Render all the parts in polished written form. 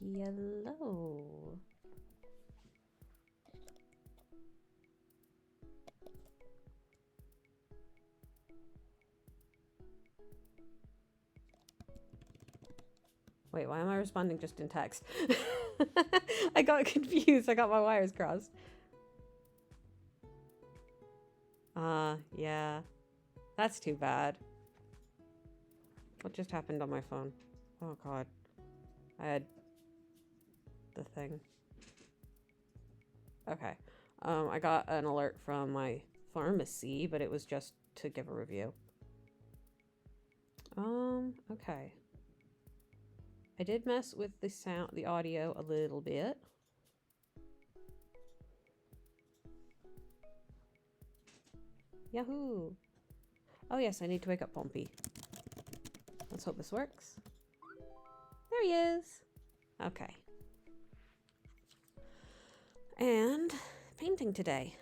Yellow. Wait, why am I responding just in text? I got confused. I got my wires crossed. Yeah. That's too bad. What just happened on my phone? Oh god. I had the thing. Okay. I got an alert from my pharmacy, but it was just to give a review. Okay. I did mess with the sound, the audio a little bit. Yahoo! Oh yes, I need to wake up Ponpy. Let's hope this works. There he is! Okay. And painting today.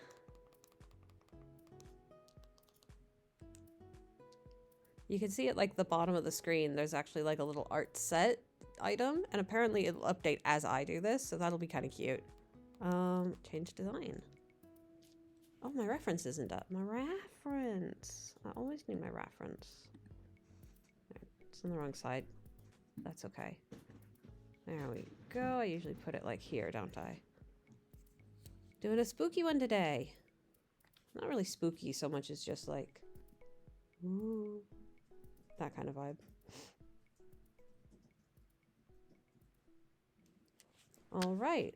You can see at like the bottom of the screen, there's actually like a little art set item, and apparently it'll update as I do this, so that'll be kind of cute. Change design. Oh, my reference isn't up. My reference. I always need my reference. It's on the wrong side. That's okay. There we go. I usually put it like here, don't I? Doing a spooky one today. Not really spooky so much as just like, ooh, that kind of vibe. All right.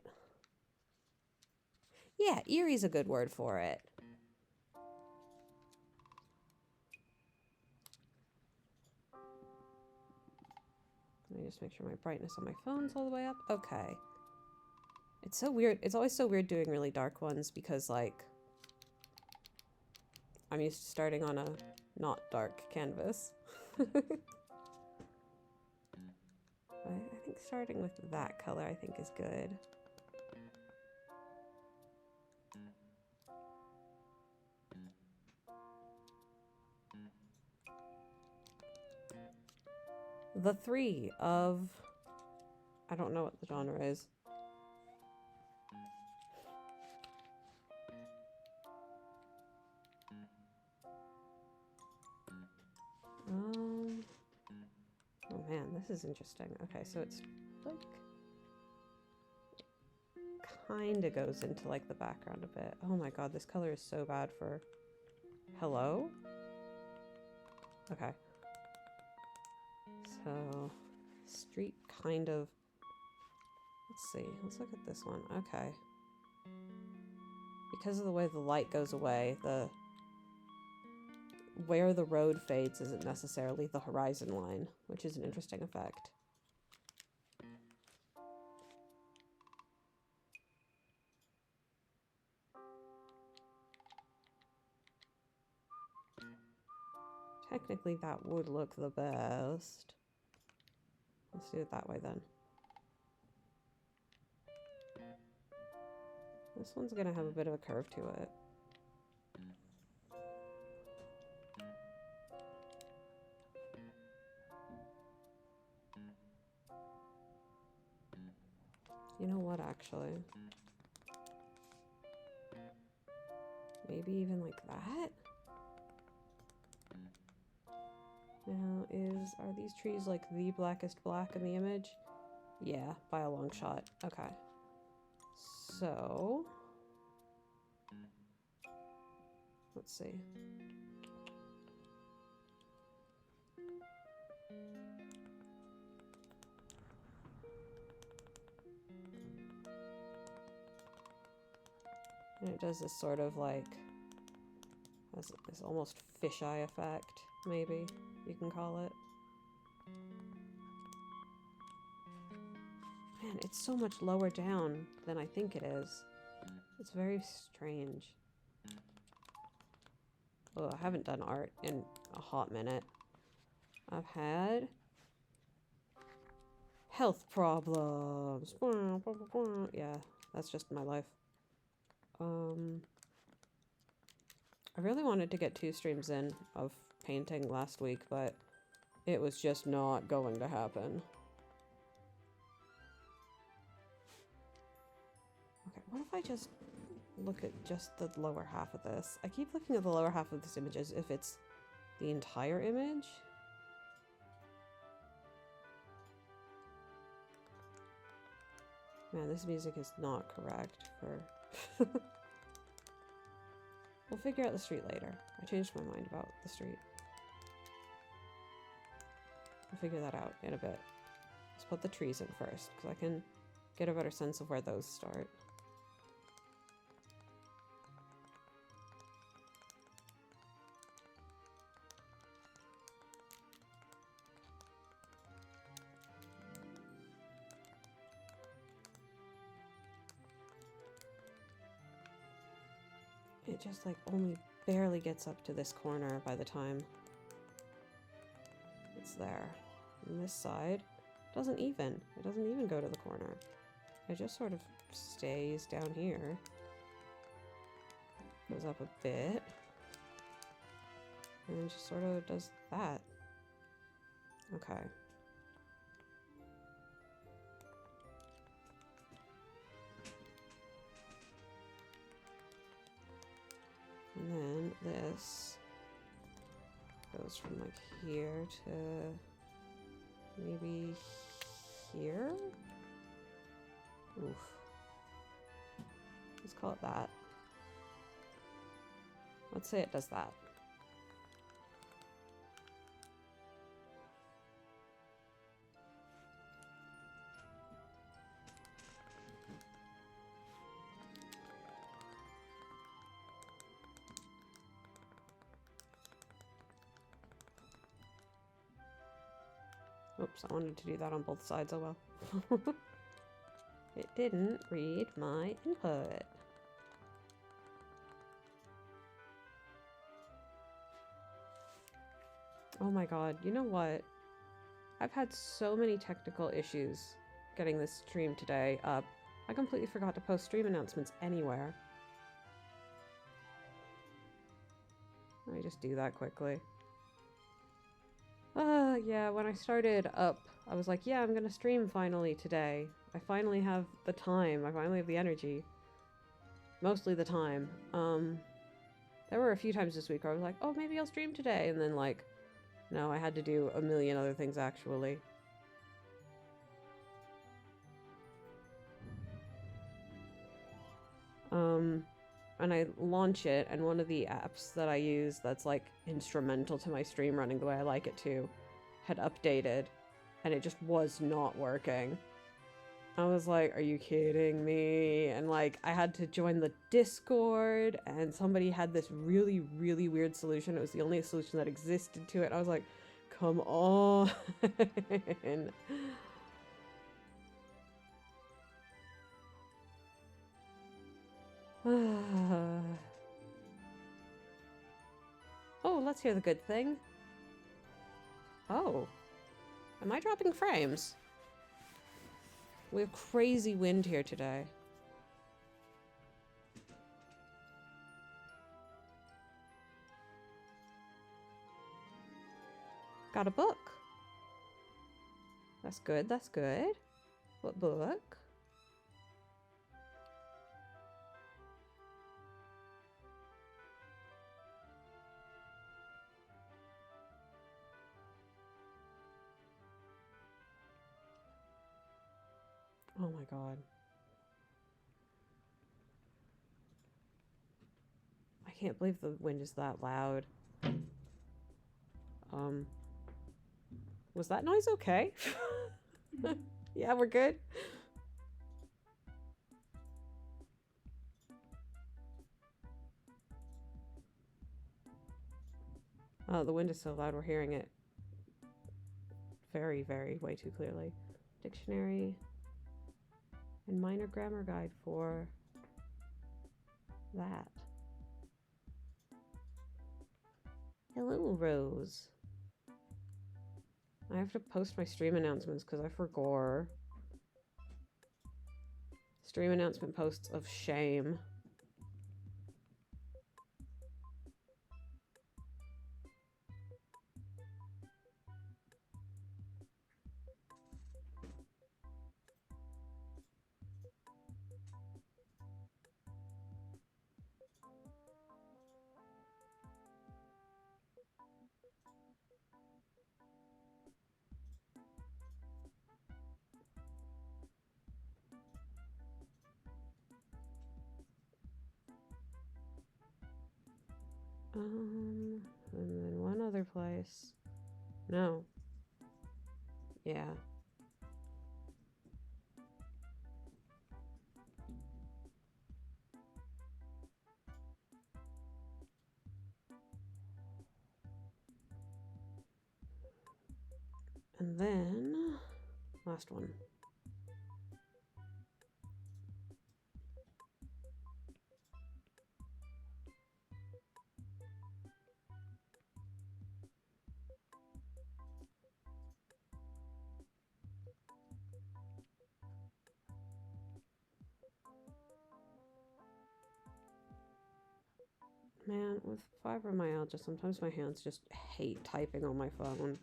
Yeah, eerie's a good word for it. Let me just make sure my brightness on my phone's all the way up. Okay. It's so weird. It's always so weird doing really dark ones because, like, I'm used to starting on a not dark canvas. I think starting with that color, I think, is good. The Three of... I don't know what the genre is. Oh man, this is interesting. Okay, so it's like... kinda goes into like the background a bit. Oh my god, this color is so bad for... Hello? Okay. So, street kind of... Let's see, let's look at this one. Okay. Because of the way the light goes away, where the road fades isn't necessarily the horizon line, which is an interesting effect. Technically, that would look the best. Let's do it that way then. This one's gonna have a bit of a curve to it. You know what, actually? Maybe even like that? Now, are these trees like the blackest black in the image? Yeah, by a long shot. Okay. So... let's see. And it does this sort of like, has this almost fisheye effect, maybe you can call it. Man, it's so much lower down than I think it is. It's very strange. Oh, I haven't done art in a hot minute. I've had health problems. Yeah, that's just my life. I really wanted to get 2 streams in of painting last week, but it was just not going to happen. What if I just look at just the lower half of this? I keep looking at the lower half of this image as if it's the entire image. Man, this music is not correct for... We'll figure out the street later. I changed my mind about the street. We'll figure that out in a bit. Let's put the trees in first, because I can get a better sense of where those start. It just like only barely gets up to this corner by the time it's there. And this side doesn't even. It doesn't even go to the corner. It just sort of stays down here. Goes up a bit. And then just sort of does that. Okay. And then this goes from like here to maybe here? Oof. Let's call it that. Let's say it does that. Oops, I wanted to do that on both sides, oh well. It didn't read my input. Oh my god, you know what? I've had so many technical issues getting this stream today up. I completely forgot to post stream announcements anywhere. Let me just do that quickly. Yeah, when I started up, I was like, yeah, I'm gonna stream finally today. I finally have the time. I finally have the energy. Mostly the time. There were a few times this week where I was like, oh, maybe I'll stream today. And then, like, no, I had to do a million other things, actually. And I launch it, and one of the apps that I use that's, like, instrumental to my stream running the way I like it to had updated, and it just was not working. I was like, are you kidding me? And, like, I had to join the Discord, and somebody had this really, really weird solution. It was the only solution that existed to it. I was like, come on. Oh, let's hear the good thing. Oh. Am I dropping frames? We have crazy wind here today. Got a book. That's good, that's good. What book? Oh my god. I can't believe the wind is that loud. Was that noise okay? Yeah, we're good. Oh, the wind is so loud we're hearing it very, very way too clearly. Dictionary and minor grammar guide for that. Hello, Rose. I have to post my stream announcements because I forgot. Stream announcement posts of shame. And then one other place. No. Yeah. And then last one. Man, with fibromyalgia, sometimes my hands just hate typing on my phone.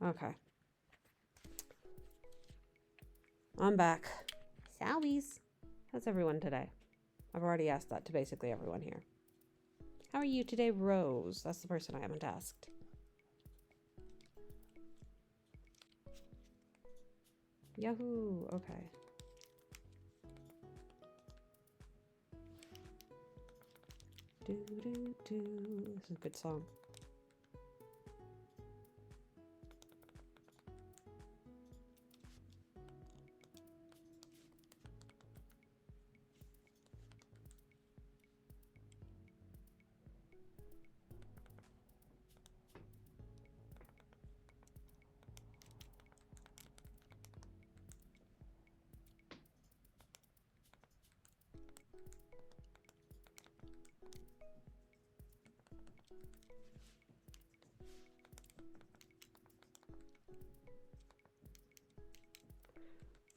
Okay. I'm back. Sowies. How's everyone today? I've already asked that to basically everyone here. How are you today, Rose? That's the person I haven't asked. Yahoo! Okay. Do do do. This is a good song.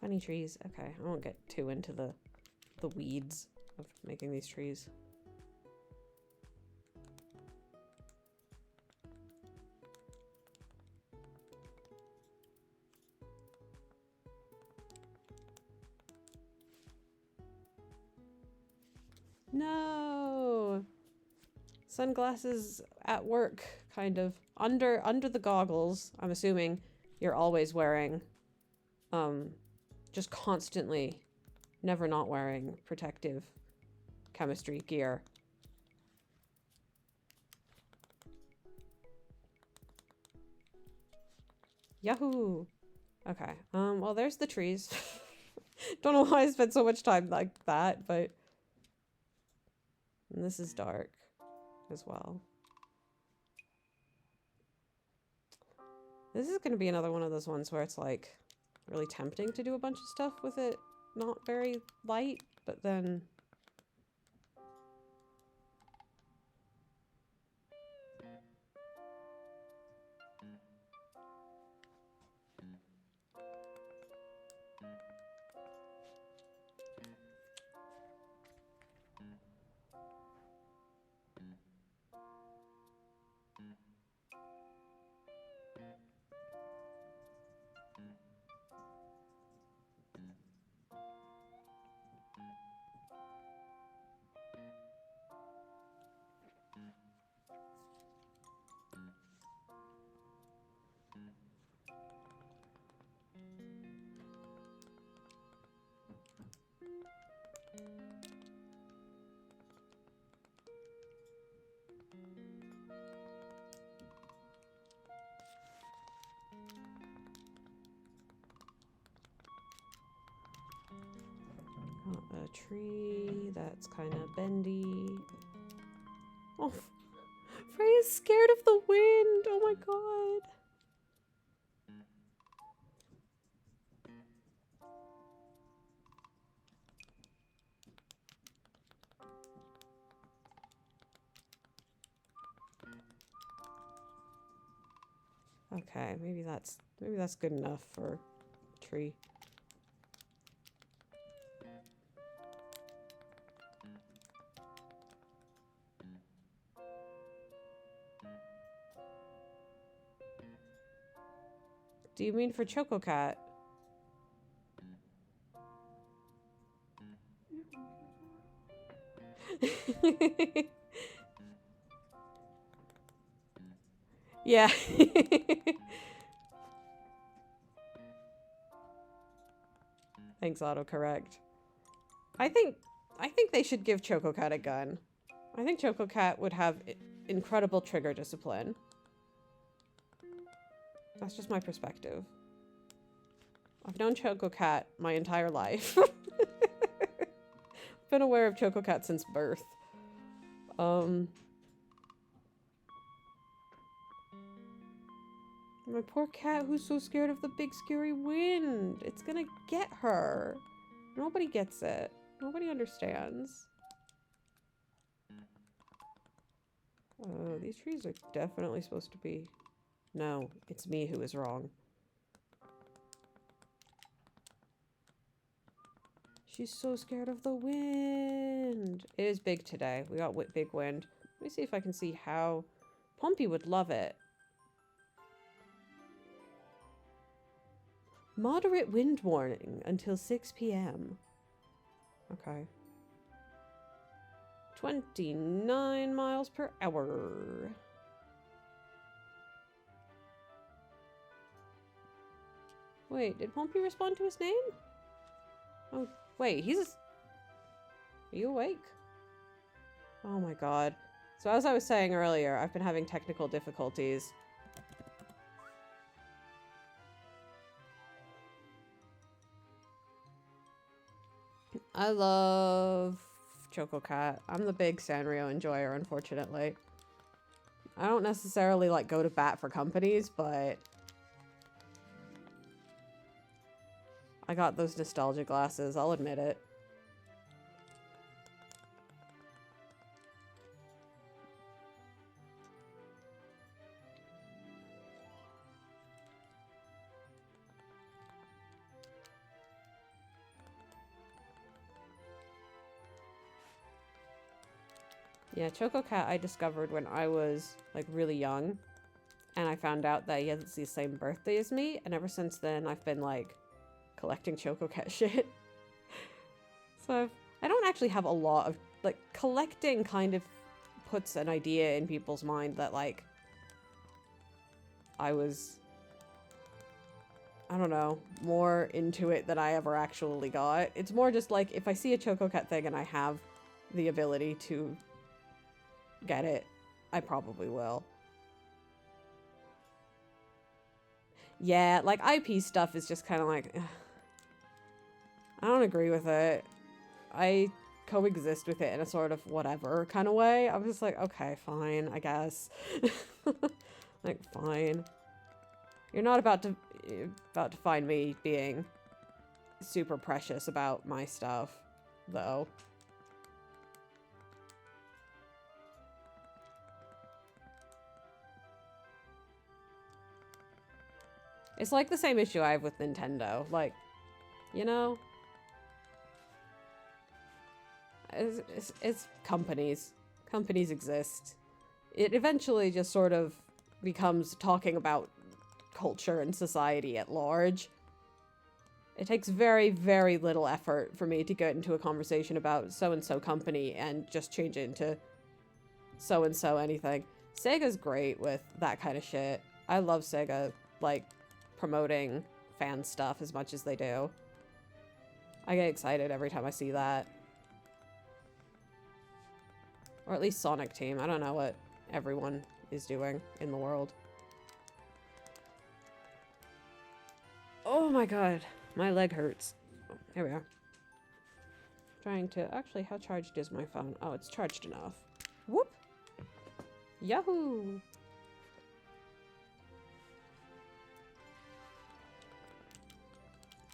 Funny trees. Okay, I won't get too into the weeds of making these trees. No! Sunglasses at work, kind of. Under the goggles, I'm assuming you're always wearing, just constantly, never not wearing protective chemistry gear. Yahoo! Okay, well there's the trees. Don't know why I spent so much time like that, but... And this is dark as well. This is going to be another one of those ones where it's like really tempting to do a bunch of stuff with it not very light, but then... A tree that's kind of bendy. Oh, Freya's scared of the wind. Oh my god. Okay, maybe that's good enough for a tree. Do you mean for Choco Cat? Yeah. Thanks, autocorrect. I think they should give Chococat a gun. I think Chococat would have incredible trigger discipline. That's just my perspective. I've known Chococat my entire life. Been aware of Chococat since birth. My poor cat who's so scared of the big scary wind. It's gonna get her. Nobody gets it. Nobody understands. These trees are definitely supposed to be... No, it's me who is wrong. She's so scared of the wind. It is big today. We got big wind. Let me see if I can see how... Ponpy would love it. Moderate wind warning until 6 p.m. Okay. 29 miles per hour. Wait, did Ponpy respond to his name? Oh, wait, he's... Are you awake? Oh my god. So as I was saying earlier, I've been having technical difficulties. I love Chococat. I'm the big Sanrio enjoyer, unfortunately. I don't necessarily, like, go to bat for companies, but... I got those nostalgia glasses, I'll admit it. Yeah, Chococat I discovered when I was, like, really young. And I found out that he has the same birthday as me. And ever since then, I've been, like, collecting Chococat shit. So I don't actually have a lot of... Like, collecting kind of puts an idea in people's mind that, like... I was... I don't know, more into it than I ever actually got. It's more just, like, if I see a Chococat thing and I have the ability to... get it, I probably will. Yeah, like, IP stuff is just kind of like... I don't agree with it. I coexist with it in a sort of whatever kind of way. I was just like, okay, fine, I guess. Like, fine. You're not about to find me being super precious about my stuff, though. It's like the same issue I have with Nintendo. Like, you know? It's companies. Companies exist. It eventually just sort of becomes talking about culture and society at large. It takes very, very little effort for me to get into a conversation about so-and-so company and just change it into so-and-so anything. Sega's great with that kind of shit. I love Sega, like, promoting fan stuff as much as they do. I get excited every time I see that. Or at least Sonic Team. I don't know what everyone is doing in the world. Oh my god. My leg hurts. Oh, here we are. Trying to... Actually, how charged is my phone? Oh, it's charged enough. Whoop! Yahoo!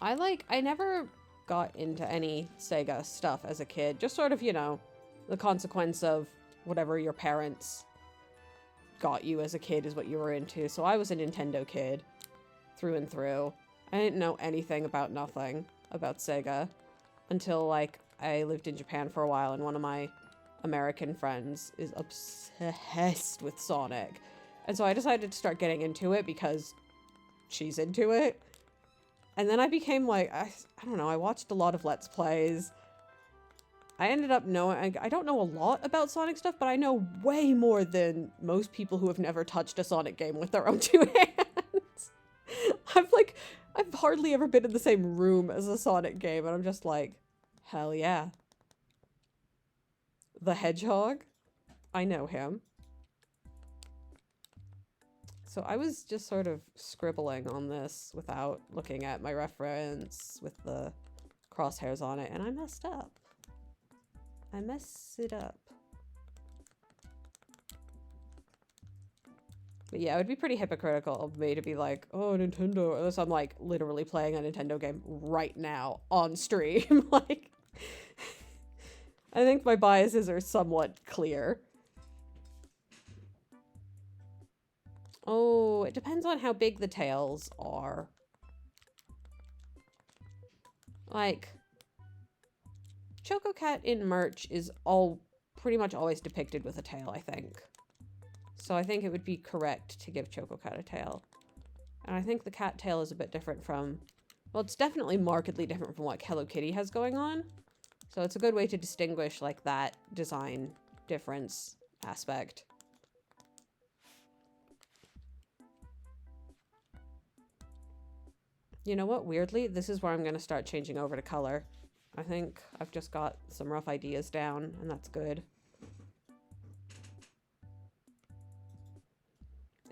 I never got into any Sega stuff as a kid. Just sort of, you know, the consequence of whatever your parents got you as a kid is what you were into. So I was a Nintendo kid through and through. I didn't know anything about nothing about Sega until, like, I lived in Japan for a while and one of my American friends is obsessed with Sonic. And so I decided to start getting into it because she's into it. And then I became like, I don't know, I watched a lot of Let's Plays. I ended up knowing, I don't know a lot about Sonic stuff, but I know way more than most people who have never touched a Sonic game with their own two hands. I've hardly ever been in the same room as a Sonic game, and I'm just like, hell yeah. The Hedgehog? I know him. So I was just sort of scribbling on this without looking at my reference with the crosshairs on it, and I messed up. I messed it up. But yeah, it would be pretty hypocritical of me to be like, oh, Nintendo, unless I'm like literally playing a Nintendo game right now on stream. Like, I think my biases are somewhat clear. Oh, it depends on how big the tails are. Like, Choco Cat in merch is pretty much always depicted with a tail, I think. So I think it would be correct to give Choco Cat a tail. And I think the cat tail is a bit different from... Well, it's definitely markedly different from what Hello Kitty has going on. So it's a good way to distinguish, like, that design difference aspect. You know what? Weirdly, this is where I'm going to start changing over to color. I think I've just got some rough ideas down, and that's good.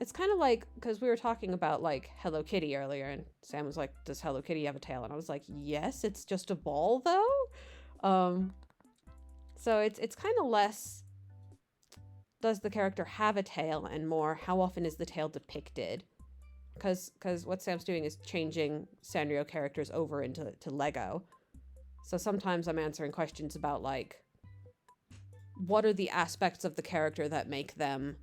It's kind of like, because we were talking about, like, Hello Kitty earlier, and Sam was like, does Hello Kitty have a tail? And I was like, yes, it's just a ball, though. So it's kind of less, does the character have a tail, and more, how often is the tail depicted? Because what Sam's doing is changing Sanrio characters over into Lego. So sometimes I'm answering questions about, like, what are the aspects of the character that make them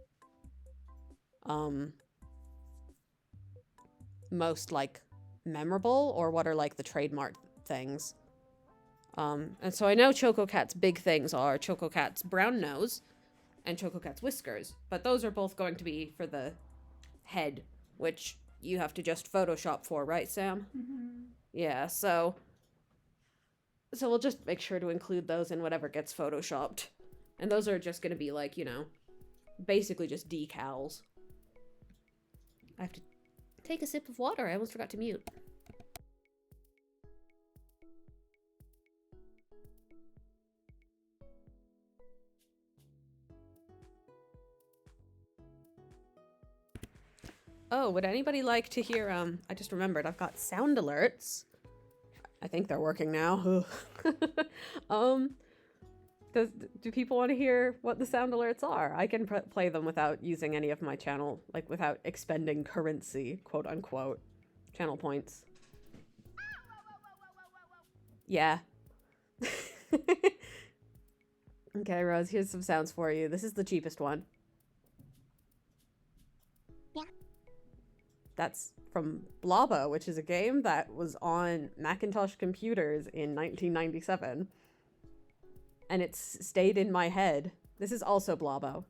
most, like, memorable, or what are, like, the trademark things. And so I know Choco Cat's big things are Choco Cat's brown nose and Choco Cat's whiskers, but those are both going to be for the head, which you have to just Photoshop for, right, Sam? Mm-hmm. Yeah, so we'll just make sure to include those in whatever gets Photoshopped. And those are just going to be, like, you know, basically just decals. I have to take a sip of water. I almost forgot to mute. Oh, would anybody like to hear, I just remembered, I've got sound alerts. I think they're working now. Do people want to hear what the sound alerts are? I can play them without using any of my channel, like without expending currency, quote unquote, channel points. Yeah. Okay, Rose, here's some sounds for you. This is the cheapest one. Yeah. That's from Blobbo, which is a game that was on Macintosh computers in 1997. And it's stayed in my head. This is also Blobbo.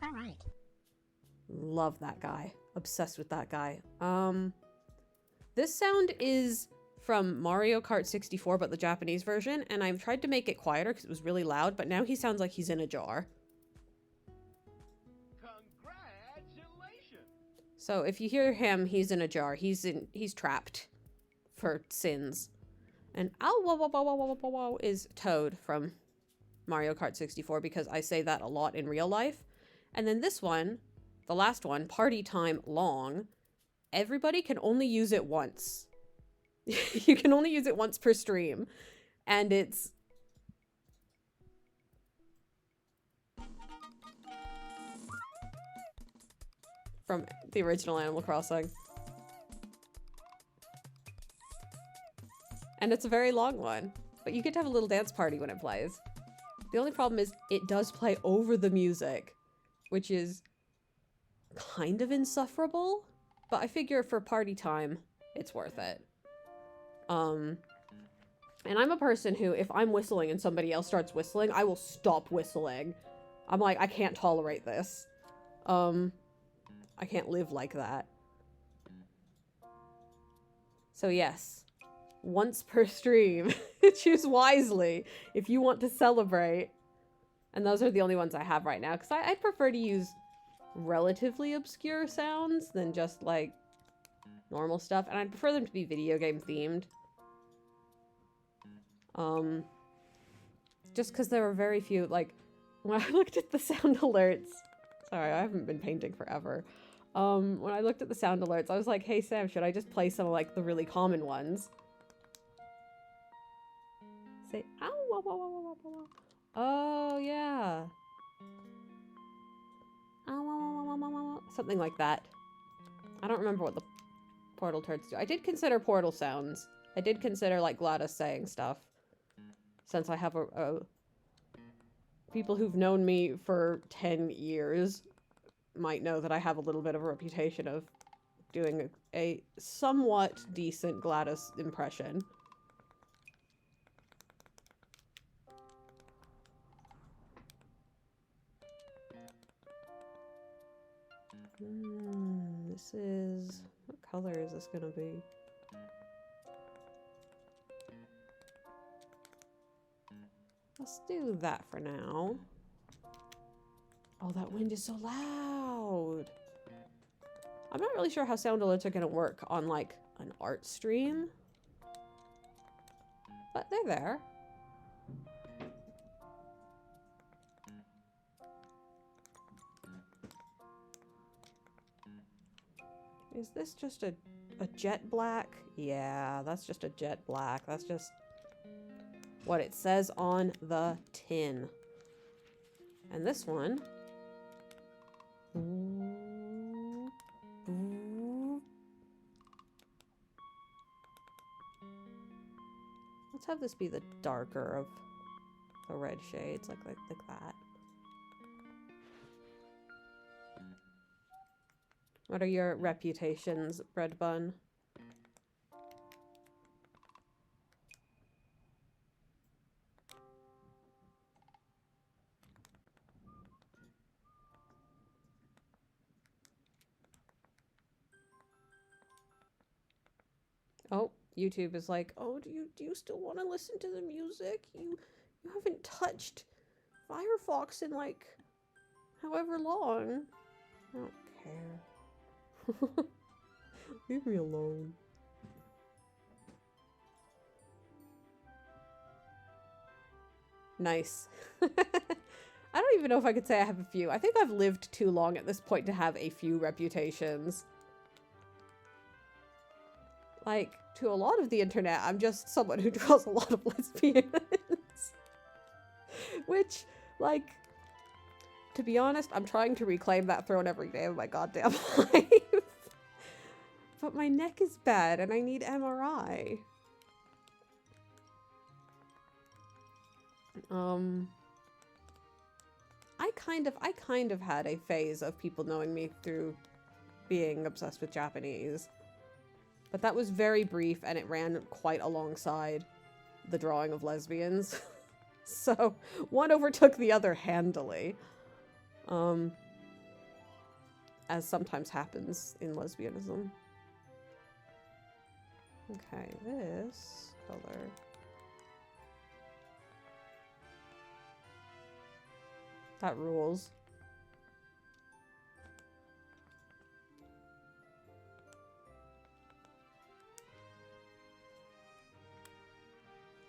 All right. Love that guy. Obsessed with that guy. This sound is from Mario Kart 64, but the Japanese version, and I've tried to make it quieter because it was really loud, but now he sounds like he's in a jar. Congratulations! So if you hear him, he's in a jar. He's trapped for sins. And ow, wow, wow, wow, wow, wow, wow, wow, is Toad from Mario Kart 64, because I say that a lot in real life. And then this one, the last one, Party Time Long, everybody can only use it once. You can only use it once per stream. And it's... from the original Animal Crossing. And it's a very long one, but you get to have a little dance party when it plays. The only problem is it does play over the music, which is kind of insufferable, but I figure for party time, it's worth it. And I'm a person who, if I'm whistling and somebody else starts whistling, I will stop whistling. I'm like, I can't tolerate this. I can't live like that. So yes. Once per stream. Choose wisely if you want to celebrate. And those are the only ones I have right now, because I'd prefer to use relatively obscure sounds than just, like, normal stuff, and I'd prefer them to be video game themed. Just because there were very few, like, when I looked at the sound alerts, sorry, I haven't been painting forever. When I looked at the sound alerts, I was like, hey Sam, should I just play some of, like, the really common ones? Say, ow, wah, wah, wah, wah, wah, wah. Oh, yeah. Ow, wah, wah, wah, wah, wah, wah. Something like that. I don't remember what the portal turds do. I did consider portal sounds. I did consider, like, Gladys saying stuff. Since I have people who've known me for 10 years might know that I have a little bit of a reputation of doing a somewhat decent Gladys impression. This is... what color is this gonna be? Let's do that for now. Oh, that wind is so loud. I'm not really sure how sound alerts are gonna work on, like, an art stream. But they're there. Is this just a jet black? Yeah, that's just a jet black. That's just what it says on the tin. And this one. Let's have this be the darker of the red shades, like that. What are your reputations, Bread Bun? Oh, YouTube is like, oh, do you still want to listen to the music? You haven't touched Firefox in, like, however long. I don't care. Leave me alone. Nice. I don't even know if I could say I have a few. I think I've lived too long at this point to have a few reputations. Like, to a lot of the internet, I'm just someone who draws a lot of lesbians. Which, like, to be honest, I'm trying to reclaim that throne every day of my goddamn life. But my neck is bad and I need MRI. I kind of had a phase of people knowing me through being obsessed with Japanese. But that was very brief and it ran quite alongside the drawing of lesbians. So one overtook the other handily. As sometimes happens in lesbianism. Okay, this color. That rules.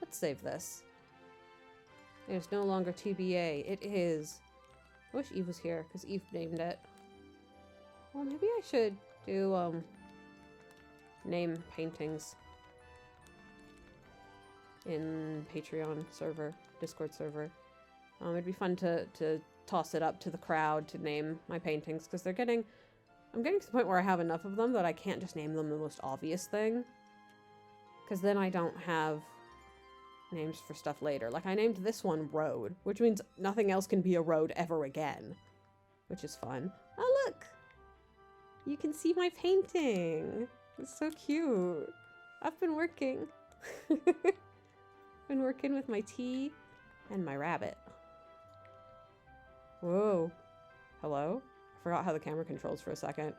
Let's save this. It's no longer TBA. It is. I wish Eve was here, because Eve named it. Well, maybe I should do, name paintings in Patreon server, Discord server. It'd be fun to toss it up to the crowd to name my paintings, because I'm getting to the point where I have enough of them that I can't just name them the most obvious thing. Because then I don't have names for stuff later. Like, I named this one Road, which means nothing else can be a road ever again. Which is fun. Oh, look! You can see my painting! It's so cute. I've been working. Been working with my tea and my rabbit. Whoa. Hello? I forgot how the camera controls for a second.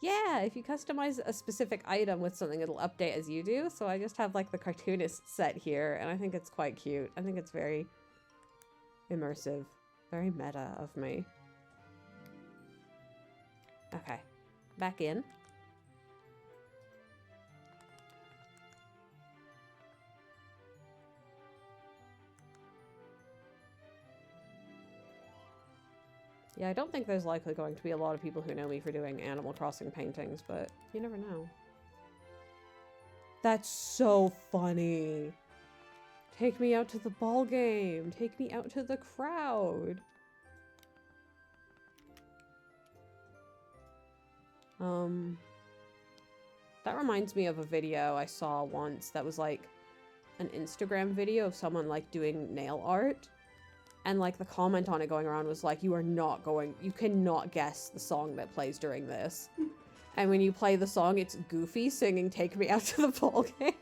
Yeah, if you customize a specific item with something, it'll update as you do. So I just have, like, the cartoonist set here, and I think it's quite cute. I think it's very, immersive. Very meta of me. Okay. Back in. Yeah, I don't think there's likely going to be a lot of people who know me for doing Animal Crossing paintings, but you never know. That's so funny. Take me out to the ball game. Take me out to the crowd. That reminds me of a video I saw once that was like an Instagram video of someone like doing nail art. And like the comment on it going around was like, you cannot guess the song that plays during this. And when you play the song, it's Goofy singing Take Me Out to the Ball Game.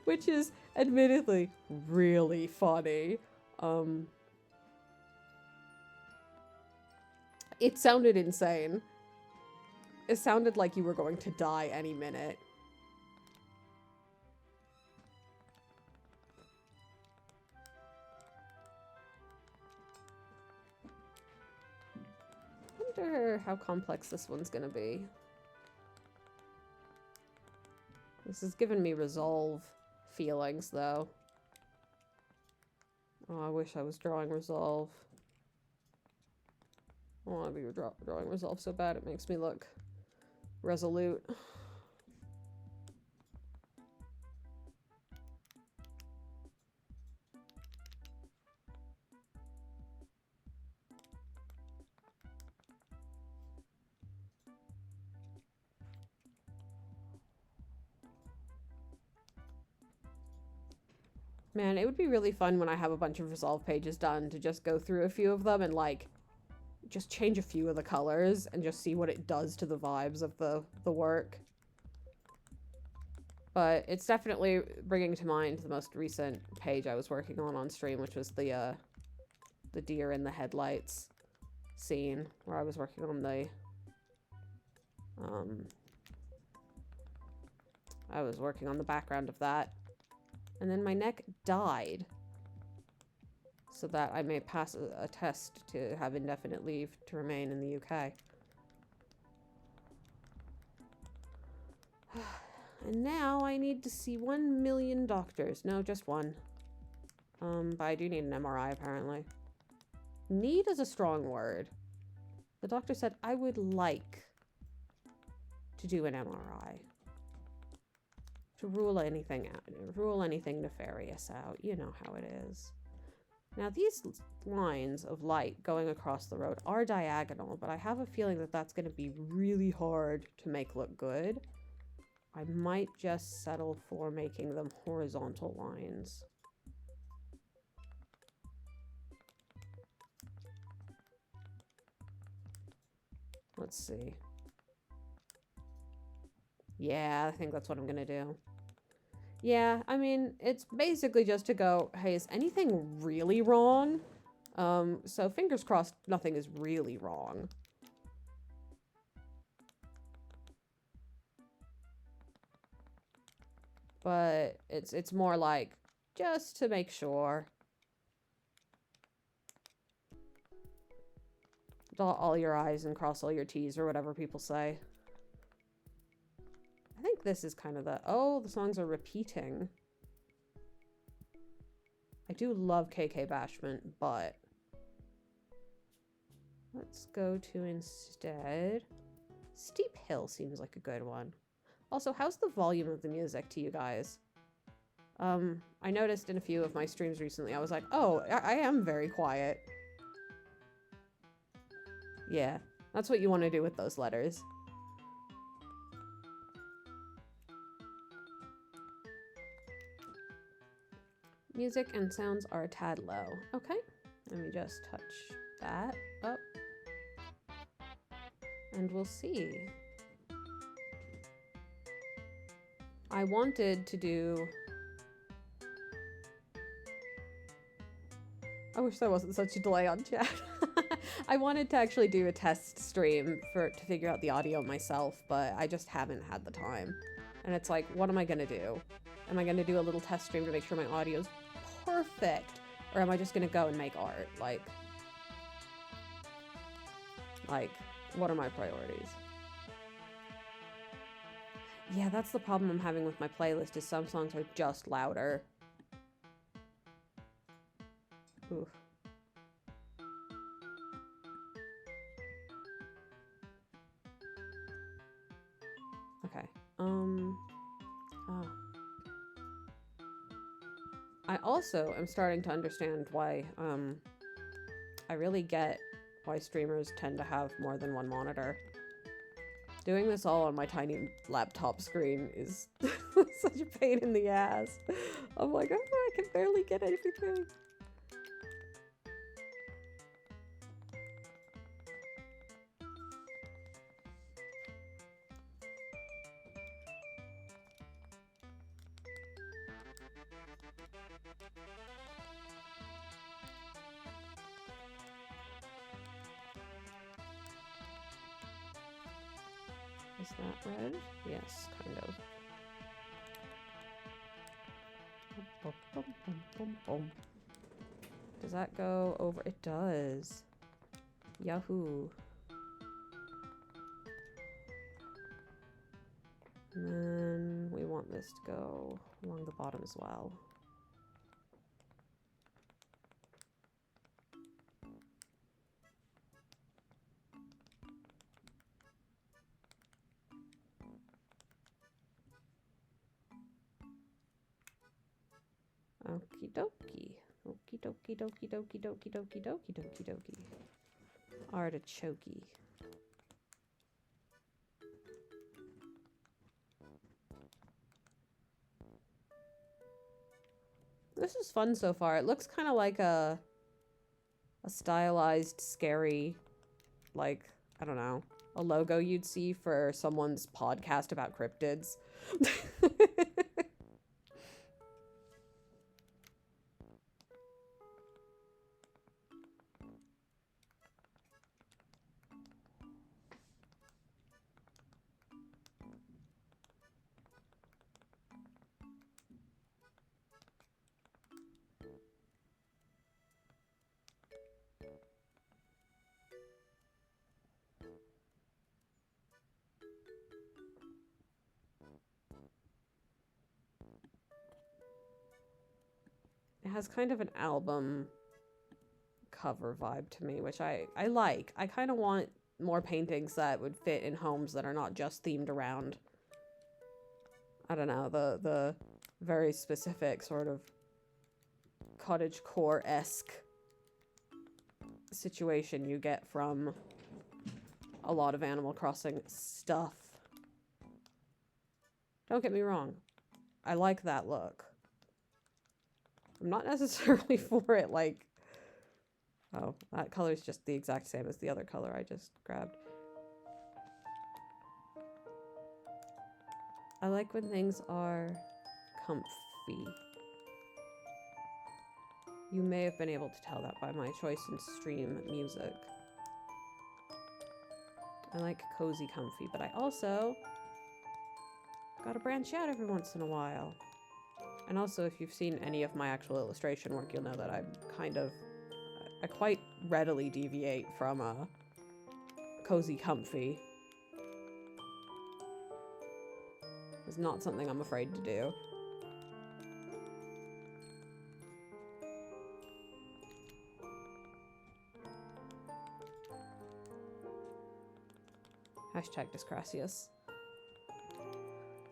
Which is admittedly really funny. It sounded insane. It sounded like you were going to die any minute. I wonder how complex this one's gonna be. This has given me resolve feelings, though. Oh, I wish I was drawing resolve. I want to be drawing resolve so bad it makes me look resolute. Man, it would be really fun when I have a bunch of resolve pages done to just go through a few of them and like just change a few of the colors and just see what it does to the vibes of the work. But it's definitely bringing to mind the most recent page I was working on stream, which was the deer in the headlights scene, where I was working on the background of that. And then my neck died, so that I may pass a test to have indefinite leave to remain in the UK. And now I need to see 1 million doctors. No, just one. But I do need an MRI, apparently. Need is a strong word. The doctor said I would like to do an MRI. To rule anything out, rule anything nefarious out. You know how it is. Now, these lines of light going across the road are diagonal, but I have a feeling that that's going to be really hard to make look good. I might just settle for making them horizontal lines. Let's see. Yeah, I think that's what I'm going to do. Yeah, I mean, it's basically just to go, hey, is anything really wrong? So fingers crossed nothing is really wrong. But it's more like, just to make sure. Dot all your I's and cross all your T's, or whatever people say. I think this is kind of the... Oh, the songs are repeating. I do love KK Bashment, but... Let's go to instead... Steep Hill seems like a good one. Also, how's the volume of the music to you guys? I noticed in a few of my streams recently, I was like, oh, I am very quiet. Yeah, that's what you want to do with those letters. Music and sounds are a tad low. Okay, let me just touch that up. And we'll see. I wanted to do... I wish there wasn't such a delay on chat. I wanted to actually do a test stream to figure out the audio myself, but I just haven't had the time. And it's like, what am I gonna do? Am I gonna do a little test stream to make sure my audio's perfect? Or am I just gonna go and make art? Like, what are my priorities? Yeah, that's the problem I'm having with my playlist, is some songs are just louder. Oof. Okay. Oh. I also am starting to understand why, I really get why streamers tend to have more than one monitor. Doing this all on my tiny laptop screen is such a pain in the ass. I'm like, oh, I can barely get anything. Is that red? Yes, kind of. Does that go over? It does. Yahoo. And then we want this to go along the bottom as well. Okie dokie. Okie dokie dokie dokie dokie dokie dokie dokie dokie. Artichoke. This is fun so far. It looks kind of like a stylized, scary, like, I don't know, a logo you'd see for someone's podcast about cryptids. It has kind of an album cover vibe to me, which I like. I kind of want more paintings that would fit in homes that are not just themed around, I don't know, the very specific sort of cottagecore-esque situation you get from a lot of Animal Crossing stuff. Don't get me wrong. I like that look. I'm not necessarily for it, like... Oh, that color's just the exact same as the other color I just grabbed. I like when things are comfy. You may have been able to tell that by my choice in stream music. I like cozy comfy, but I also gotta branch out every once in a while. And also, if you've seen any of my actual illustration work, you'll know that I'm kind of... I quite readily deviate from a cozy comfy. It's not something I'm afraid to do. Hashtag Discracius.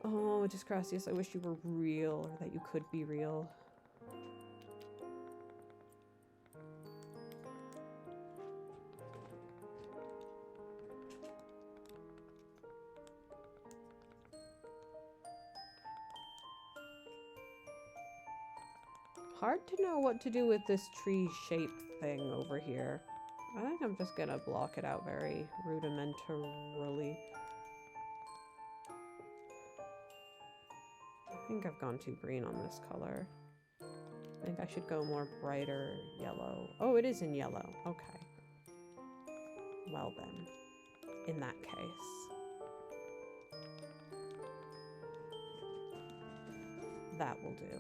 Oh, Discracius, I wish you were real, or that you could be real. Hard to know what to do with this tree shape thing over here. I think I'm just gonna block it out very rudimentarily. I think I've gone too green on this color. I think I should go more brighter yellow. Oh, it is in yellow. Okay. Well then, in that case. That will do.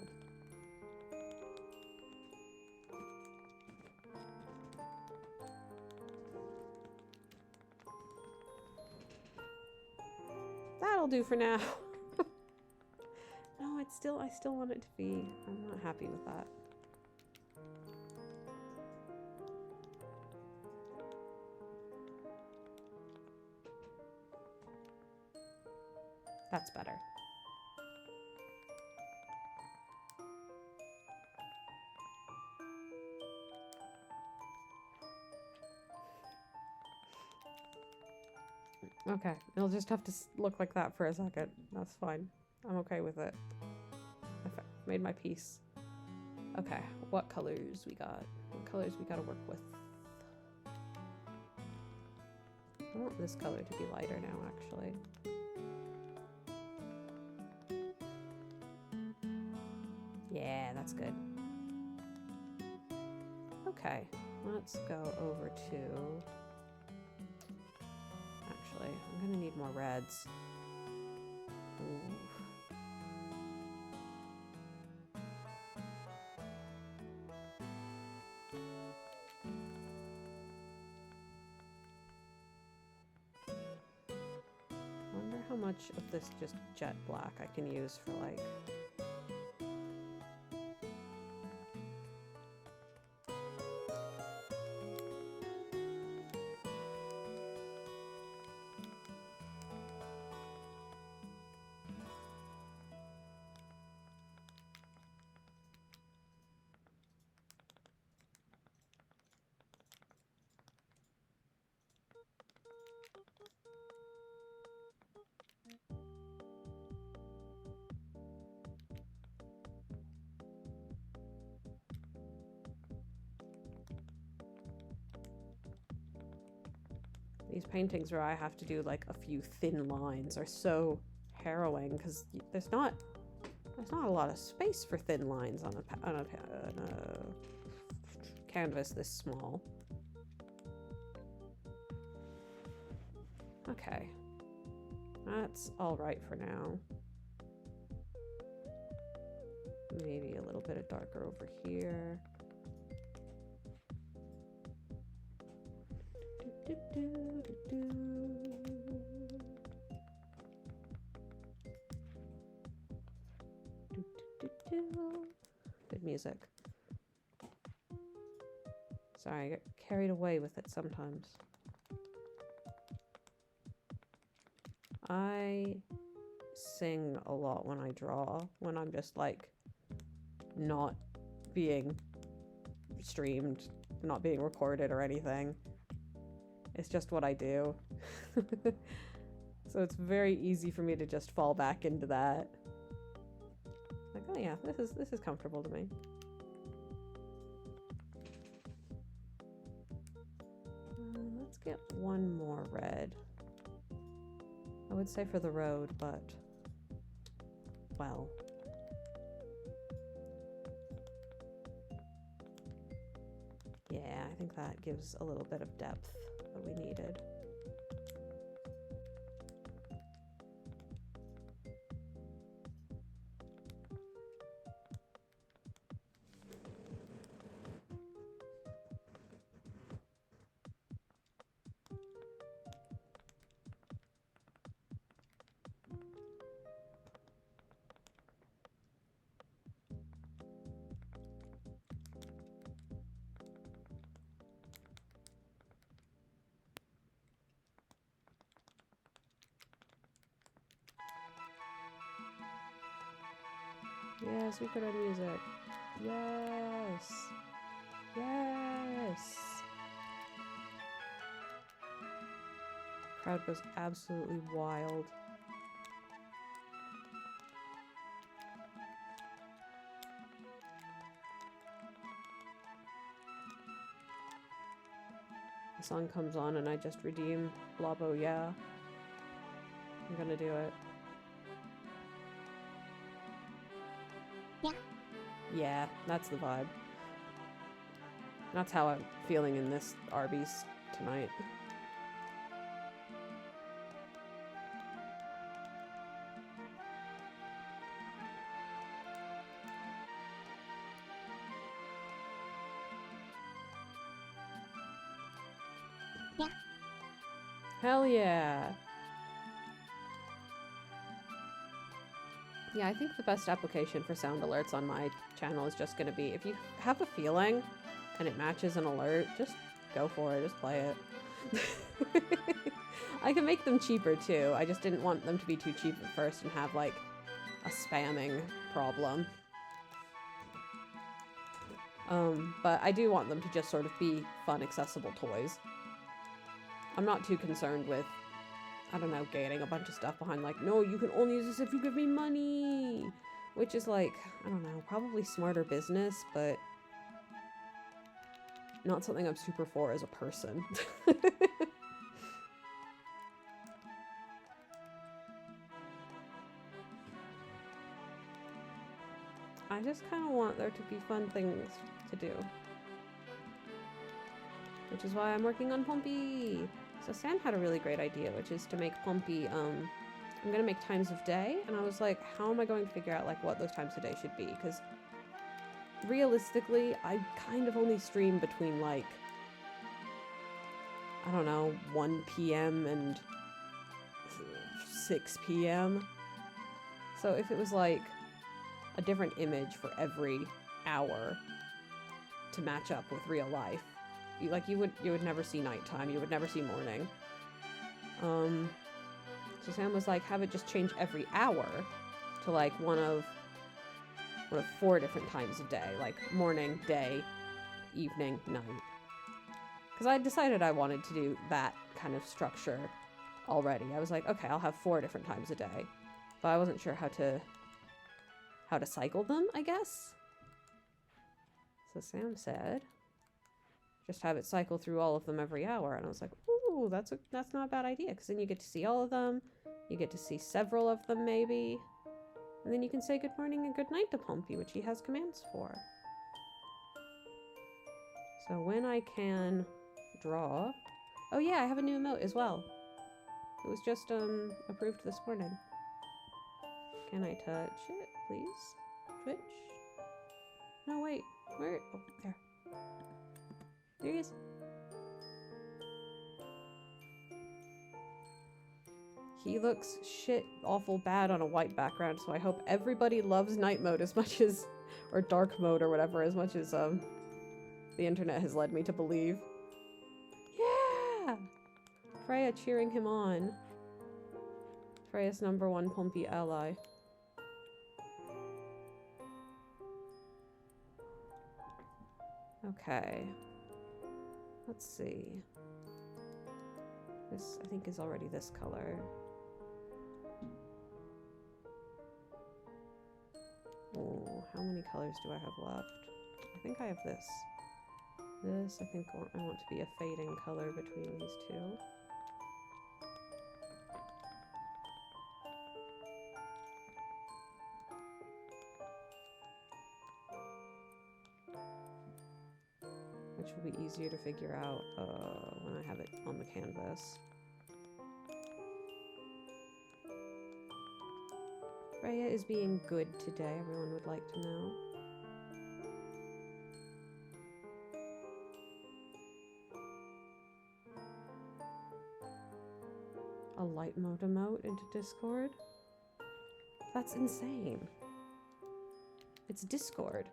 do for now. No, I still want it to be. I'm not happy with that. That's better. Okay, it'll just have to look like that for a second. That's fine. I'm okay with it. I've made my peace. Okay, what colors we got? What colors we gotta work with? I want this color to be lighter now, actually. Yeah, that's good. Okay, let's go over to... Actually, I'm gonna need more reds. Ooh. Wonder how much of this just jet black I can use for like... These paintings where I have to do like a few thin lines are so harrowing because there's not a lot of space for thin lines on a canvas this small. Okay, that's all right for now. Maybe a little bit of darker over here. Good music. Sorry, I get carried away with it sometimes. I sing a lot when I draw, when I'm just like not being streamed, not being recorded or anything. It's just what I do. So it's very easy for me to just fall back into that. Like, oh yeah, this is comfortable to me. Let's get one more red. I would say for the road, but well. Yeah, I think that gives a little bit of depth that we needed. Yes, we could have music. Yes. Yes. Crowd goes absolutely wild. The song comes on and I just redeem Blobbo, yeah. I'm gonna do it. Yeah. Yeah, that's the vibe. That's how I'm feeling in this Arby's tonight. Yeah. Hell yeah. Yeah, I think the best application for sound alerts on my channel is just going to be if you have a feeling and it matches an alert, just go for it, just play it. I can make them cheaper too. I just didn't want them to be too cheap at first and have like a spamming problem. But I do want them to just sort of be fun, accessible toys. I'm not too concerned with, I don't know, gating a bunch of stuff behind like, no, you can only use this if you give me money. Which is like, I don't know, probably smarter business, but not something I'm super for as a person. I just kind of want there to be fun things to do. Which is why I'm working on Ponpy. So Sam had a really great idea, which is to make Ponpy, I'm gonna make times of day, and I was like, how am I going to figure out like what those times of day should be? Because realistically, I kind of only stream between like, I don't know, 1 p.m. and 6 p.m. So if it was like a different image for every hour to match up with real life, you would never see nighttime, you would never see morning. So Sam was like, have it just change every hour to like one of 4 different times of day, like morning, day, evening, night. Because I decided I wanted to do that kind of structure already. I was like, okay, I'll have 4 different times a day, but I wasn't sure how to cycle them, I guess. So Sam said, just have it cycle through all of them every hour. And I was like, ooh, that's not a bad idea, because then you get to see all of them. You get to see several of them, maybe. And then you can say good morning and good night to Ponpy, which he has commands for. So when I can draw... Oh yeah, I have a new emote as well. It was just approved this morning. Can I touch it, please? Twitch? No, wait. Where? Oh, there. There he is. He looks shit awful bad on a white background, so I hope everybody loves night mode as much as, or dark mode or whatever, as much as the internet has led me to believe. Yeah! Freya cheering him on. Freya's #1 Ponpy ally. Okay. Let's see. This, I think, is already this color. Oh, how many colors do I have left? I think I have this. This, I think I want to be a fading color between these two. Which will be easier to figure out when I have it on the canvas. Freya is being good today, everyone would like to know. A light mode emote into Discord? That's insane. It's Discord.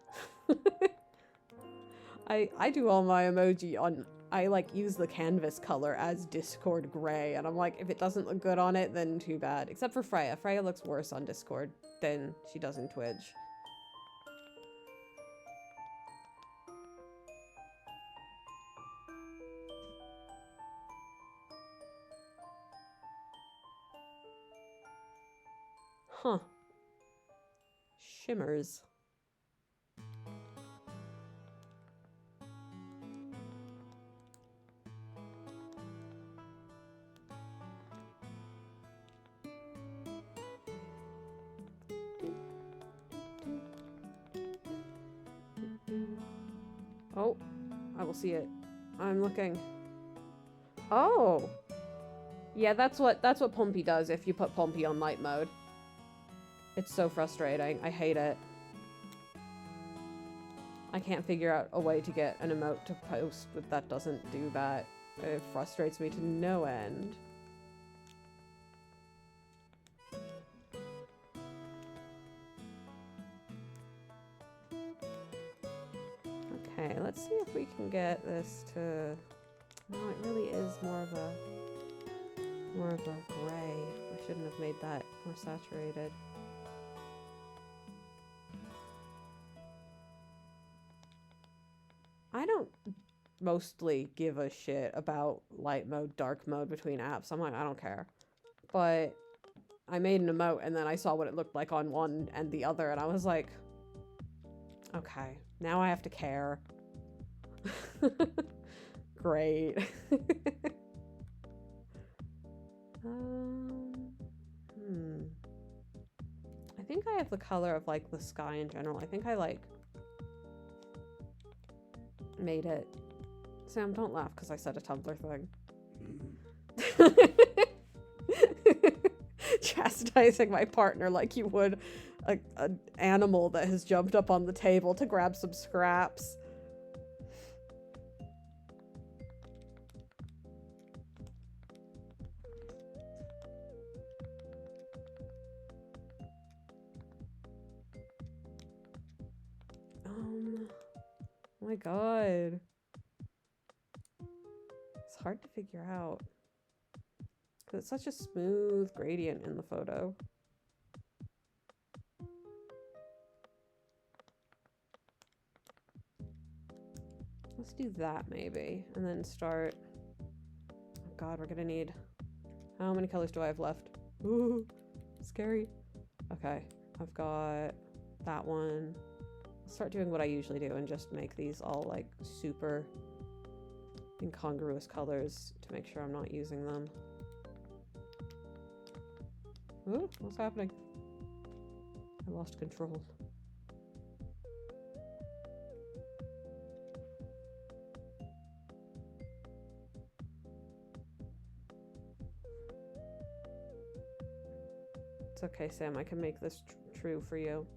I do all my emoji on, I like use the canvas color as Discord gray, and I'm like, if it doesn't look good on it, then too bad. Except for Freya. Freya looks worse on Discord than she does in Twitch. Huh. Shimmers. Oh, I will see it. I'm looking. Oh! Yeah, that's what Ponpy does if you put Ponpy on light mode. It's so frustrating. I hate it. I can't figure out a way to get an emote to post that doesn't do that. It frustrates me to no end. Let's see if we can get this to... No, it really is more of a gray. I shouldn't have made that more saturated. I don't mostly give a shit about light mode, dark mode between apps. I'm like, I don't care. But I made an emote and then I saw what it looked like on one and the other and I was like, okay, now I have to care. Great. I think I have the color of like the sky in general. I think I like made it. Sam, don't laugh because I said a Tumblr thing. Chastising my partner like you would an animal that has jumped up on the table to grab some scraps. Oh my god. It's hard to figure out. Because it's such a smooth gradient in the photo. Let's do that maybe. And then start... Oh god, we're gonna need... How many colors do I have left? Ooh, scary. Okay, I've got that one. I'll start doing what I usually do and just make these all like super incongruous colors to make sure I'm not using them. Ooh, what's happening? I lost control. It's okay, Sam. I can make this true for you.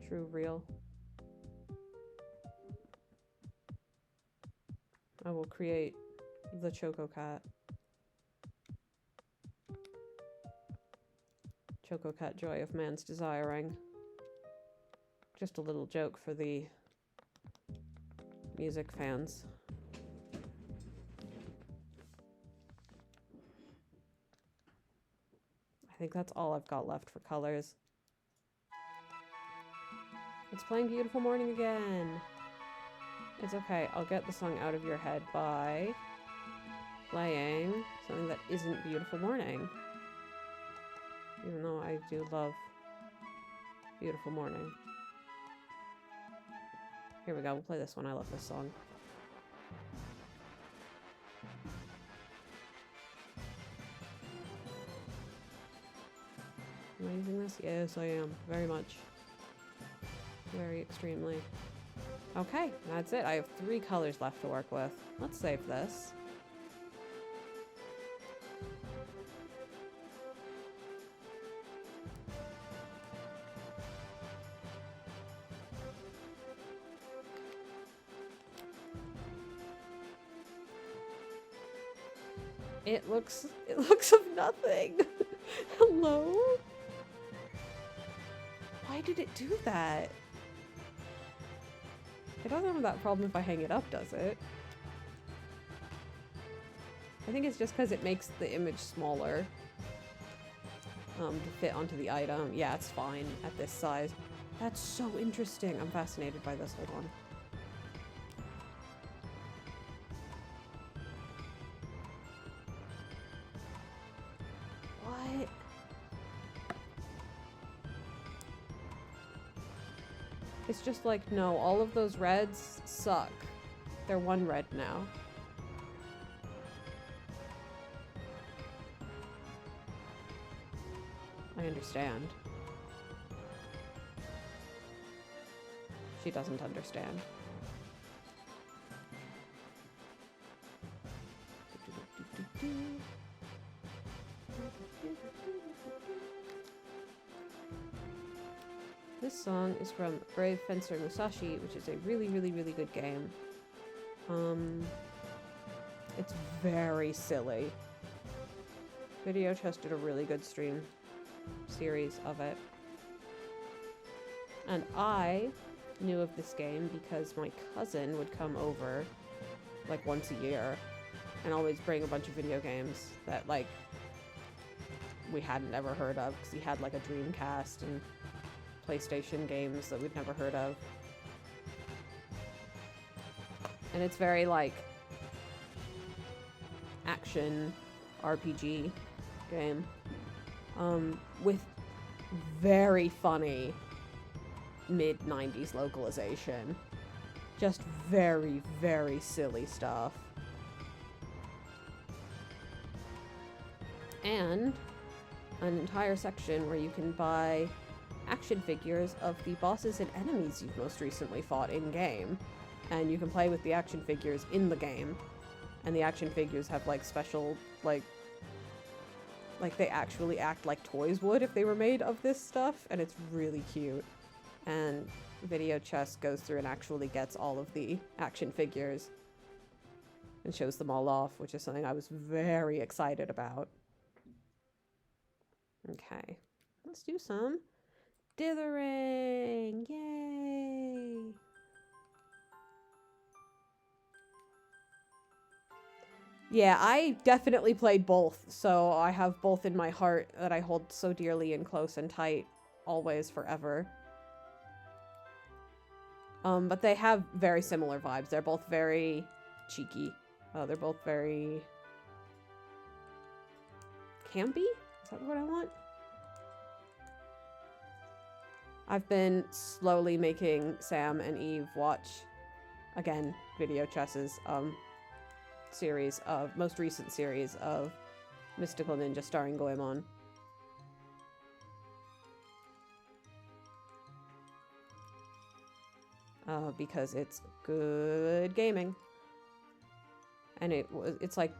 True, real. I will create the Choco Cat. Choco Cat, joy of man's desiring. Just a little joke for the music fans. I think that's all I've got left for colors. It's playing Beautiful Morning again. It's okay, I'll get the song out of your head by playing something that isn't Beautiful Morning. Even though I do love Beautiful Morning. Here we go, we'll play this one. I love this song. Am I using this? Yes, I am. Very much. Very extremely. Okay, that's it. I have 3 colors left to work with. Let's save this. It looks of nothing. Hello? Why did it do that? It doesn't have that problem if I hang it up, does it? I think it's just because it makes the image smaller to fit onto the item. Yeah, it's fine at this size. That's so interesting. I'm fascinated by this. Hold on. What? It's just like, no, all of those reds suck. They're one red now. I understand. She doesn't understand. This song is from Brave Fencer Musashi, which is a really, really, really good game. It's very silly. Video Chest did a really good stream series of it. And I knew of this game because my cousin would come over like once a year and always bring a bunch of video games that like we hadn't ever heard of, because he had like a Dreamcast and PlayStation games that we'd never heard of. And it's very like action RPG game with very funny mid-90s localization. Just very, very silly stuff. And an entire section where you can buy action figures of the bosses and enemies you've most recently fought in-game. And you can play with the action figures in the game. And the action figures have, like, special, like, they actually act like toys would if they were made of this stuff. And it's really cute. And Video Chess goes through and actually gets all of the action figures and shows them all off, which is something I was very excited about. Okay, let's do some dithering! Yay! Yeah, I definitely played both, so I have both in my heart that I hold so dearly and close and tight, always, forever. But they have very similar vibes. They're both very cheeky. They're both very campy? Is that what I want? I've been slowly making Sam and Eve watch, again, Video Chess's series of, most recent series of Mystical Ninja starring Goemon. Because it's good gaming. And it's like,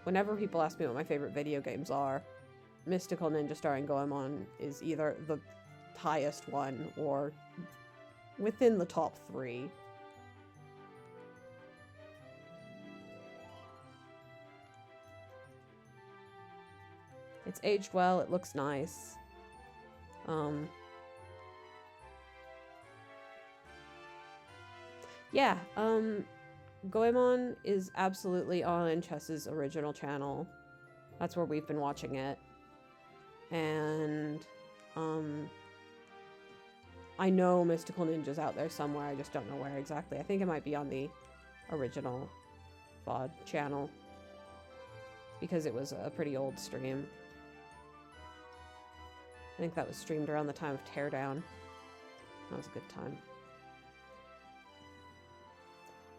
whenever people ask me what my favorite video games are, Mystical Ninja starring Goemon is either the highest one or within the top 3. It's aged well, it looks nice. Yeah, Goemon is absolutely on Chess's original channel. That's where we've been watching it. And, I know Mystical Ninja's out there somewhere, I just don't know where exactly. I think it might be on the original VOD channel, because it was a pretty old stream. I think that was streamed around the time of Teardown. That was a good time.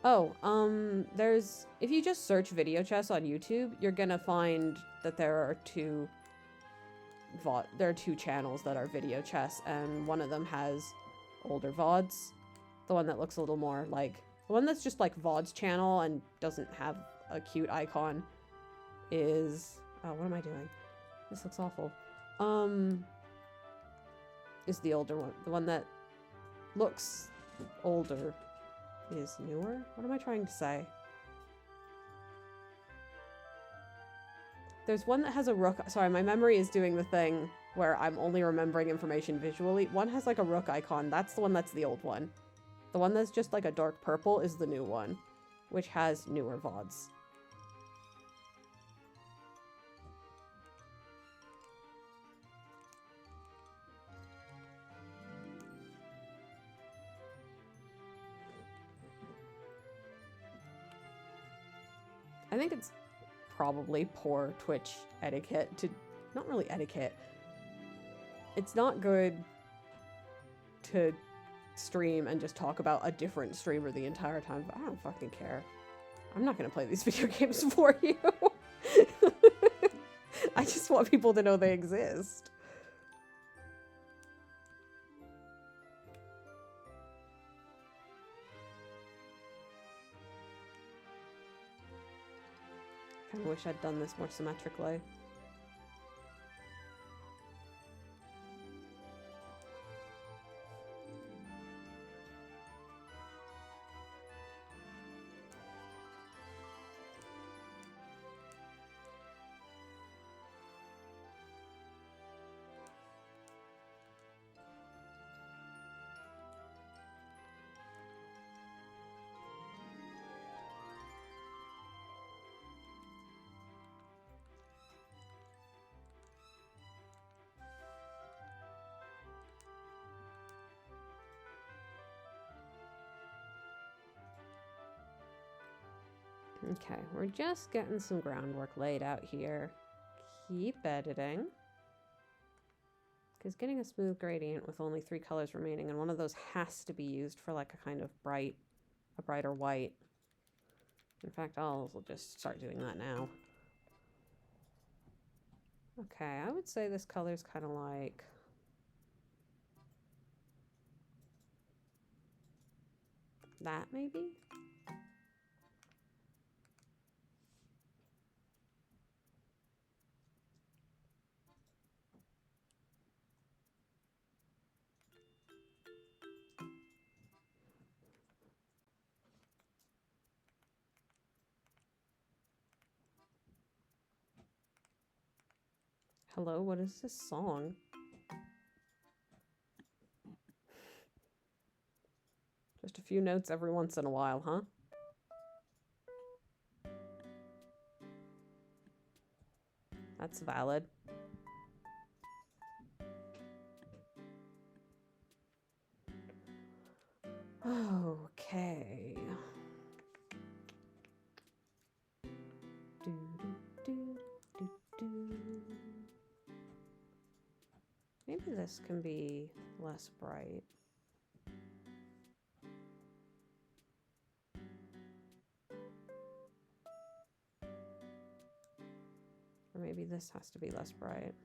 Oh, if you just search Video Chess on YouTube, you're gonna find that there are two channels that are Video Chess, and one of them has older VODs. The one that looks a little more like, the one that's just like VOD's channel and doesn't have a cute icon is, oh, what am I doing? This looks awful. Is the older one. The one that looks older is newer? What am I trying to say? There's one that has a rook. Sorry, my memory is doing the thing where I'm only remembering information visually. One has like a rook icon. That's the one that's the old one. The one that's just like a dark purple is the new one, which has newer VODs. I think it's probably poor Twitch etiquette to... Not really etiquette. It's not good to stream and just talk about a different streamer the entire time, but I don't fucking care. I'm not gonna play these video games for you. I just want people to know they exist. I kinda wish I'd done this more symmetrically. Okay, we're just getting some groundwork laid out here. Keep editing. Because getting a smooth gradient with only 3 colors remaining, and one of those has to be used for like a kind of a brighter white. In fact, I'll just start doing that now. Okay, I would say this color's kind of like... that, maybe? Hello, what is this song? Just a few notes every once in a while, huh? That's valid. Okay. Do, do, do, do, do. Maybe this can be less bright. Or maybe this has to be less bright.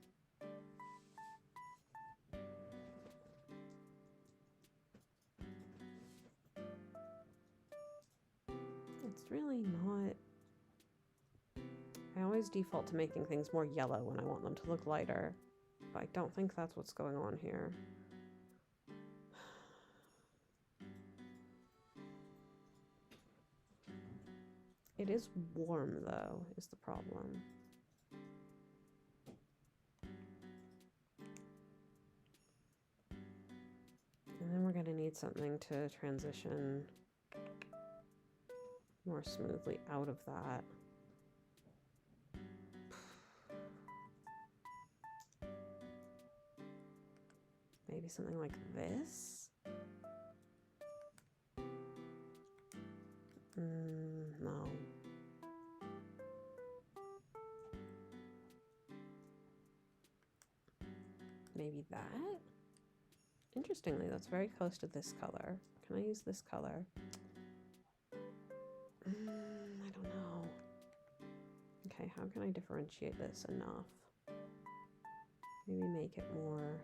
It's really not... I always default to making things more yellow when I want them to look lighter. But I don't think that's what's going on here. It is warm, though, is the problem. And then we're going to need something to transition more smoothly out of that. Maybe something like this? No. Maybe that? Interestingly, that's very close to this color. Can I use this color? I don't know. Okay, how can I differentiate this enough? Maybe make it more...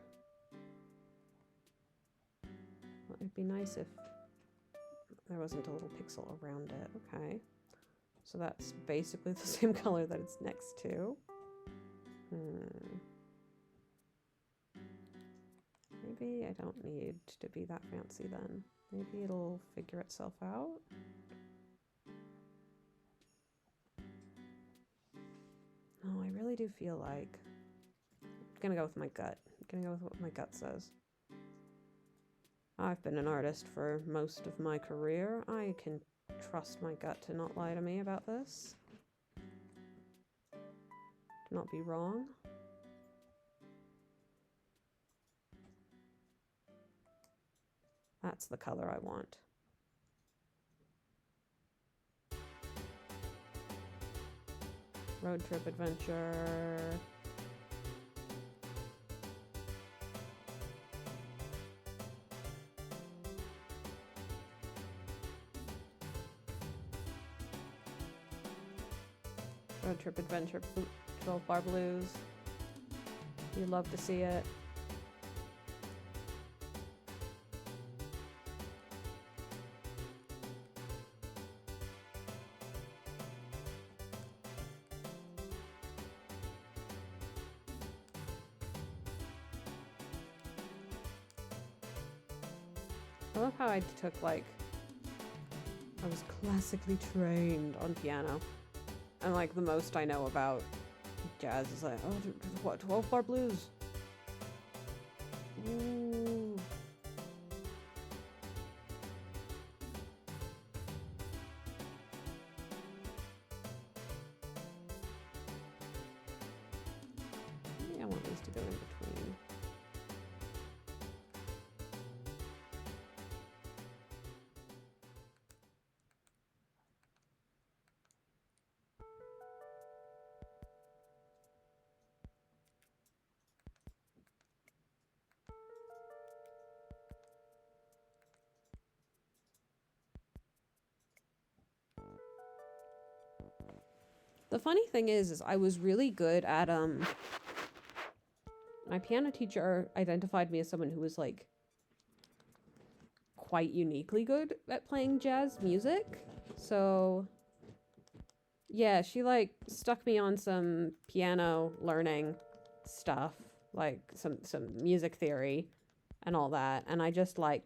Well, it'd be nice if there wasn't a little pixel around it. Okay. So that's basically the same color that it's next to. Maybe I don't need to be that fancy then. Maybe it'll figure itself out. No, I really do feel like... I'm gonna go with my gut. I'm gonna go with what my gut says. I've been an artist for most of my career. I can trust my gut to not lie to me about this. To not be wrong. That's the color I want. Road trip adventure. Road trip adventure, 12 bar blues. You love to see it. I love how I took, like, I was classically trained on piano. And, like, the most I know about jazz is like, oh, what, 12 bar blues? Ooh. Maybe I want these to go in between. The funny thing is I was really good at, my piano teacher identified me as someone who was, like, quite uniquely good at playing jazz music. So, yeah, she, like, stuck me on some piano learning stuff, like, some music theory and all that. And I just, like,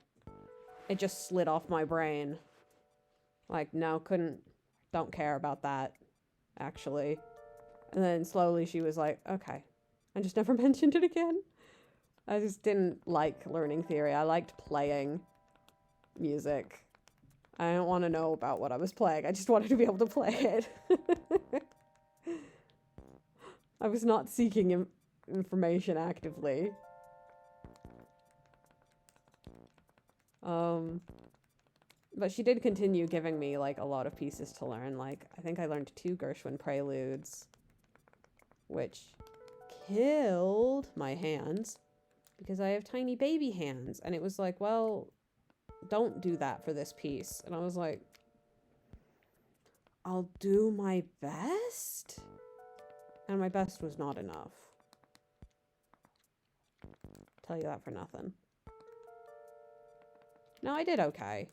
it just slid off my brain. Like, no, don't care about that, actually. And then slowly she was like, okay. I just never mentioned it again. I just didn't like learning theory. I liked playing music. I don't want to know about what I was playing. I just wanted to be able to play it. I was not seeking information actively. But she did continue giving me, like, a lot of pieces to learn. Like, I think I learned 2 Gershwin preludes, which killed my hands because I have tiny baby hands. And it was like, well, don't do that for this piece. And I was like, I'll do my best? And my best was not enough. Tell you that for nothing. No, I did okay.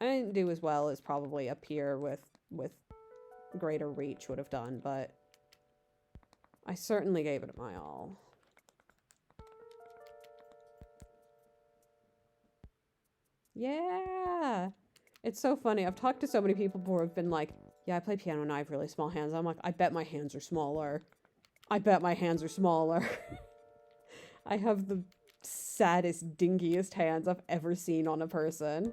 I didn't do as well as probably a peer with greater reach would have done, but I certainly gave it my all. Yeah! It's so funny. I've talked to so many people who have been like, yeah, I play piano and I have really small hands. I'm like, I bet my hands are smaller. I bet my hands are smaller. I have the saddest, dinkiest hands I've ever seen on a person.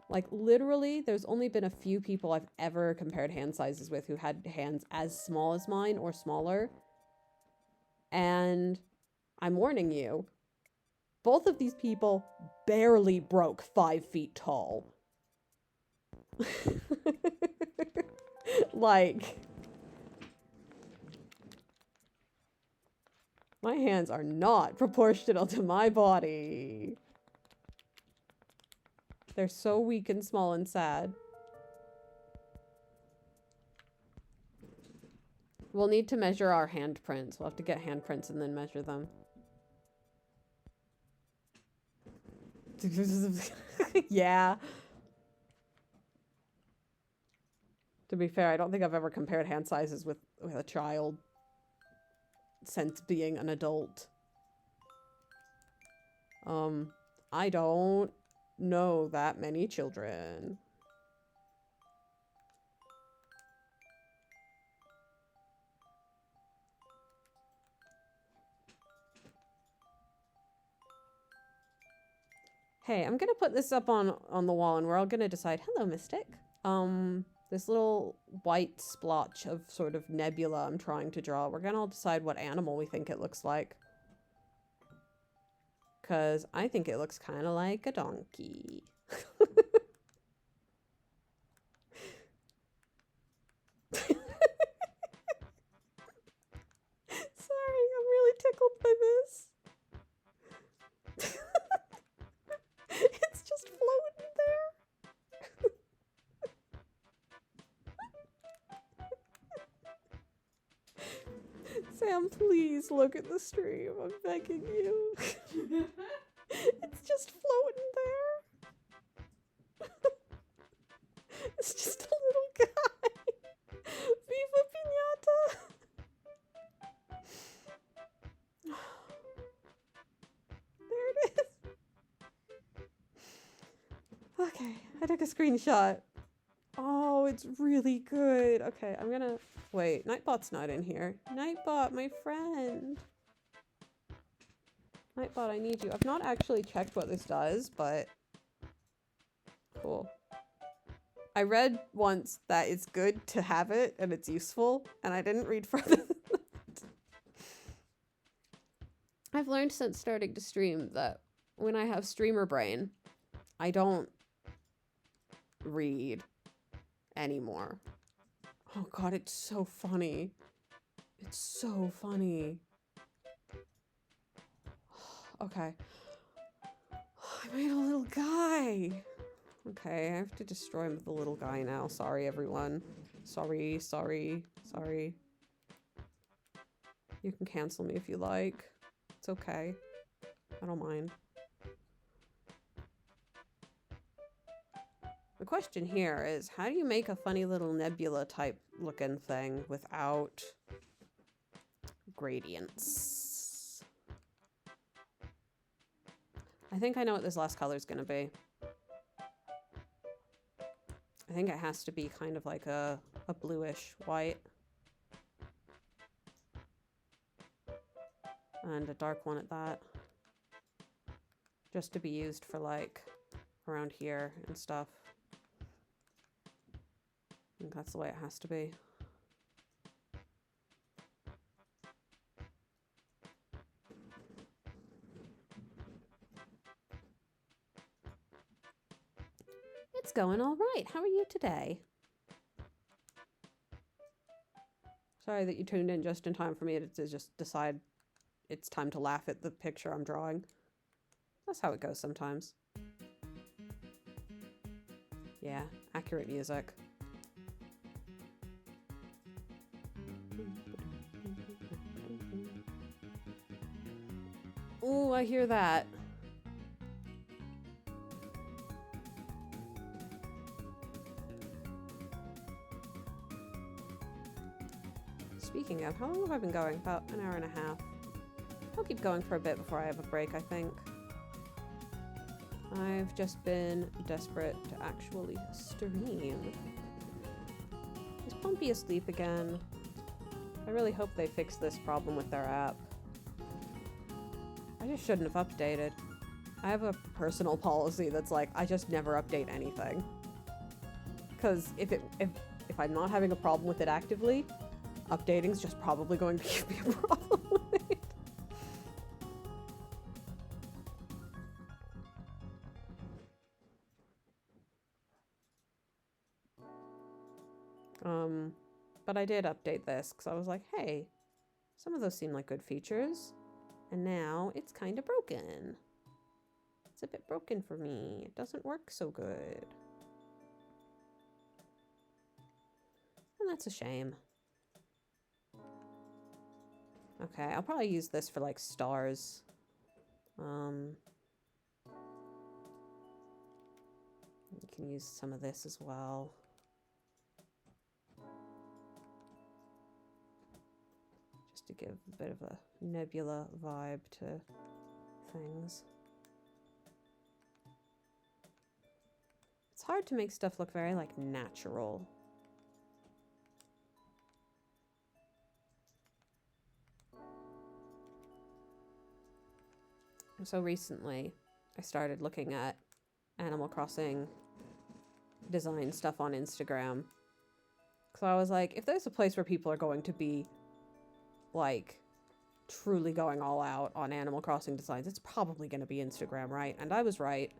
Like, literally, there's only been a few people I've ever compared hand sizes with who had hands as small as mine or smaller. And I'm warning you, both of these people barely broke 5 feet tall. Like, my hands are not proportional to my body. They're so weak and small and sad. We'll need to measure our handprints. We'll have to get handprints and then measure them. Yeah. To be fair, I don't think I've ever compared hand sizes with a child since being an adult. I don't know that many children. Hey, I'm gonna put this up on the wall and we're all gonna decide, hello, Mystic. This little white splotch of sort of nebula I'm trying to draw. We're gonna all decide what animal we think it looks like. Because I think it looks kind of like a donkey. Sorry, I'm really tickled by this. It's just floating there. Sam, please look at the stream. I'm begging you. It's just floating there. It's just a little guy. Viva Pinata! There it is. Okay, I took a screenshot. Oh, it's really good. Okay, I'm gonna... Wait, Nightbot's not in here. Nightbot, my friend. Nightbot, I need you. I've not actually checked what this does, but... Cool. I read once that it's good to have it and it's useful, and I didn't read further than that. I've learned since starting to stream that when I have streamer brain, I don't read anymore. Oh god, it's so funny. It's so funny. Okay. I made a little guy. Okay, I have to destroy the little guy now. Sorry, everyone. Sorry, sorry, sorry. You can cancel me if you like. It's okay. I don't mind. The question here is, how do you make a funny little nebula type looking thing without gradients? I think I know what this last color is going to be. I think it has to be kind of like a bluish white. And a dark one at that. Just to be used for like around here and stuff. I think that's the way it has to be. It's going all right. How are you today? Sorry that you tuned in just in time for me to just decide it's time to laugh at the picture I'm drawing. That's how it goes sometimes. Yeah, accurate music. Ooh, I hear that. Speaking of, how long have I been going? About an hour and a half. I'll keep going for a bit before I have a break, I think. I've just been desperate to actually stream. Is Ponpy asleep again? I really hope they fix this problem with their app. I just shouldn't have updated. I have a personal policy that's like, I just never update anything. Because if I'm not having a problem with it actively, updating's just probably going to be a problem with it. But I did update this because I was like, hey, some of those seem like good features. And now it's kind of broken. It's a bit broken for me. It doesn't work so good. And that's a shame. Okay, I'll probably use this for like stars. You can use some of this as well. Just to give a bit of a nebula vibe to things. It's hard to make stuff look very like natural. So recently, I started looking at Animal Crossing design stuff on Instagram. So I was like, if there's a place where people are going to be, like, truly going all out on Animal Crossing designs, it's probably going to be Instagram, right? And I was right.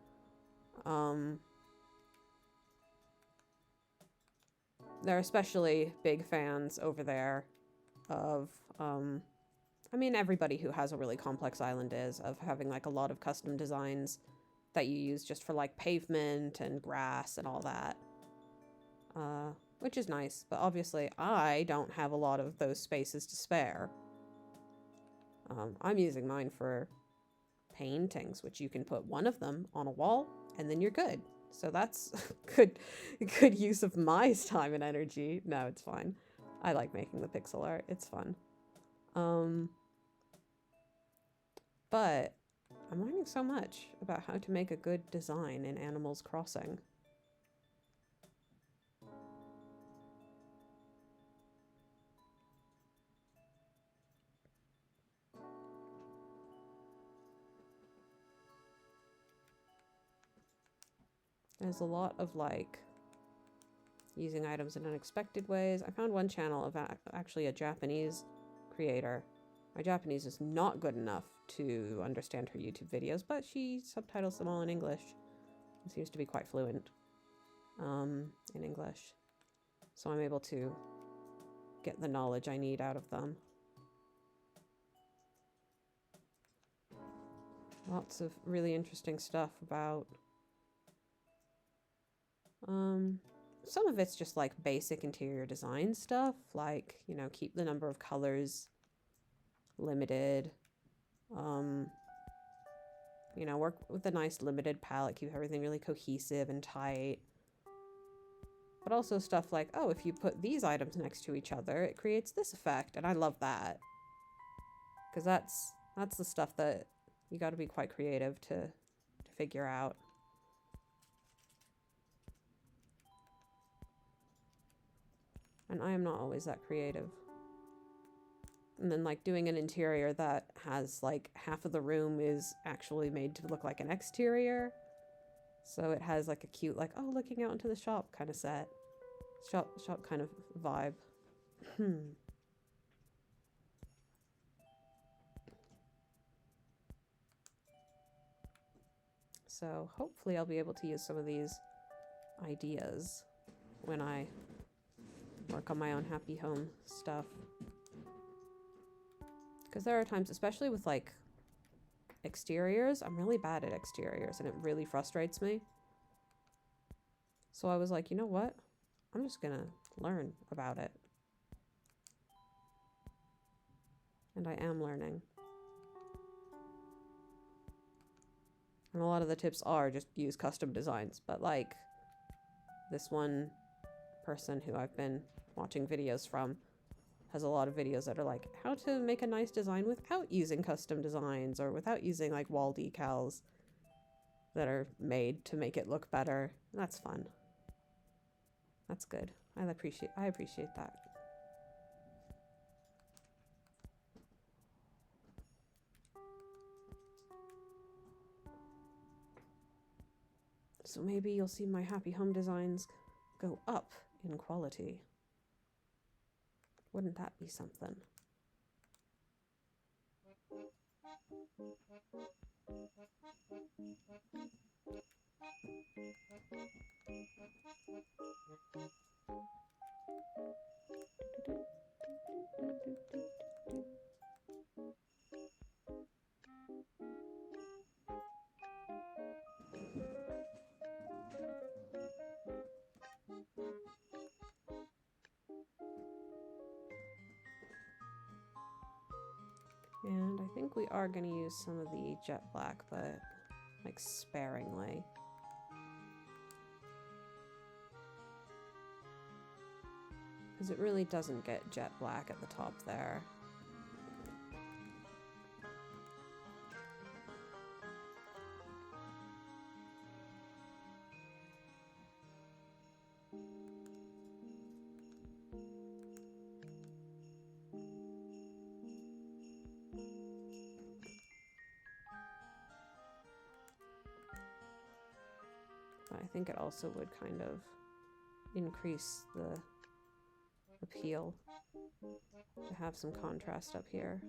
They're especially big fans over there of, I mean, everybody who has a really complex island is, of having like a lot of custom designs that you use just for like pavement and grass and all that. Which is nice, but obviously I don't have a lot of those spaces to spare. I'm using mine for paintings, which you can put one of them on a wall and then you're good. So that's good use of my time and energy. No, it's fine. I like making the pixel art. It's fun. But I'm learning so much about how to make a good design in Animal Crossing. There's a lot of like using items in unexpected ways. I found one channel of actually a Japanese creator. My Japanese is not good enough to understand her YouTube videos, but she subtitles them all in English and seems to be quite fluent in English. So I'm able to get the knowledge I need out of them. Lots of really interesting stuff about some of it's just like basic interior design stuff, like, you know, keep the number of colors limited. You know, work with a nice limited palette, keep everything really cohesive and tight. But also stuff like, oh, if you put these items next to each other, it creates this effect. And I love that. Because that's the stuff that you got to be quite creative to figure out. And I am not always that creative. And then like doing an interior that has like half of the room is actually made to look like an exterior. So it has like a cute like, oh, looking out into the shop kind of set. Shop kind of vibe. So hopefully I'll be able to use some of these ideas when I work on my own happy home stuff. Because there are times, especially with like exteriors, I'm really bad at exteriors and it really frustrates me. So I was like, you know what? I'm just gonna learn about it. And I am learning. And a lot of the tips are just use custom designs, but like this one person who I've been watching videos from has a lot of videos that are like how to make a nice design without using custom designs or without using like wall decals that are made to make it look better. And that's fun. That's good. I appreciate that. So maybe you'll see my happy home designs go up in quality. Wouldn't that be something? And I think we are going to use some of the jet black, but like sparingly. Because it really doesn't get jet black at the top there. But I think it also would kind of increase the appeal to have some contrast up here.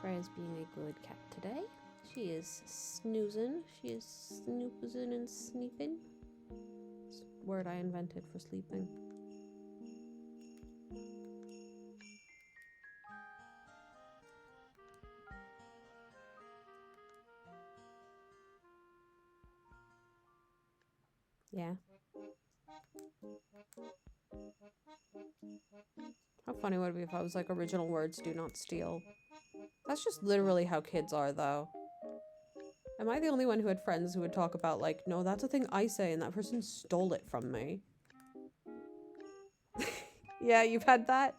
Freya's being a good cat today. She is snoozing. She is snoozing and sneeping. It's a word I invented for sleeping. Yeah. How funny would it be if I was like, original words do not steal? That's just literally how kids are, though. Am I the only one who had friends who would talk about, like, no, that's a thing I say, and that person stole it from me? Yeah, you've had that?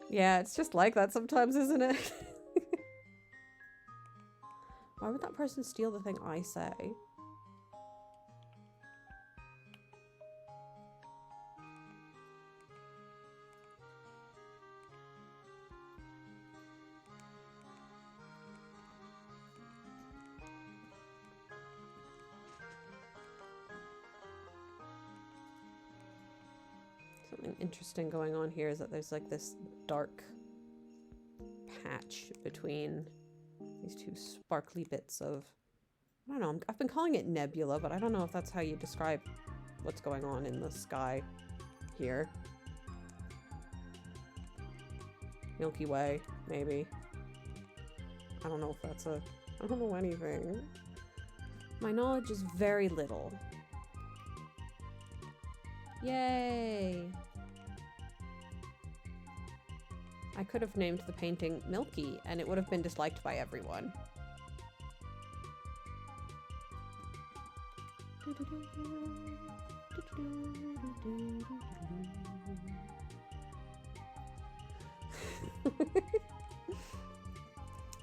Yeah, it's just like that sometimes, isn't it? Why would that person steal the thing I say? Something interesting going on here is that there's like this dark patch between these two sparkly bits of, I don't know, I've been calling it nebula, but I don't know if that's how you describe what's going on in the sky here. Milky Way, maybe. I don't know if that's a... I don't know anything. My knowledge is very little. Yay! I could have named the painting Milky, and it would have been disliked by everyone.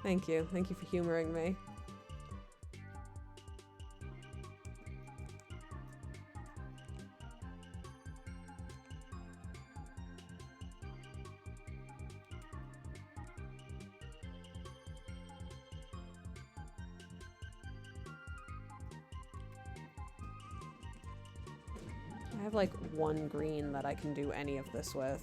Thank you. Thank you for humoring me. I have like one green that I can do any of this with.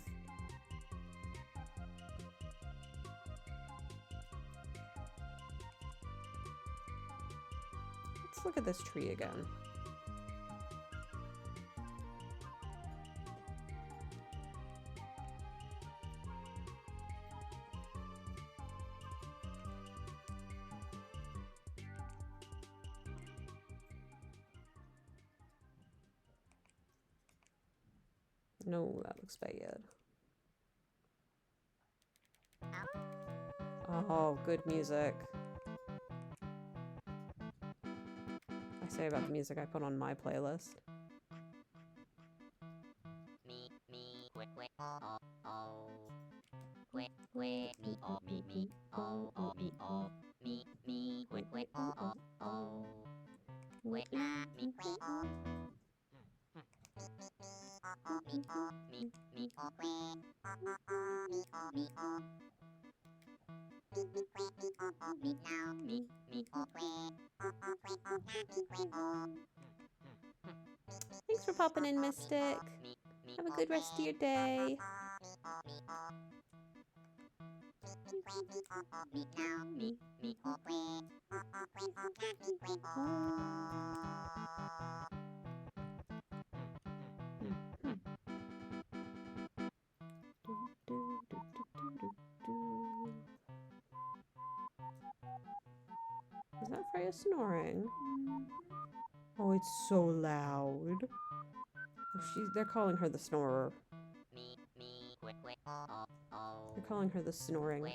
Let's look at this tree again. No, that looks bad. Oh, good music. I say about the music I put on my playlist. Thanks for popping in, Mystic. Have a good rest of your day. Is that Freya snoring? Oh, it's so loud. Oh, they're calling her the snorer. They're calling her the snoring. I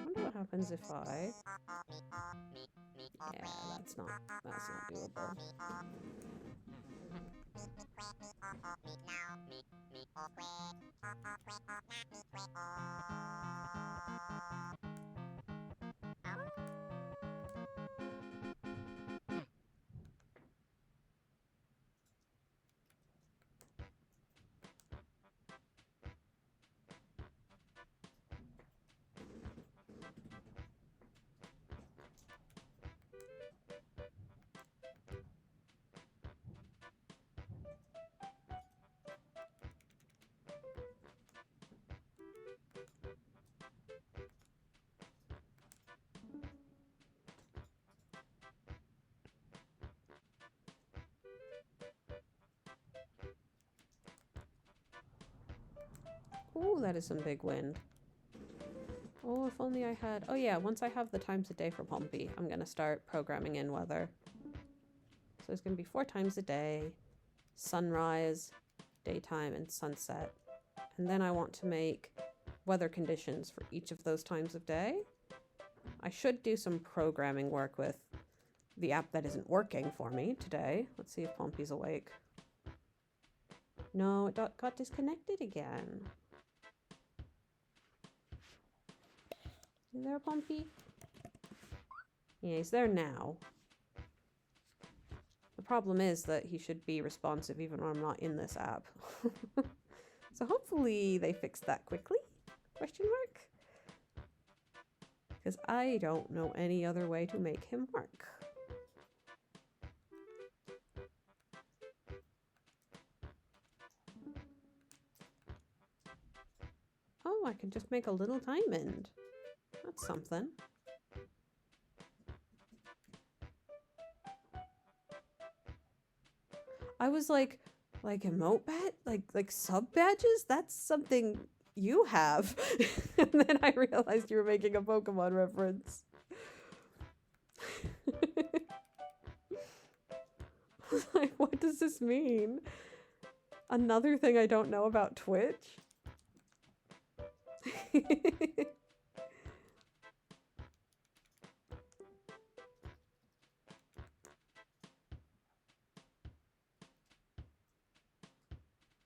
wonder what happens if I... Yeah, that's not doable. Ooh, that is some big wind. Oh, if only I had... Oh yeah, once I have the times a day for Ponpy, I'm going to start programming in weather. So there's going to be 4 times a day. Sunrise, daytime, and sunset. And then I want to make weather conditions for each of those times of day. I should do some programming work with the app that isn't working for me today. Let's see if Ponpy's awake. No, it got disconnected again. You there, Ponpy? Yeah, he's there now. The problem is that he should be responsive even when I'm not in this app. So hopefully they fix that quickly? Question mark? Because I don't know any other way to make him work. Oh, I can just make a little diamond. That's something. I was like emote badge? Like sub badges? That's something you have. And then I realized you were making a Pokemon reference. Like, what does this mean? Another thing I don't know about Twitch?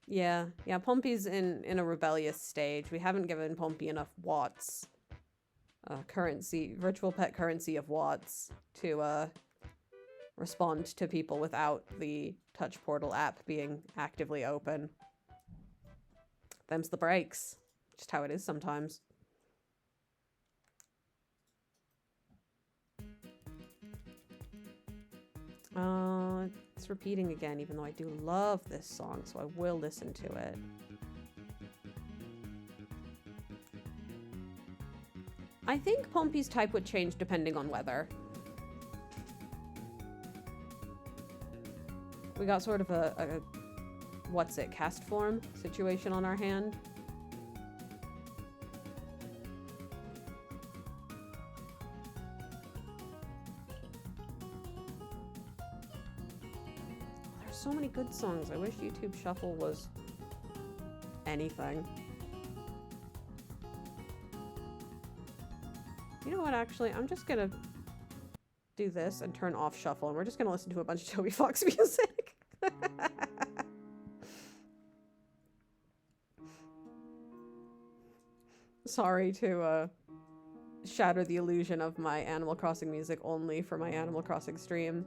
Yeah, Ponpy's in a rebellious stage. We haven't given Ponpy enough watts. Virtual pet currency of watts to respond to people without the Touch Portal app being actively open. Them's the breaks. Just how it is sometimes. It's repeating again, even though I do love this song, so I will listen to it. I think Ponpy's type would change depending on weather. We got sort of a cast form situation on our hand. So many good songs. I wish YouTube Shuffle was anything. You know what, actually? I'm just gonna do this and turn off Shuffle, and we're just gonna listen to a bunch of Toby Fox music. Sorry to shatter the illusion of my Animal Crossing music only for my Animal Crossing stream.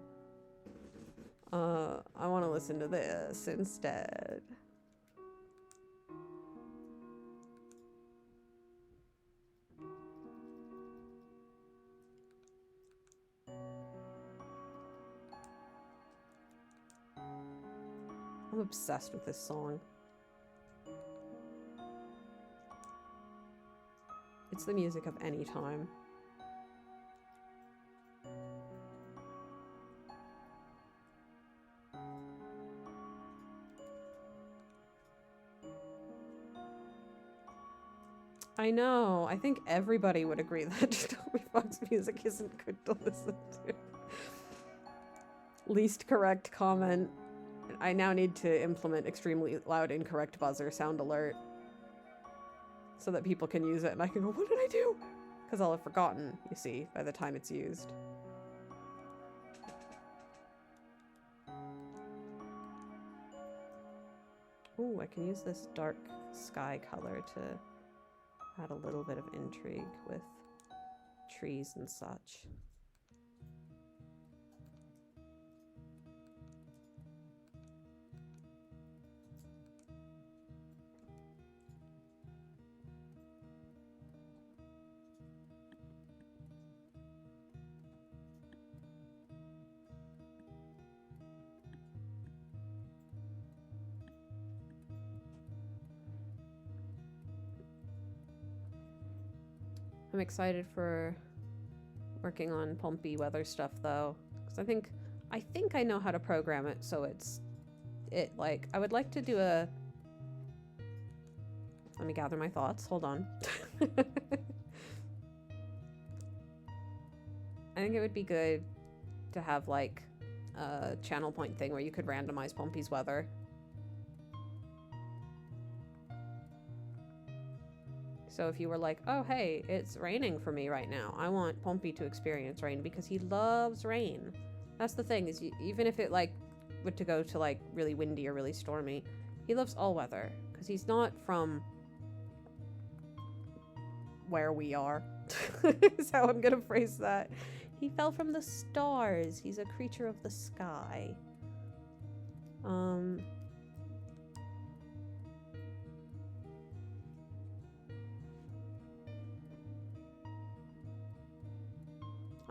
I want to listen to this instead. I'm obsessed with this song. It's the music of any time. I know. I think everybody would agree that Toby Fox music isn't good to listen to. Least correct comment. I now need to implement extremely loud incorrect buzzer sound alert so that people can use it and I can go, what did I do? Because I'll have forgotten, you see, by the time it's used. Ooh, I can use this dark sky color to add a little bit of intrigue with trees and such. I'm excited for working on Ponpy weather stuff though, because I think I know how to program it so like I would like to do a. Let me gather my thoughts. Hold on. I think it would be good to have like a channel point thing where you could randomize Ponpy's weather. So if you were like, oh, hey, it's raining for me right now. I want Ponpy to experience rain because he loves rain. That's the thing is even if it like were to go to like really windy or really stormy, he loves all weather because he's not from where we are. Is how I'm gonna phrase that. He fell from the stars. He's a creature of the sky.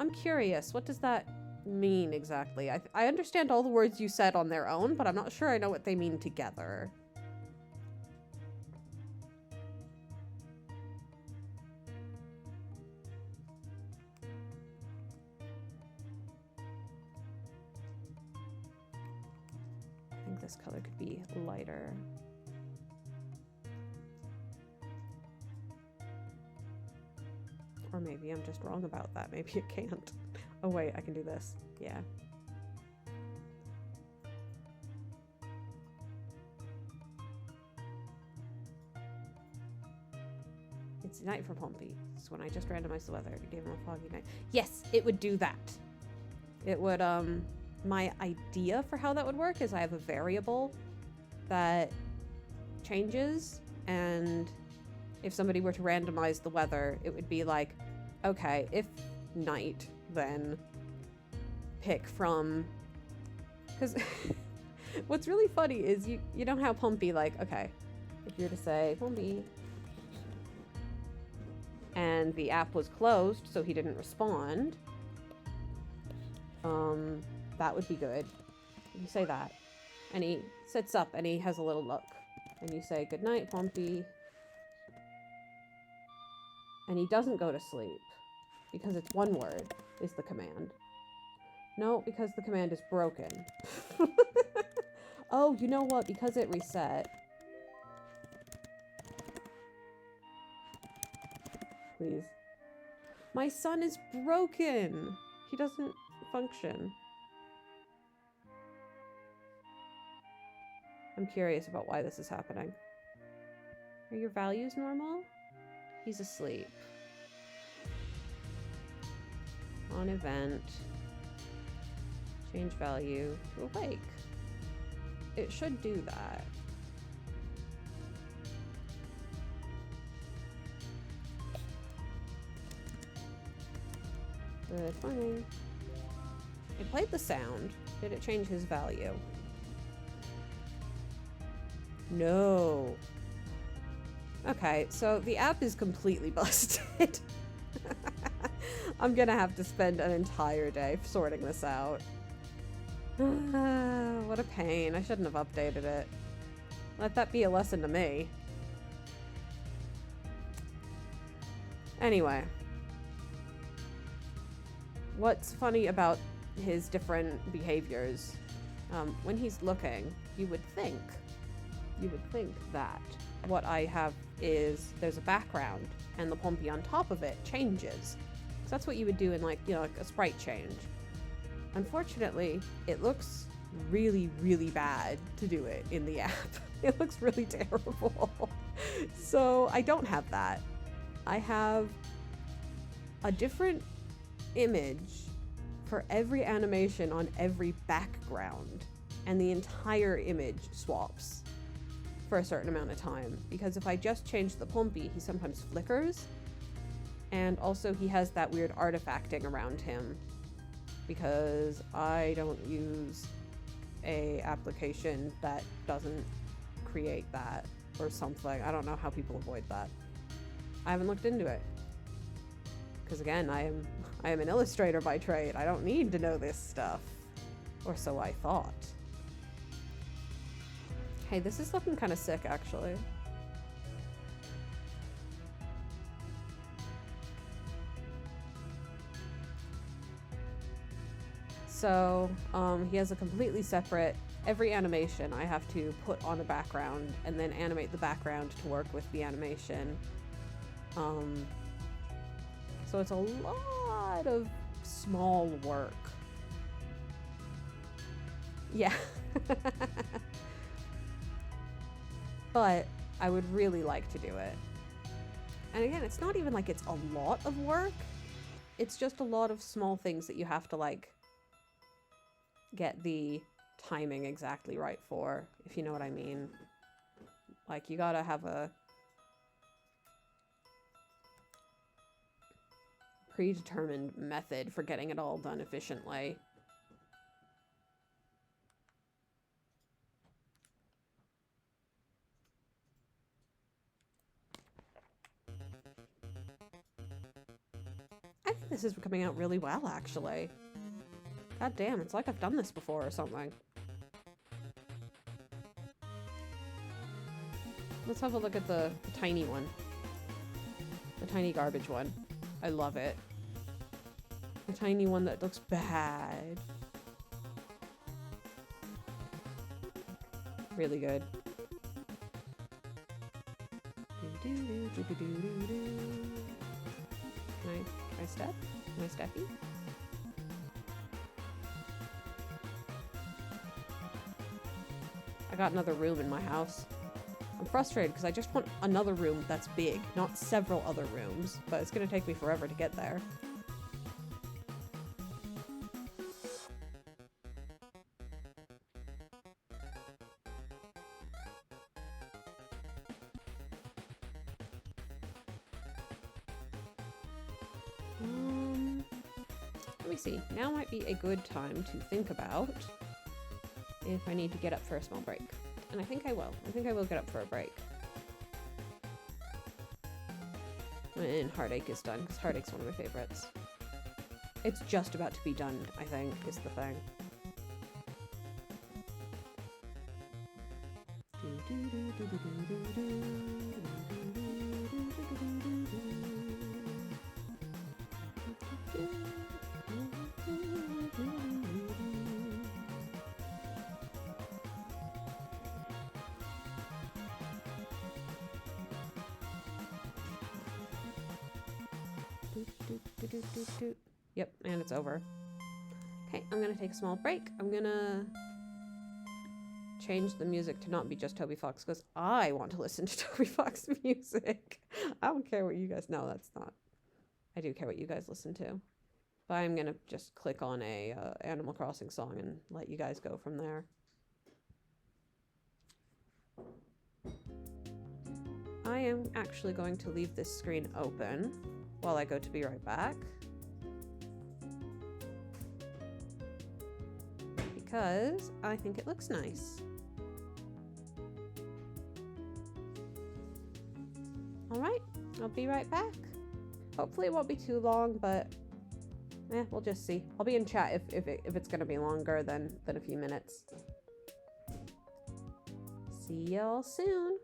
I'm curious, what does that mean exactly? I understand all the words you said on their own, but I'm not sure I know what they mean together. I think this color could be lighter. Or maybe I'm just wrong about that. Maybe it can't. Oh wait, I can do this. Yeah. It's night for Ponpy. It's when I just randomized the weather. It gave him a foggy night. Yes, it would do that. It would, my idea for how that would work is I have a variable that changes, and if somebody were to randomize the weather, it would be like, okay, if night, then pick from, because what's really funny is you know how Ponpy, like, okay, if you were to say Ponpy and the app was closed so he didn't respond, that would be good. You say that and he sits up and he has a little look and you say good night Ponpy, and he doesn't go to sleep because it's one word is the command. No, because the command is broken. Oh, you know what? Because it reset. Please. My son is broken. He doesn't function. I'm curious about why this is happening. Are your values normal? He's asleep. On event. Change value to awake. It should do that. Good morning. It played the sound. Did it change his value? No. Okay, so the app is completely busted. I'm gonna have to spend an entire day sorting this out. What a pain. I shouldn't have updated it. Let that be a lesson to me. Anyway. What's funny about his different behaviors, when he's looking, you would think that what I have is there's a background and the Ponpy on top of it changes. So that's what you would do in like, you know, like a sprite change. Unfortunately, it looks really, really bad to do it in the app. It looks really terrible. So I don't have that. I have a different image for every animation on every background, and the entire image swaps for a certain amount of time, because if I just change the Ponpy, he sometimes flickers, and also he has that weird artifacting around him because I don't use a application that doesn't create that or something. I don't know how people avoid that. I haven't looked into it because again, I am an illustrator by trade. I don't need to know this stuff, or so I thought. Hey, this is looking kind of sick actually. So he has a completely separate, every animation I have to put on a background and then animate the background to work with the animation. So it's a lot of small work. Yeah. But I would really like to do it. And again, it's not even like it's a lot of work. It's just a lot of small things that you have to like get the timing exactly right for, if you know what I mean. Like, you gotta have a predetermined method for getting it all done efficiently. I think this is coming out really well, actually. God damn, it's like I've done this before or something. Let's have a look at the tiny one. The tiny garbage one. I love it. The tiny one that looks bad. Really good. Can I step? Can I steppy? I got another room in my house. I'm frustrated because I just want another room that's big, not several other rooms, but it's gonna take me forever to get there. Let me see. Now might be a good time to think about if I need to get up for a small break. And I think I will. I think I will get up for a break. When Heartache is done, because Heartache's one of my favorites. It's just about to be done, I think, is the thing. Yep, and it's over. Okay, I'm gonna take a small break. I'm gonna change the music to not be just Toby Fox because I want to listen to Toby Fox music. I don't care what you guys know. That's not. I do care what you guys listen to. But I'm gonna just click on a Animal Crossing song and let you guys go from there. I am actually going to leave this screen open while I go to be right back. Because I think it looks nice. Alright, I'll be right back. Hopefully it won't be too long, but we'll just see. I'll be in chat if it's gonna be longer than a few minutes. See y'all soon.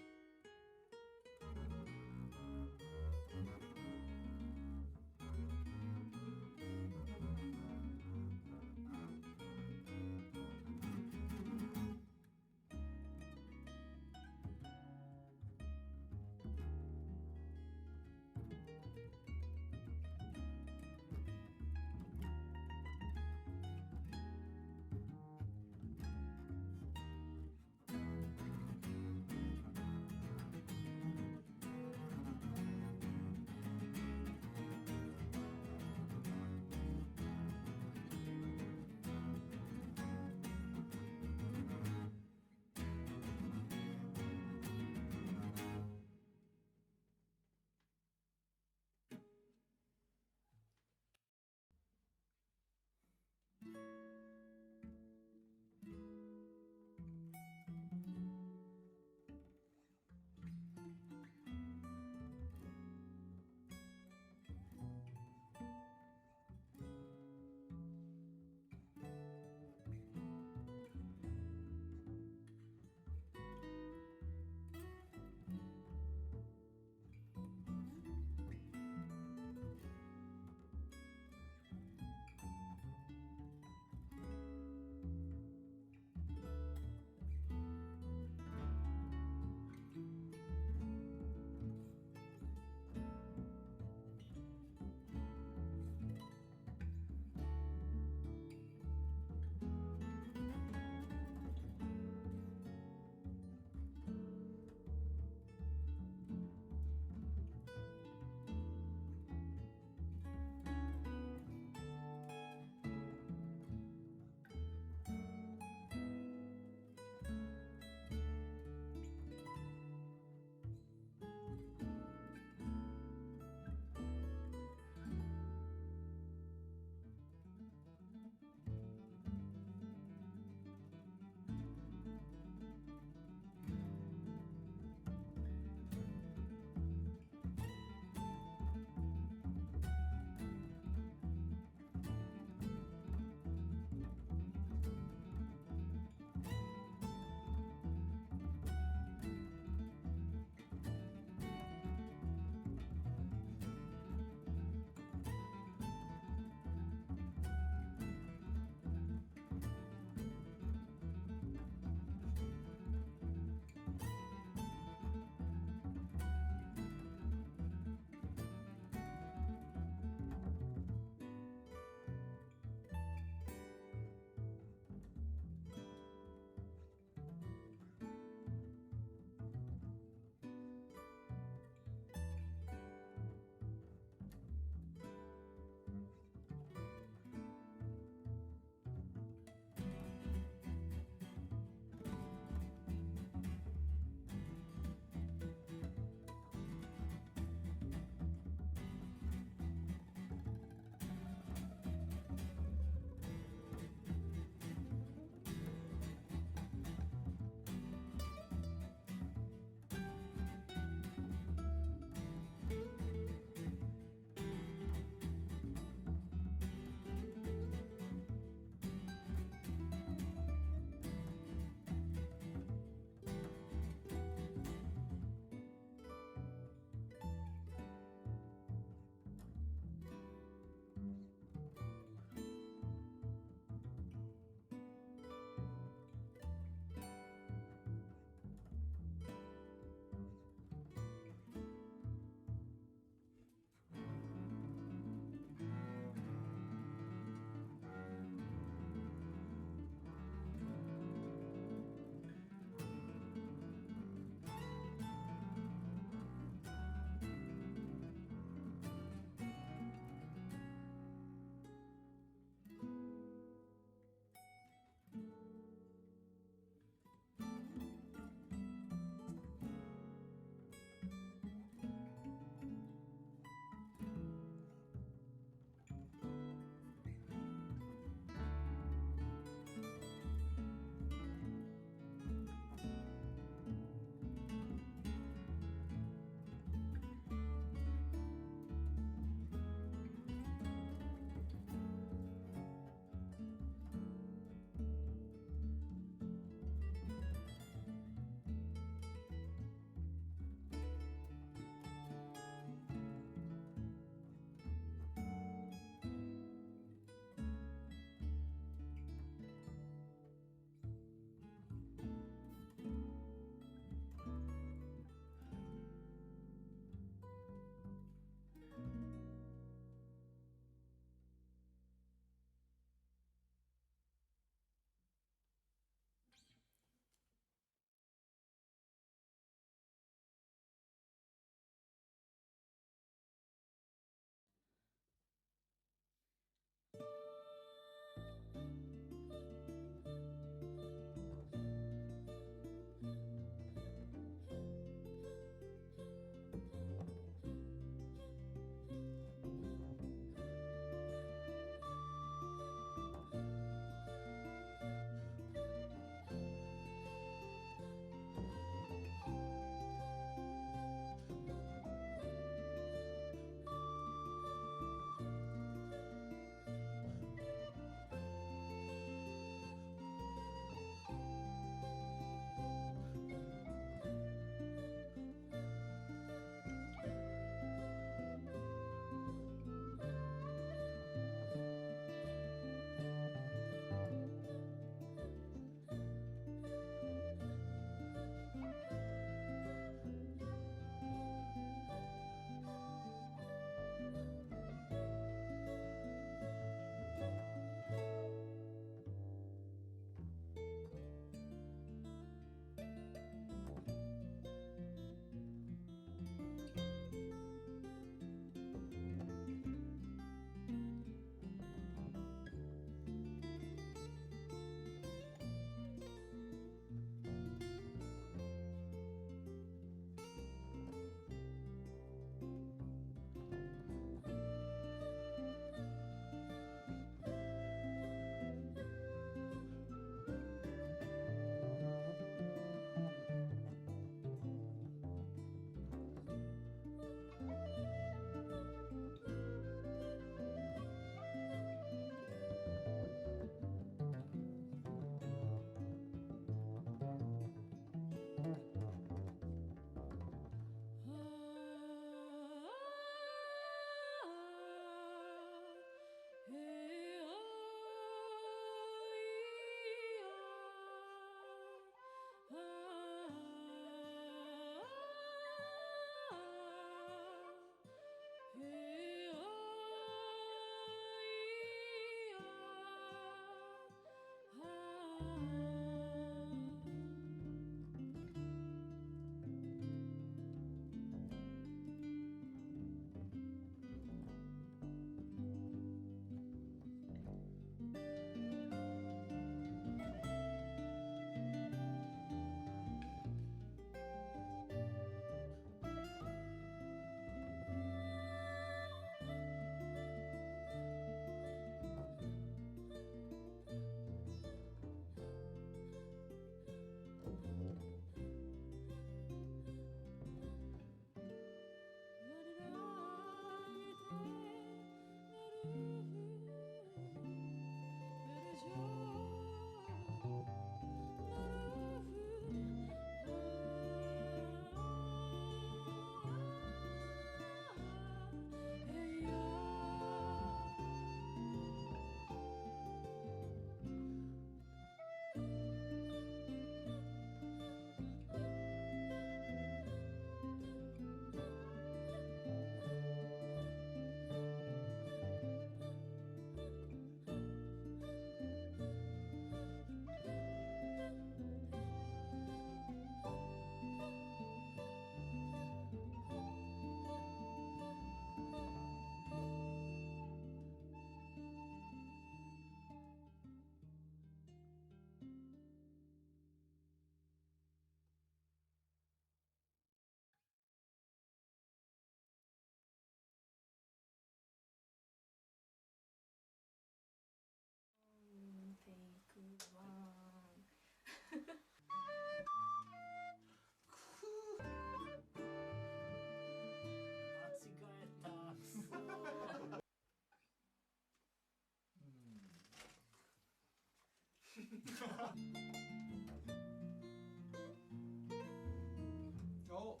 お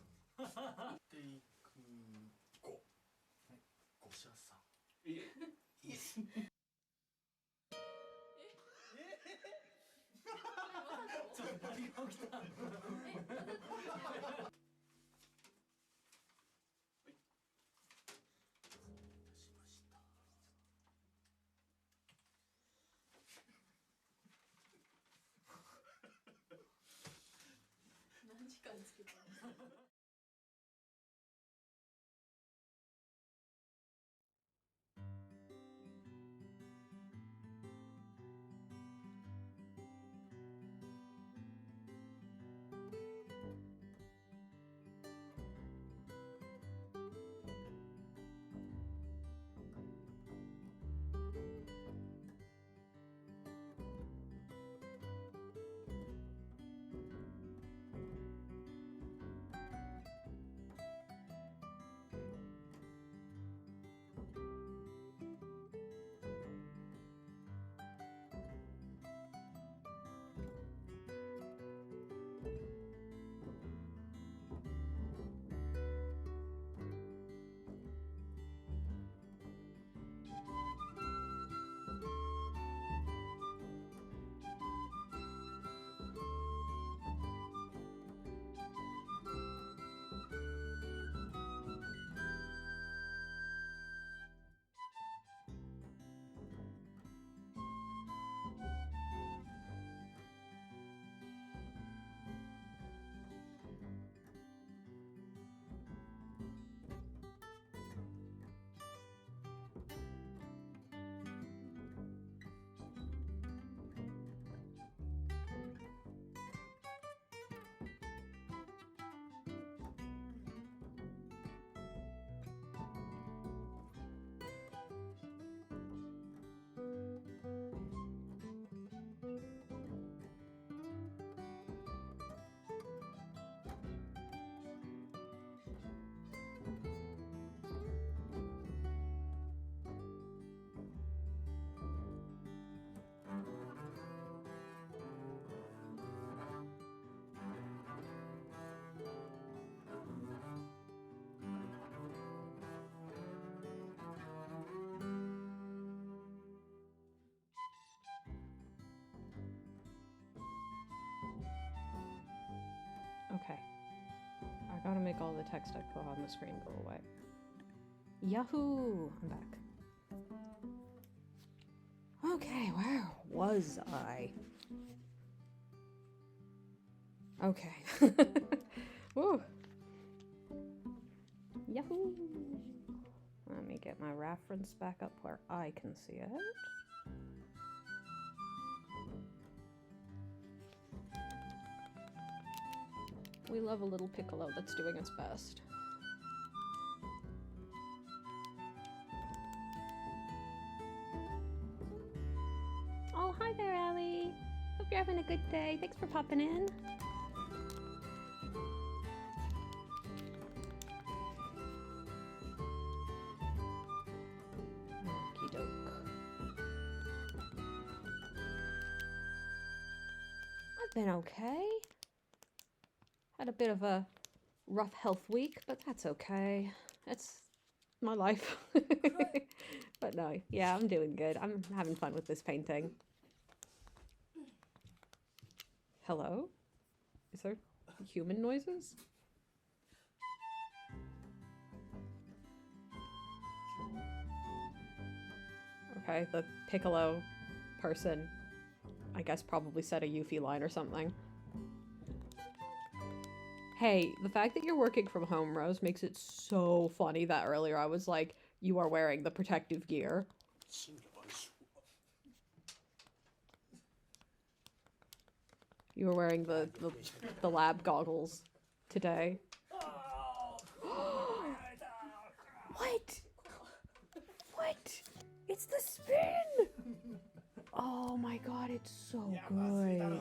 テイク5。はい、5社さん。ちょっと何が起きた？何時間つけたの？Okay. I gotta make all the text I put on the screen go away. Yahoo! I'm back. Okay, where was I? Okay. Woo. Yahoo! Let me get my reference back up where I can see it. We love a little piccolo that's doing its best. Oh, hi there, Ellie. Hope you're having a good day. Thanks for popping in. Okie doke. I've been okay. Had a bit of a rough health week, but that's okay. That's my life. But no, yeah, I'm doing good. I'm having fun with this painting. Hello? Is there human noises? Okay, the piccolo person, I guess, probably said a Yuffie line or something. Hey, the fact that you're working from home, Rose, makes it so funny that earlier I was like, you are wearing the protective gear. You were wearing the lab goggles today. What? What? It's the spin! Oh my god, it's so good.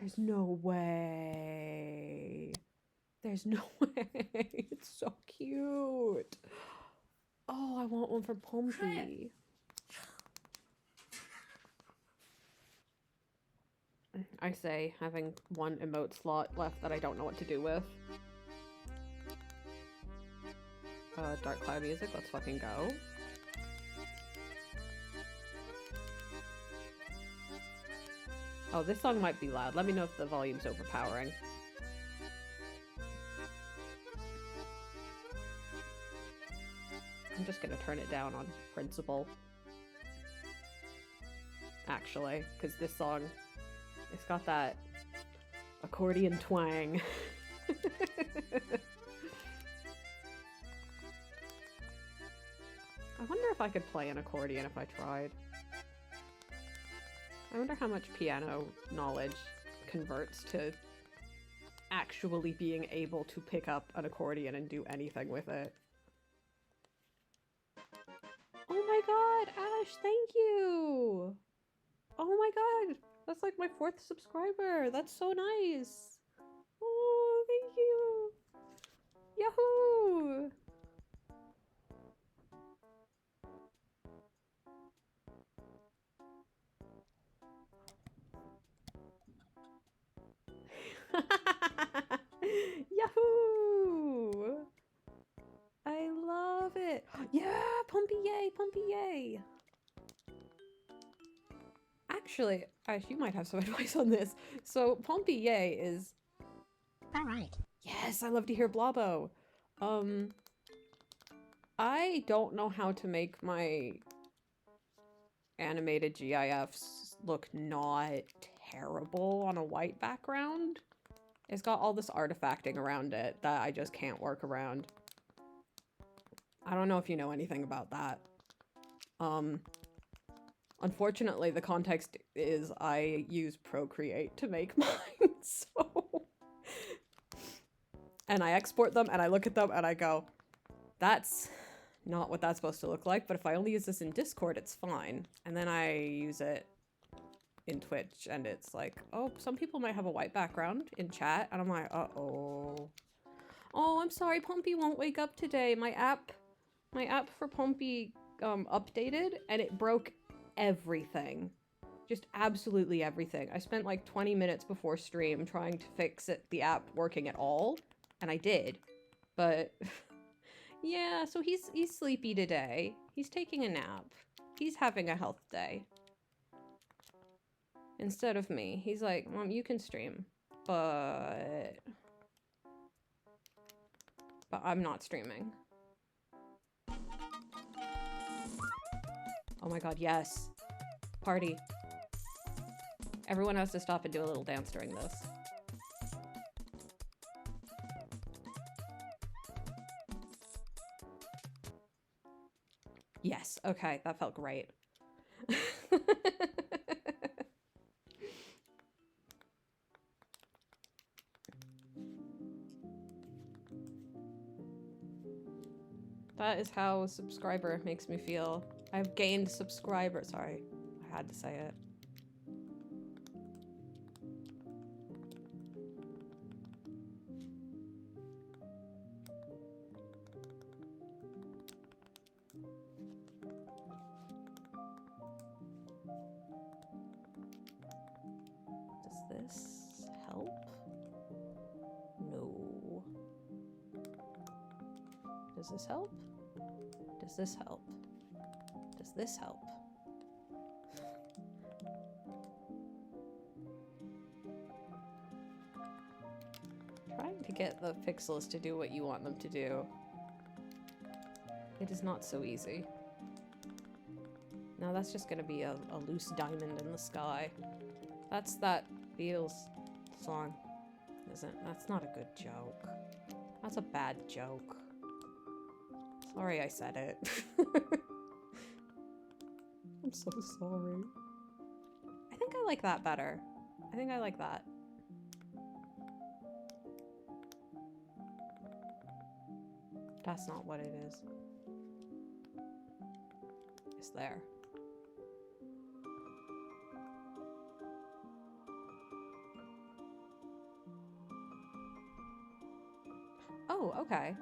There's no way. There's no way. It's so cute. Oh, I want one for Ponpy. I say, having one emote slot left that I don't know what to do with. Dark cloud music, let's fucking go. Oh, this song might be loud. Let me know if the volume's overpowering. I'm just gonna turn it down on principle. Actually, because this song, it's got that accordion twang. I wonder if I could play an accordion if I tried. I wonder how much piano knowledge converts to actually being able to pick up an accordion and do anything with it. Oh my god, Ash, thank you! Oh my god, that's like my 4th subscriber. That's so nice. Oh, thank you. Yahoo! Yahoo! I love it. Yeah, Ponpy yay, Ponpy yay. Actually, Ash, you might have some advice on this. So, Ponpy yay is... Alright. Yes, I love to hear Blobbo. I don't know how to make my animated GIFs look not terrible on a white background. It's got all this artifacting around it that I just can't work around. I don't know if you know anything about that. Unfortunately, the context is I use Procreate to make mine, so... And I export them, and I look at them, and I go, that's not what that's supposed to look like, but if I only use this in Discord, it's fine. And then I use it in Twitch, and it's like, oh, some people might have a white background in chat, and I'm like, uh-oh. Oh, I'm sorry, Ponpy won't wake up today. My app for Ponpy updated, and it broke everything. Just absolutely everything. I spent like 20 minutes before stream trying to fix it, the app working at all, and I did. But yeah, so he's sleepy today. He's taking a nap. He's having a health day. Instead of me. He's like, Mom, you can stream, but I'm not streaming. Oh my god, yes. Party. Everyone has to stop and do a little dance during this. Yes, okay, that felt great. That is how a subscriber makes me feel. I've gained subscribers. Sorry, I had to say it. Does this help? No. Does this help? Does this help? Does this help? Trying to get the pixels to do what you want them to do. It is not so easy. Now that's just gonna be a loose diamond in the sky. That's that Beatles song, isn't it? That's not a good joke. That's a bad joke. Sorry I said it. I'm so sorry. I think I like that better. I think I like that. That's not what it is. It's there. Oh, okay.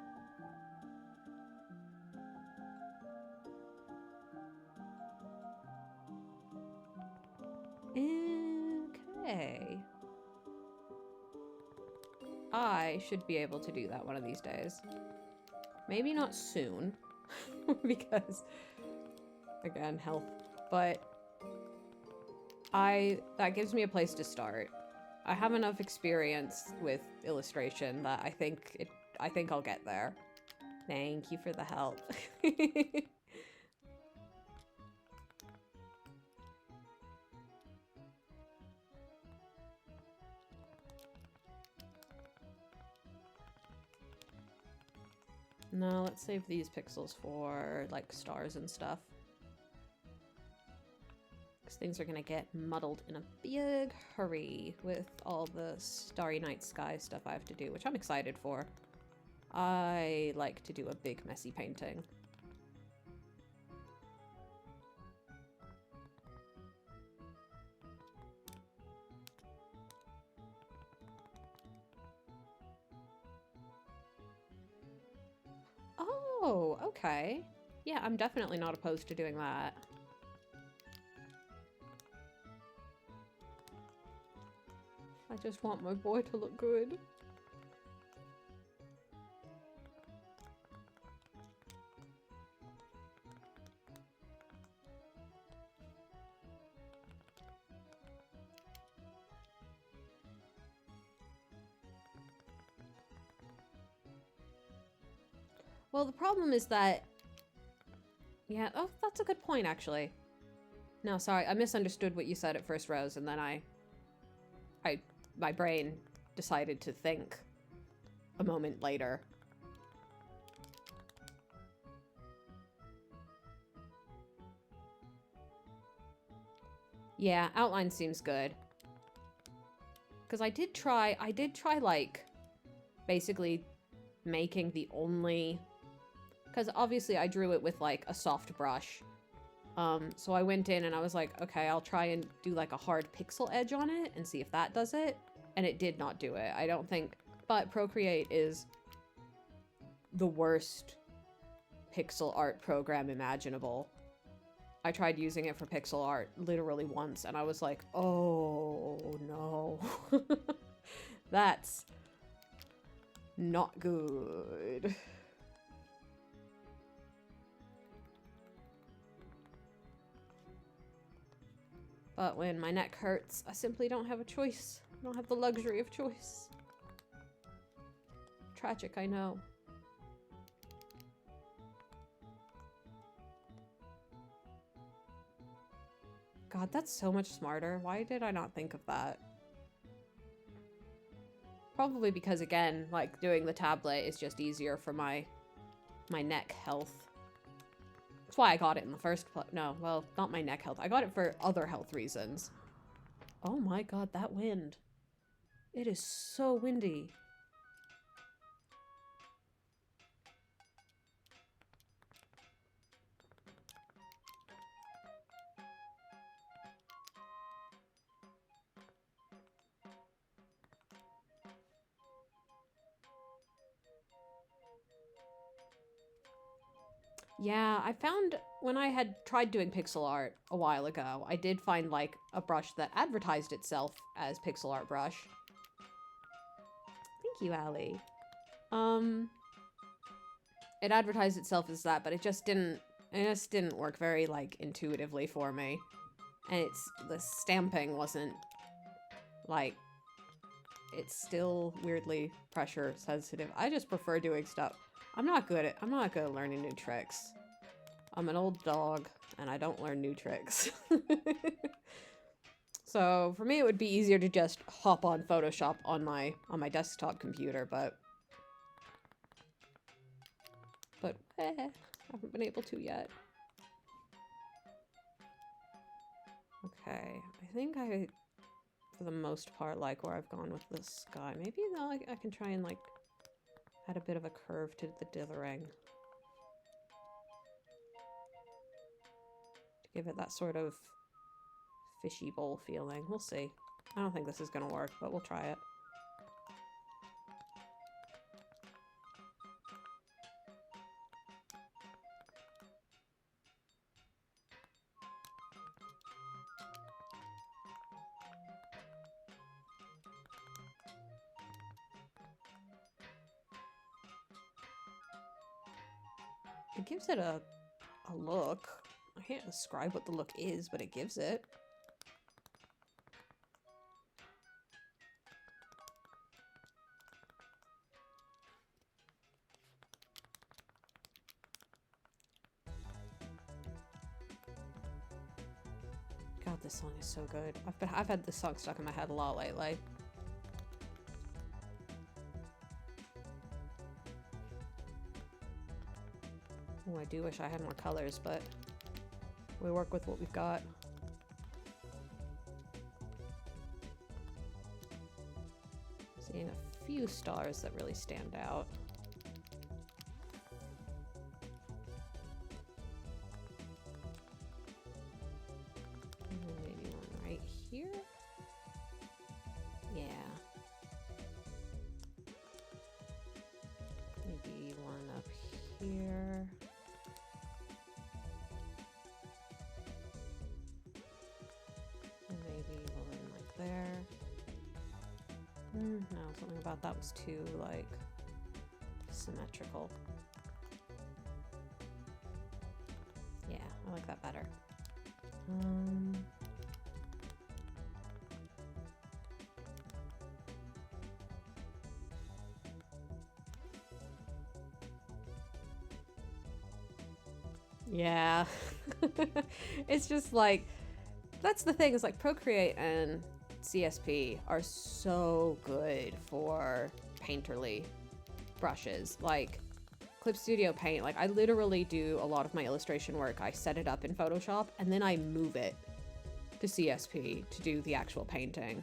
Okay. I should be able to do that one of these days. Maybe not soon, because, again, health, but that gives me a place to start. I have enough experience with illustration that I think I'll get there. Thank you for the help. No, let's save these pixels for, like, stars and stuff. Because things are gonna get muddled in a big hurry with all the Starry Night Sky stuff I have to do, which I'm excited for. I like to do a big, messy painting. Oh, okay. Yeah, I'm definitely not opposed to doing that. I just want my boy to look good. Well, the problem is that... Yeah, oh, that's a good point, actually. No, sorry, I misunderstood what you said at first, Rose, and then my brain decided to think a moment later. Yeah, outline seems good. Because I did try, like, basically making the only... Because obviously I drew it with, like, a soft brush. So I went in and I was like, okay, I'll try and do, like, a hard pixel edge on it and see if that does it. And it did not do it. I don't think... But Procreate is the worst pixel art program imaginable. I tried using it for pixel art literally once, and I was like, oh, no. That's not good. But when my neck hurts, I simply don't have a choice. I don't have the luxury of choice. Tragic, I know. God, that's so much smarter. Why did I not think of that? Probably because, again, like, doing the tablet is just easier for my neck health. That's why I got it in the first place. No, well, not my neck health. I got it for other health reasons. Oh my god, that wind. It is so windy. Yeah, I found when I had tried doing pixel art a while ago, I did find, like, a brush that advertised itself as pixel art brush. Thank you, Allie. It advertised itself as that, but it just didn't work very, like, intuitively for me. And the stamping wasn't, like, it's still weirdly pressure sensitive. I just prefer doing stuff. I'm not good at learning new tricks. I'm an old dog, and I don't learn new tricks. So, for me, it would be easier to just hop on Photoshop on my desktop computer, but I haven't been able to yet. Okay, I think I, for the most part, like where I've gone with the sky. Maybe though I can try and, like, add a bit of a curve to the dithering. To give it that sort of fishy bowl feeling. We'll see. I don't think this is gonna work, but we'll try it. It gives it a look. I can't describe what the look is, but it gives it. God, this song is so good. I've had this song stuck in my head a lot lately. Oh, I do wish I had more colors, but we work with what we've got. Seeing a few stars that really stand out. Maybe one right here? Yeah. Maybe one up here. Maybe one like there. No, something about that was too, like, symmetrical. Yeah, I like that better. Yeah. It's just like, that's the thing, is like Procreate and CSP are so good for painterly brushes. Like Clip Studio Paint, like I literally do a lot of my illustration work. I set it up in Photoshop and then I move it to CSP to do the actual painting.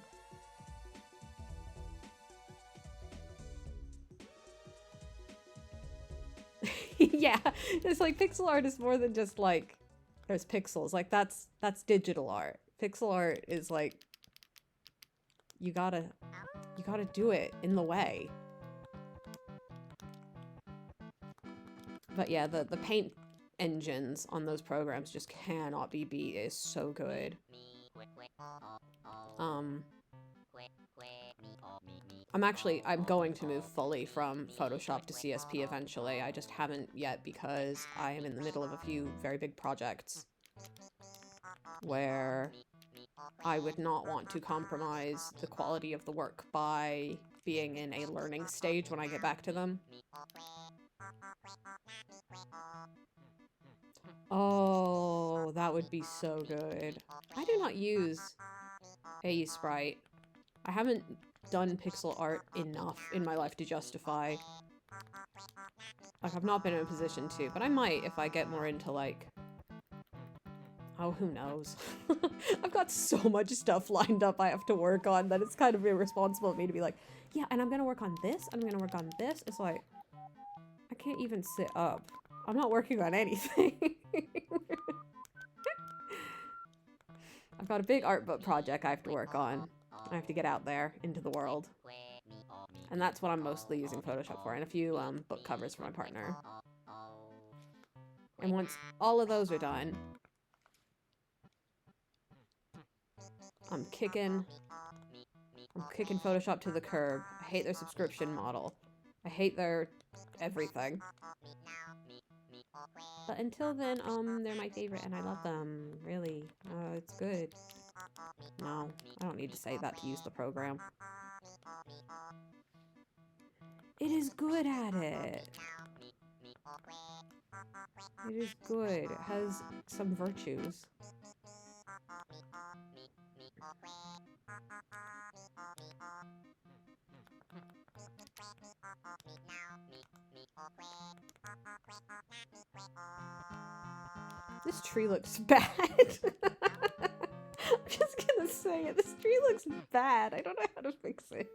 Yeah, it's like pixel art is more than just like there's pixels. Like that's digital art. Pixel art is like you gotta do it in the way. But yeah, the paint engines on those programs just cannot be beat. It is so good. I'm going to move fully from Photoshop to CSP eventually. I just haven't yet because I am in the middle of a few very big projects where I would not want to compromise the quality of the work by being in a learning stage when I get back to them. Oh, that would be so good. I do not use AE Sprite. I haven't done pixel art enough in my life to justify. Like, I've not been in a position to, but I might if I get more into, like... Oh, who knows? I've got so much stuff lined up I have to work on that it's kind of irresponsible of me to be like, yeah, and I'm gonna work on this, and I'm gonna work on this. It's like, I can't even sit up. I'm not working on anything. I've got a big art book project I have to work on. I have to get out there into the world. And that's what I'm mostly using Photoshop for, and a few book covers for my partner. And once all of those are done, I'm kicking Photoshop to the curb. I hate their subscription model. I hate their everything. But until then, they're my favorite and I love them. Really. It's good. No, I don't need to say that to use the program. It is good at it. It is good. It has some virtues. This tree looks bad. I'm just gonna say it. This tree looks bad. I don't know how to fix it.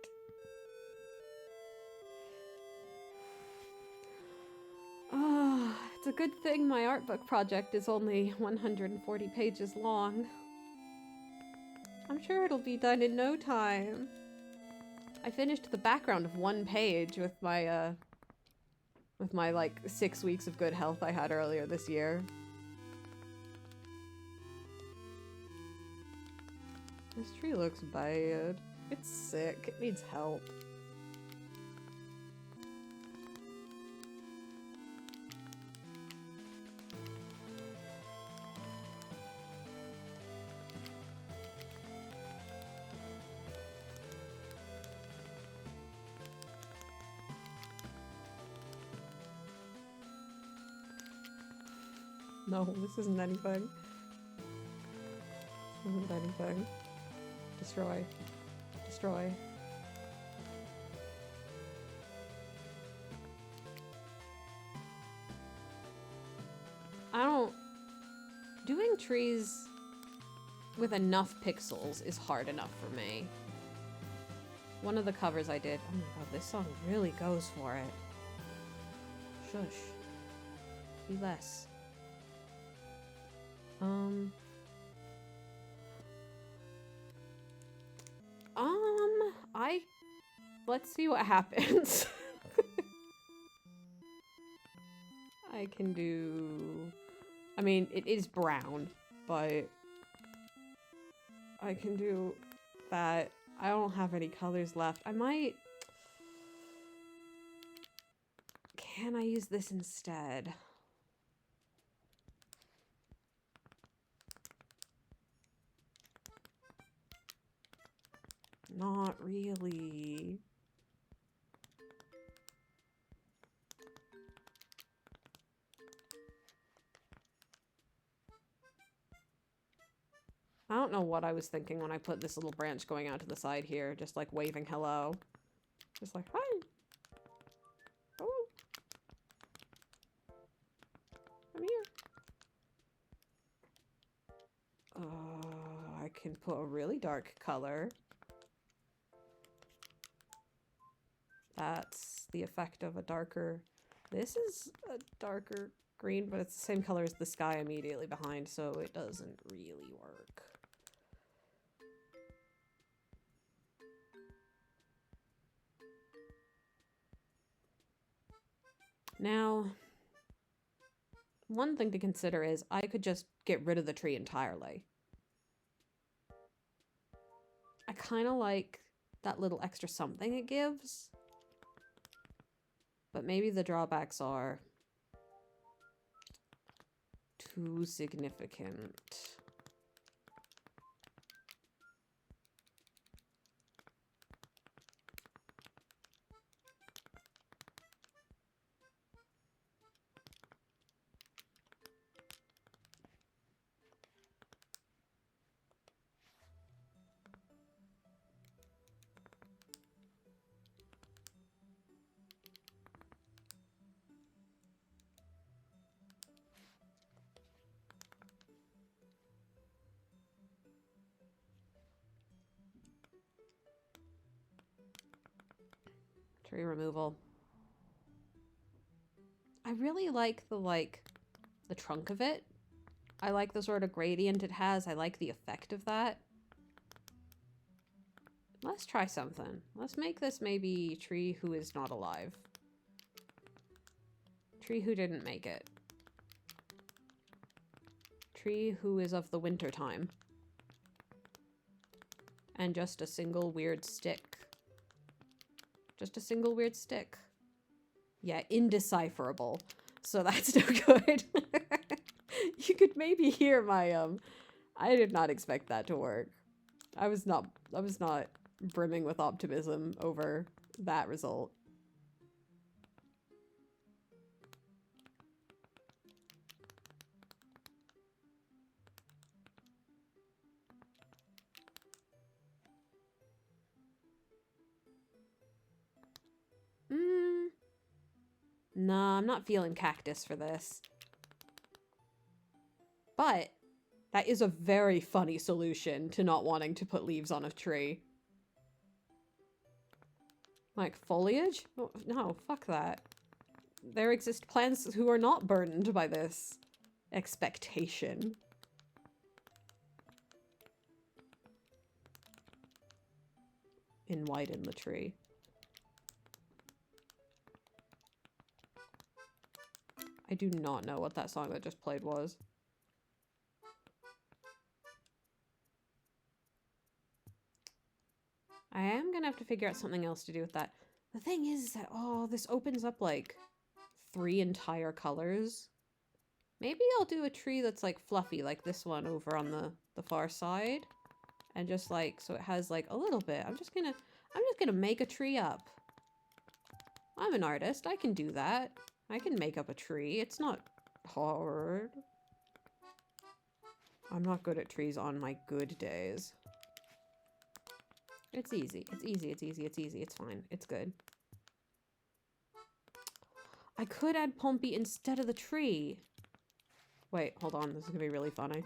It's a good thing my art book project is only 140 pages long. I'm sure it'll be done in no time. I finished the background of one page with my like 6 weeks of good health I had earlier this year. This tree looks bad. It's sick. It needs help. No, this isn't anything. This isn't anything. Destroy. Destroy. Doing trees with enough pixels is hard enough for me. One of the covers I did... Oh my god, this song really goes for it. Shush. Be less. Let's see what happens. I can do... I mean, it is brown, but... I can do that. I don't have any colors left. I might... Can I use this instead? Not really. I don't know what I was thinking when I put this little branch going out to the side here, just like waving hello. Just like, hi! Oh! I'm here! I can put a really dark color. That's the effect of a darker... This is a darker green, but it's the same color as the sky immediately behind, so it doesn't really work. Now, one thing to consider is I could just get rid of the tree entirely. I kind of like that little extra something it gives. But maybe the drawbacks are too significant. Tree removal. I really like the trunk of it. I like the sort of gradient it has. I like the effect of that. Let's try something. Let's make this maybe tree who is not alive. Tree who didn't make it. Tree who is of the winter time. And just a single weird stick. Just a single weird stick. Yeah, indecipherable. So that's no good. You could maybe hear my, I did not expect that to work. I was not brimming with optimism over that result. Nah, I'm not feeling cactus for this. But that is a very funny solution to not wanting to put leaves on a tree. Like foliage? Oh, no, fuck that. There exist plants who are not burdened by this expectation. Widen the tree. I do not know what that song that just played was. I am gonna have to figure out something else to do with that. The thing is that, oh, this opens up like 3 entire colors. Maybe I'll do a tree that's like fluffy, like this one over on the far side. And just like, so it has like a little bit. I'm just gonna make a tree up. I'm an artist, I can do that. I can make up a tree. It's not hard. I'm not good at trees on my good days. It's easy. It's easy. It's easy. It's easy. It's fine. It's good. I could add Ponpy instead of the tree. Wait, hold on. This is gonna be really funny.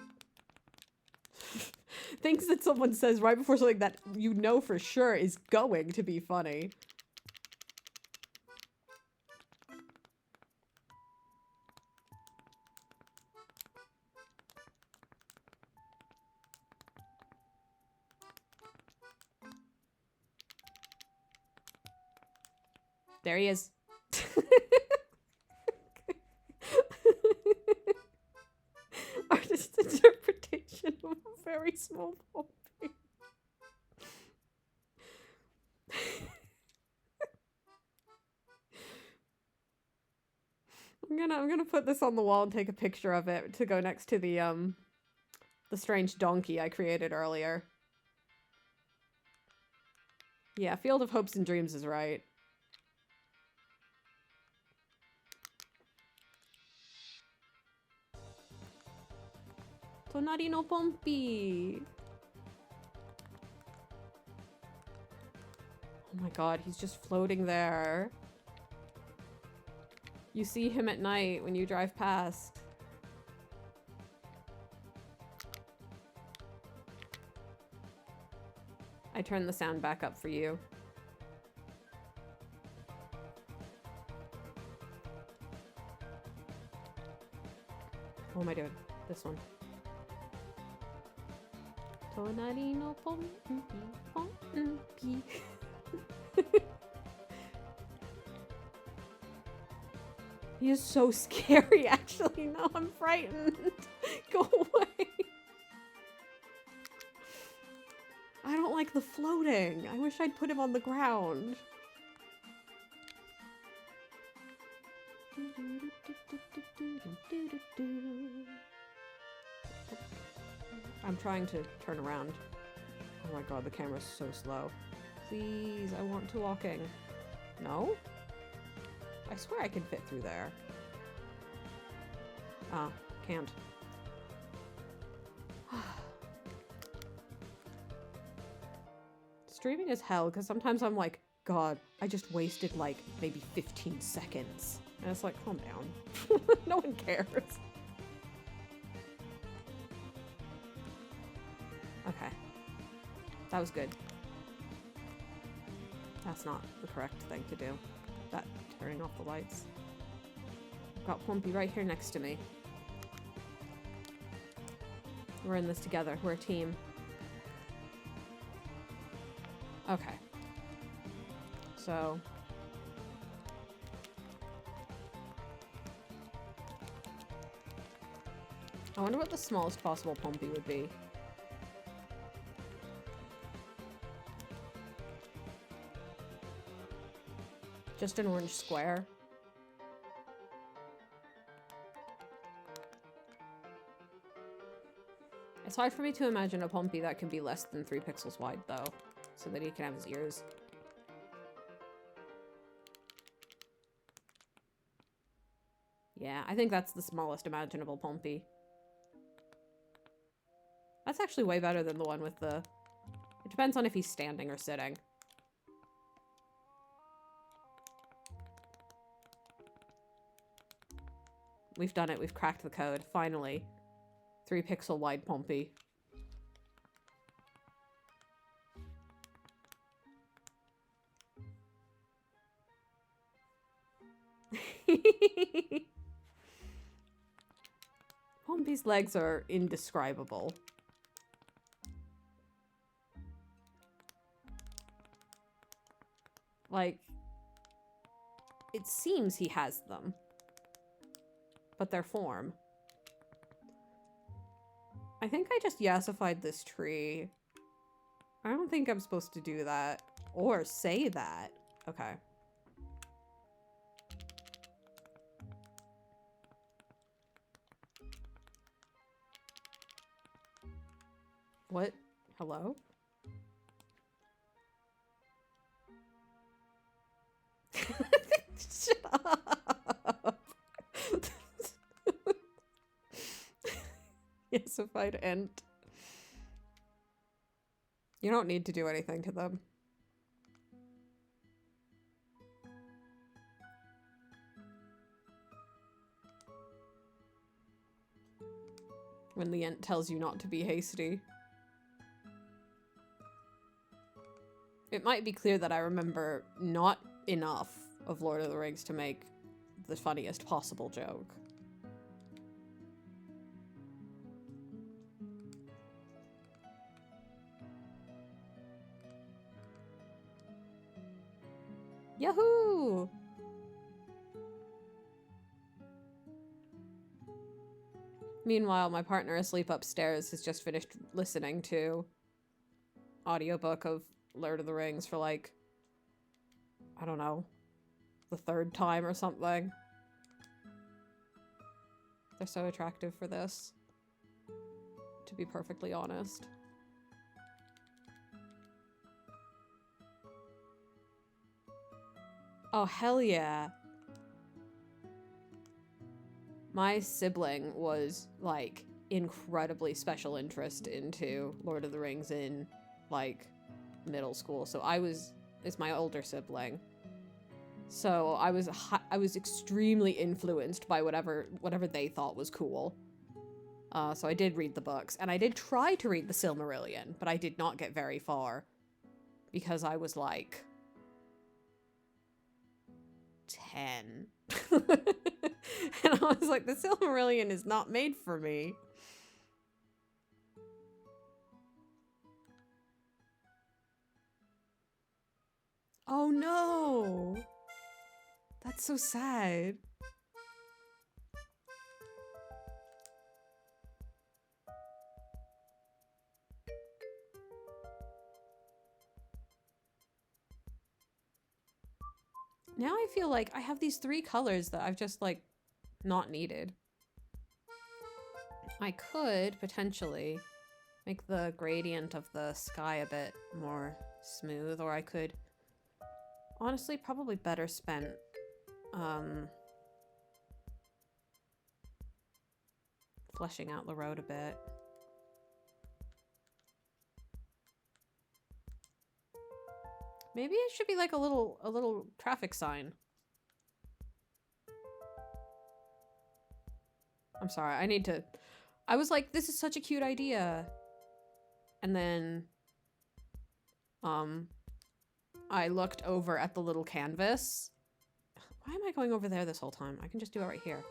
Things that someone says right before something that you know for sure is going to be funny. There he is. Artist interpretation of a very small Ponpy. I'm gonna put this on the wall and take a picture of it to go next to the strange donkey I created earlier. Yeah, Field of Hopes and Dreams is right. Tonari no Ponpy! Oh my god, he's just floating there. You see him at night when you drive past. I turned the sound back up for you. What am I doing? This one. Tonari no Ponpy, Ponpy. He is so scary, actually. Now I'm frightened. Go away. I don't like the floating. I wish I'd put him on the ground. I'm trying to turn around. Oh my god, the camera's so slow. Please, I want to walking. No? I swear I can fit through there. Ah, can't. Streaming is hell, because sometimes I'm like, God, I just wasted like maybe 15 seconds. And it's like, calm down. No one cares. Okay. That was good. That's not the correct thing to do. That turning off the lights. I've got Ponpy right here next to me. We're in this together. We're a team. Okay. So... I wonder what the smallest possible Ponpy would be. Just an orange square. It's hard for me to imagine a Ponpy that can be less than 3 pixels wide, though, so that he can have his ears. Yeah, I think that's the smallest imaginable Ponpy. That's actually way better than the one with the... It depends on if he's standing or sitting. We've done it. We've cracked the code. Finally. 3 pixel wide Ponpy. Ponpy's legs are indescribable. Like, it seems he has them. But their form. I think I just yassified this tree. I don't think I'm supposed to do that. Or say that. Okay. What? Hello? Shut up. Yassified ent. You don't need to do anything to them. When the ent tells you not to be hasty. It might be clear that I remember not enough of Lord of the Rings to make the funniest possible joke. Yahoo! Meanwhile, my partner asleep upstairs has just finished listening to audiobook of Lord of the Rings for like, I don't know, the 3rd time or something. They're so attractive for this, to be perfectly honest. Oh, hell yeah. My sibling was, like, incredibly special interest into Lord of the Rings in, like, middle school. So it's my older sibling. So I was extremely influenced by whatever they thought was cool. So I did read the books, and I did try to read the Silmarillion, but I did not get very far because I was like 10. And I was like, the Silmarillion is not made for me. Oh no! That's so sad. Now I feel like I have these 3 colors that I've just, like, not needed. I could, potentially, make the gradient of the sky a bit more smooth, or I could... Honestly, probably better spent, fleshing out the road a bit. Maybe it should be like a little traffic sign. I'm sorry, I was like, this is such a cute idea. And then, I looked over at the little canvas. Why am I going over there this whole time? I can just do it right here.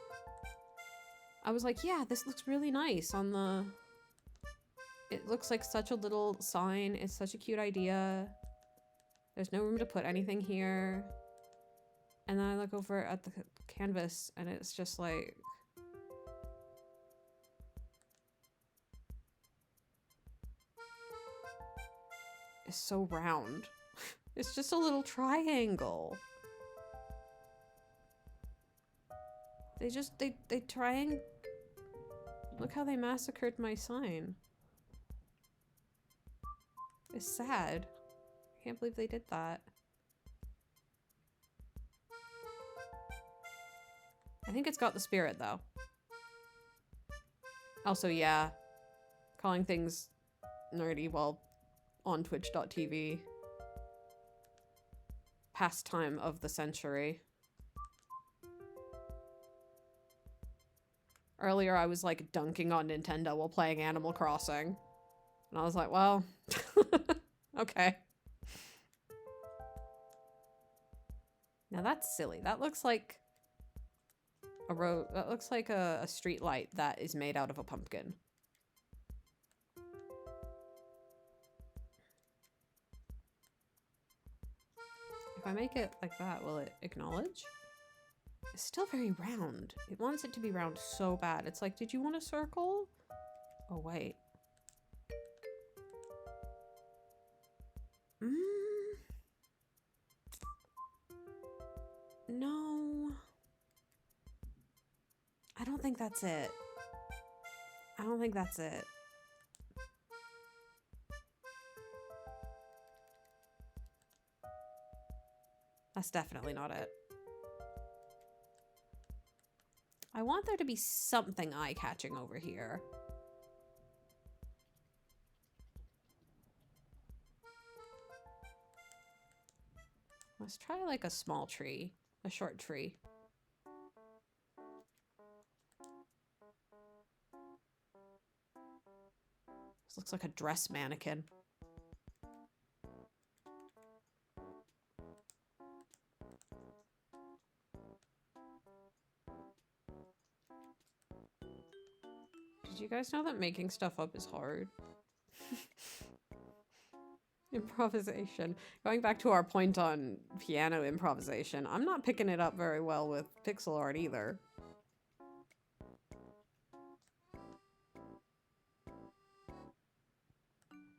I was like, yeah, this looks really nice on the... It looks like such a little sign. It's such a cute idea. There's no room to put anything here. And then I look over at the canvas and it's just like... It's so round. It's just a little triangle. They trying... Look how they massacred my sign. It's sad. I can't believe they did that. I think it's got the spirit, though. Also, yeah. Calling things nerdy while on twitch.tv. Pastime of the century. Earlier, I was, like, dunking on Nintendo while playing Animal Crossing. And I was like, well... okay. Now that's silly. That looks like... a road. That looks like a street light that is made out of a pumpkin. If I make it like that, will it acknowledge? It's still very round. It wants it to be round so bad. It's like, did you want a circle? Oh, wait. No. I don't think that's it. I don't think that's it. That's definitely not it. I want there to be something eye-catching over here. Let's try like a small tree, a short tree. This looks like a dress mannequin. Did you guys know that making stuff up is hard? Improvisation. Going back to our point on piano improvisation, I'm not picking it up very well with pixel art either.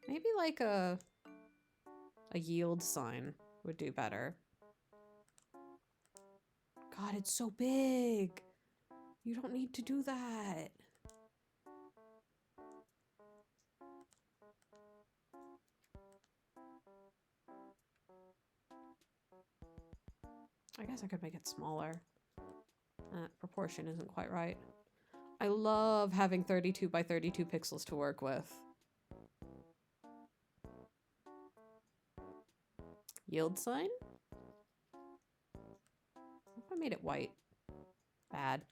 Maybe like a yield sign would do better. God, it's so big. You don't need to do that. I guess I could make it smaller. That proportion isn't quite right. I love having 32 by 32 pixels to work with. Yield sign? What if I made it white? Bad.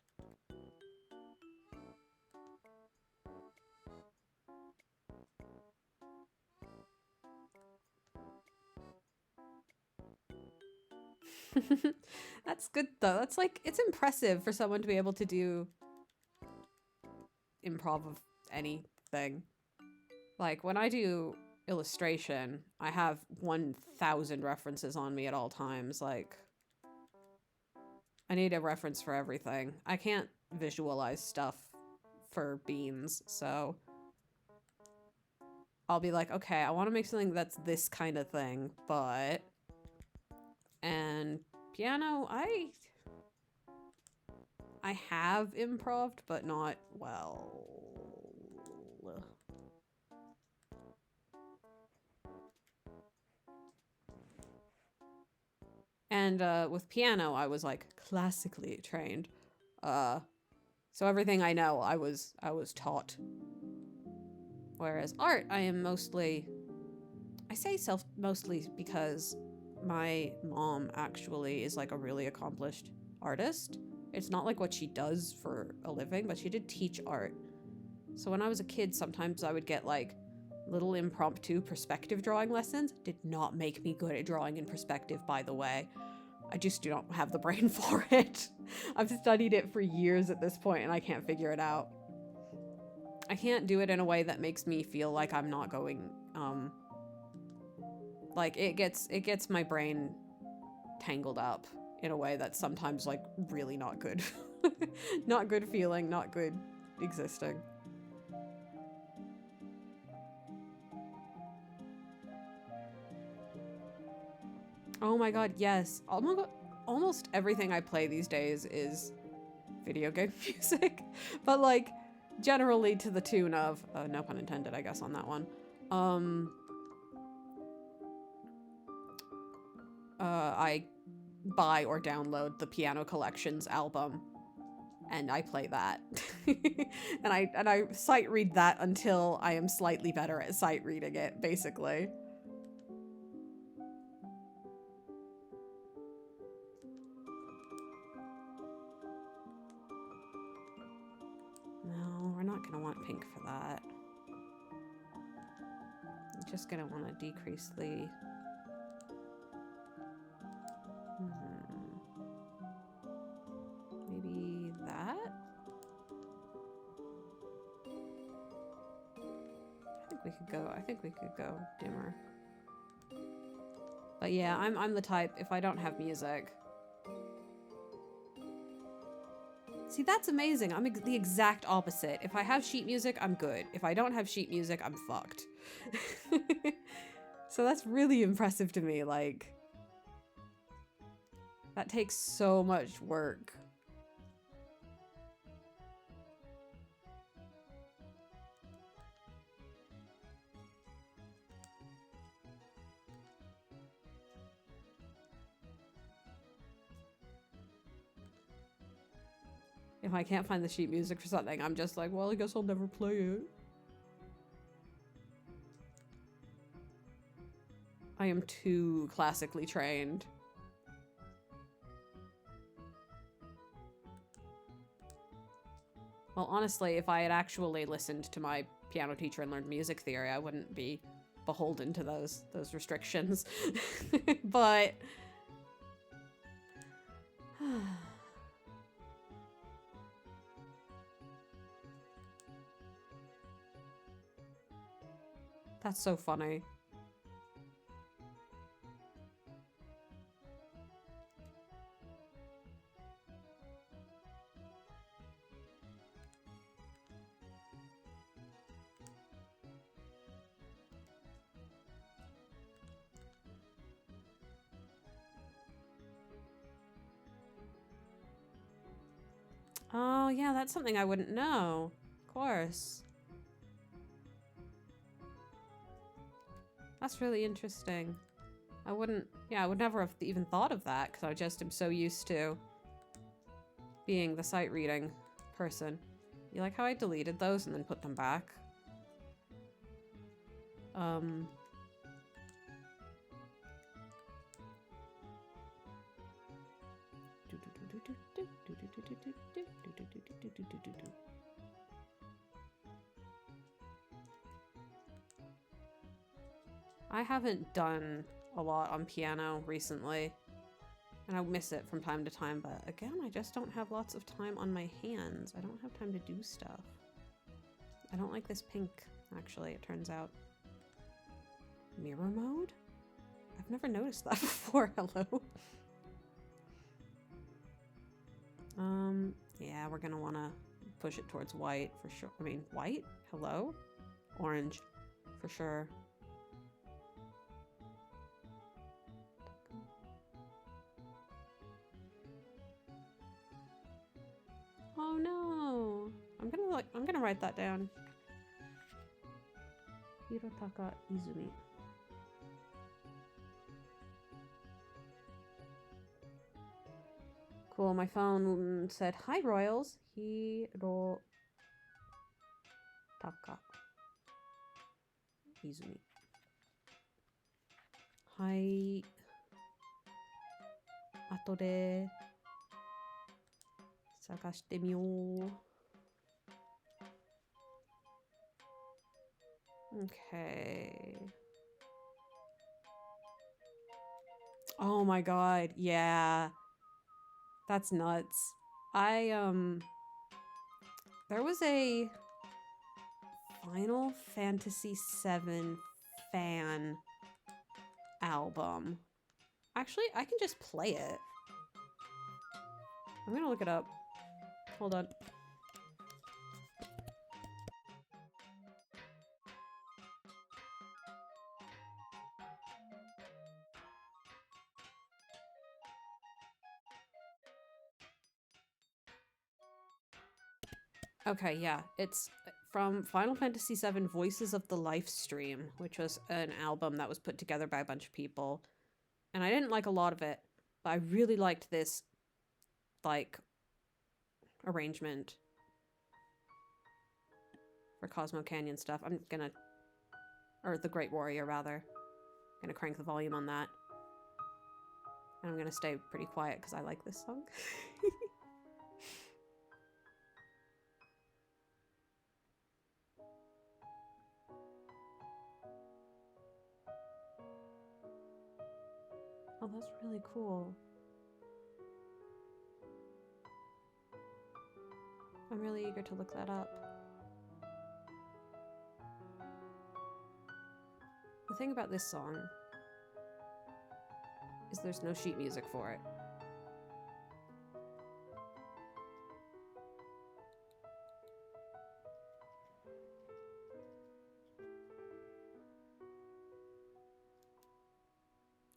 That's good though. That's like, it's impressive for someone to be able to do improv of anything. Like when I do illustration, I have 1,000 references on me at all times. Like, I need a reference for everything. I can't visualize stuff for beans, so I'll be like, okay, I want to make something that's this kind of thing, but... And piano, I have improv'd, but not well. And with piano, I was like classically trained. So everything I know, I was taught. Whereas art, I am mostly, I say mostly because my mom actually is like a really accomplished artist. It's not like what she does for a living, but she did teach art. So when I was a kid, sometimes I would get like little impromptu perspective drawing lessons. Did not make me good at drawing in perspective, by the way. I just do not have the brain for it. I've studied it for years at this point and I can't figure it out. I can't do it in a way that makes me feel like I'm not going, like it gets my brain tangled up in a way that's sometimes like really not good. Not good feeling, not good existing. Oh my god, yes. Almost everything I play these days is video game music. But like, generally to the tune of, no pun intended, I guess, on that one. I buy or download the Piano Collections album and I play that. and I sight read that until I am slightly better at sight reading it, basically. No, we're not gonna want pink for that. I'm just gonna want to decrease the... Maybe that? I think we could go dimmer. But yeah, I'm the type, if I don't have music... See, that's amazing. I'm the exact opposite. If I have sheet music, I'm good. If I don't have sheet music, I'm fucked. So that's really impressive to me, like... That takes so much work. If I can't find the sheet music for something, I'm just like, well, I guess I'll never play it. I am too classically trained. Well, honestly, if I had actually listened to my piano teacher and learned music theory, I wouldn't be beholden to those restrictions. But... That's so funny. Oh, yeah, that's something I wouldn't know. Of course. That's really interesting. I would never have even thought of that because I just am so used to being the sight reading person. You like how I deleted those and then put them back? I haven't done a lot on piano recently, and I miss it from time to time, but again, I just don't have lots of time on my hands. I don't have time to do stuff. I don't like this pink, actually, it turns out. Mirror mode? I've never noticed that before, hello? Yeah, we're gonna wanna push it towards white for sure. I mean, white? Hello? Orange, for sure. Oh no! I'm gonna write that down. Hirotaka Izumi. Cool, my phone said, "Hi Royals, Hirotaka Izumi." Hi. 後で探してみよう。Okay. Oh my god, yeah. That's nuts. There was a Final Fantasy VII fan album. Actually, I can just play it. I'm gonna look it up. Hold on. Okay, yeah. It's from Final Fantasy VII Voices of the Life Stream, which was an album that was put together by a bunch of people. And I didn't like a lot of it, but I really liked this, like, arrangement for Cosmo Canyon stuff. I'm gonna... Or the Great Warrior, rather. I'm gonna crank the volume on that. And I'm gonna stay pretty quiet because I like this song. Oh, that's really cool. I'm really eager to look that up. The thing about this song is there's no sheet music for it.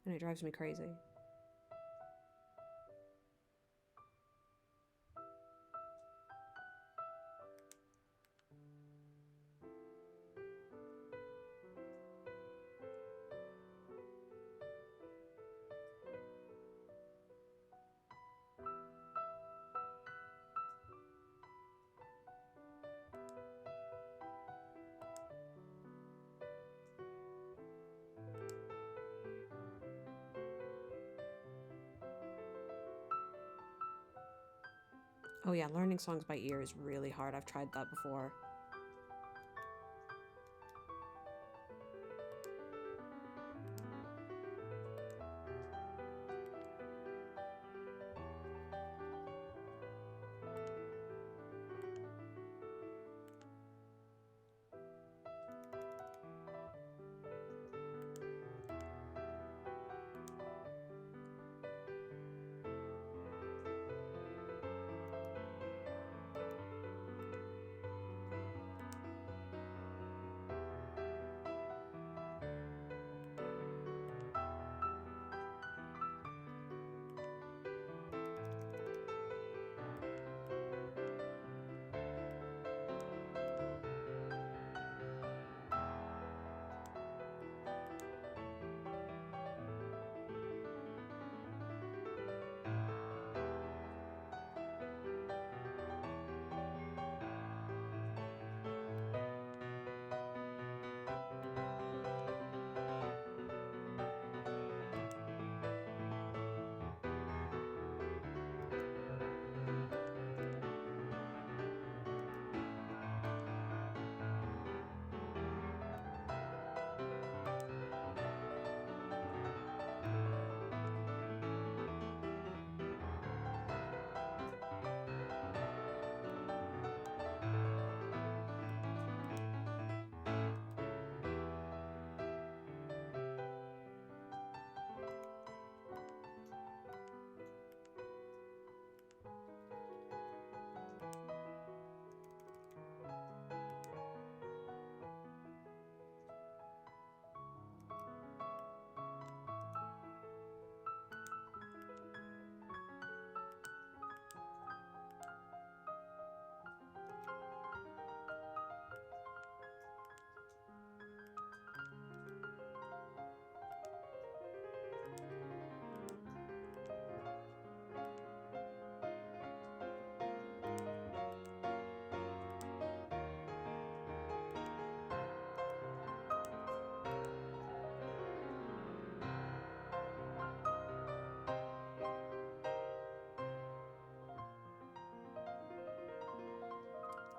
And it drives me crazy. Oh yeah, learning songs by ear is really hard. I've tried that before.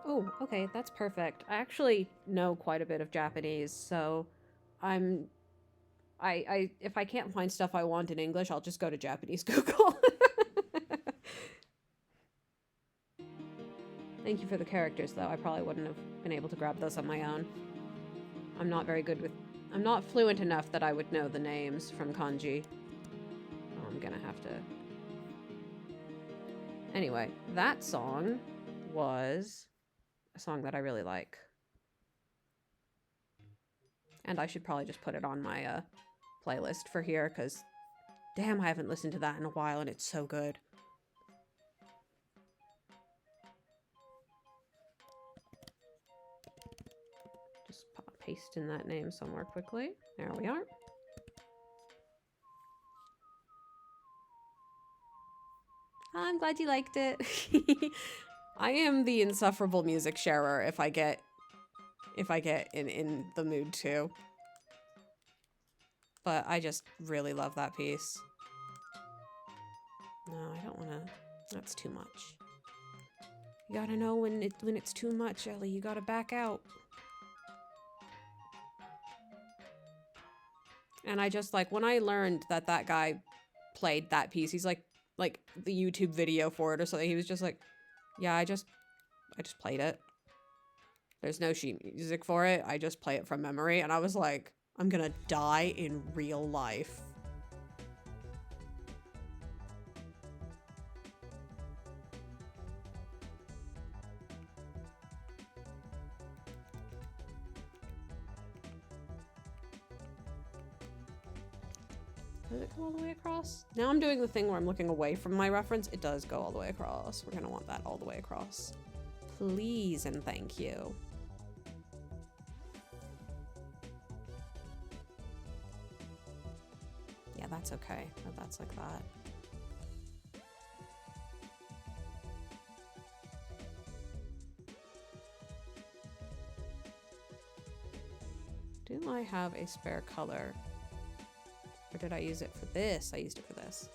Oh, okay, that's perfect. I actually know quite a bit of Japanese, so I'm if I can't find stuff I want in English, I'll just go to Japanese Google. Thank you for the characters, though. I probably wouldn't have been able to grab those on my own. I'm not very good with... I'm not fluent enough that I would know the names from kanji. Oh, I'm gonna have to... Anyway, that song was a song that I really like. And I should probably just put it on my playlist for here, because damn, I haven't listened to that in a while, and it's so good. Just paste in that name somewhere quickly. There we are. I'm glad you liked it. I am the insufferable music sharer if I get in the mood to. But I just really love that piece. No, I don't wanna. That's too much. You gotta know when it's too much, Ellie. You gotta back out. And I just like when I learned that that guy played that piece, he's like the YouTube video for it or something. He was just like, yeah, I just played it. There's no sheet music for it. I just play it from memory. And I was like, I'm gonna die in real life. Does it go all the way across? Now I'm doing the thing where I'm looking away from my reference. It does go all the way across. We're gonna want that all the way across. Please and thank you. Yeah, that's okay. That's like that. Do I have a spare color? Or did I use it for this? I used it for this.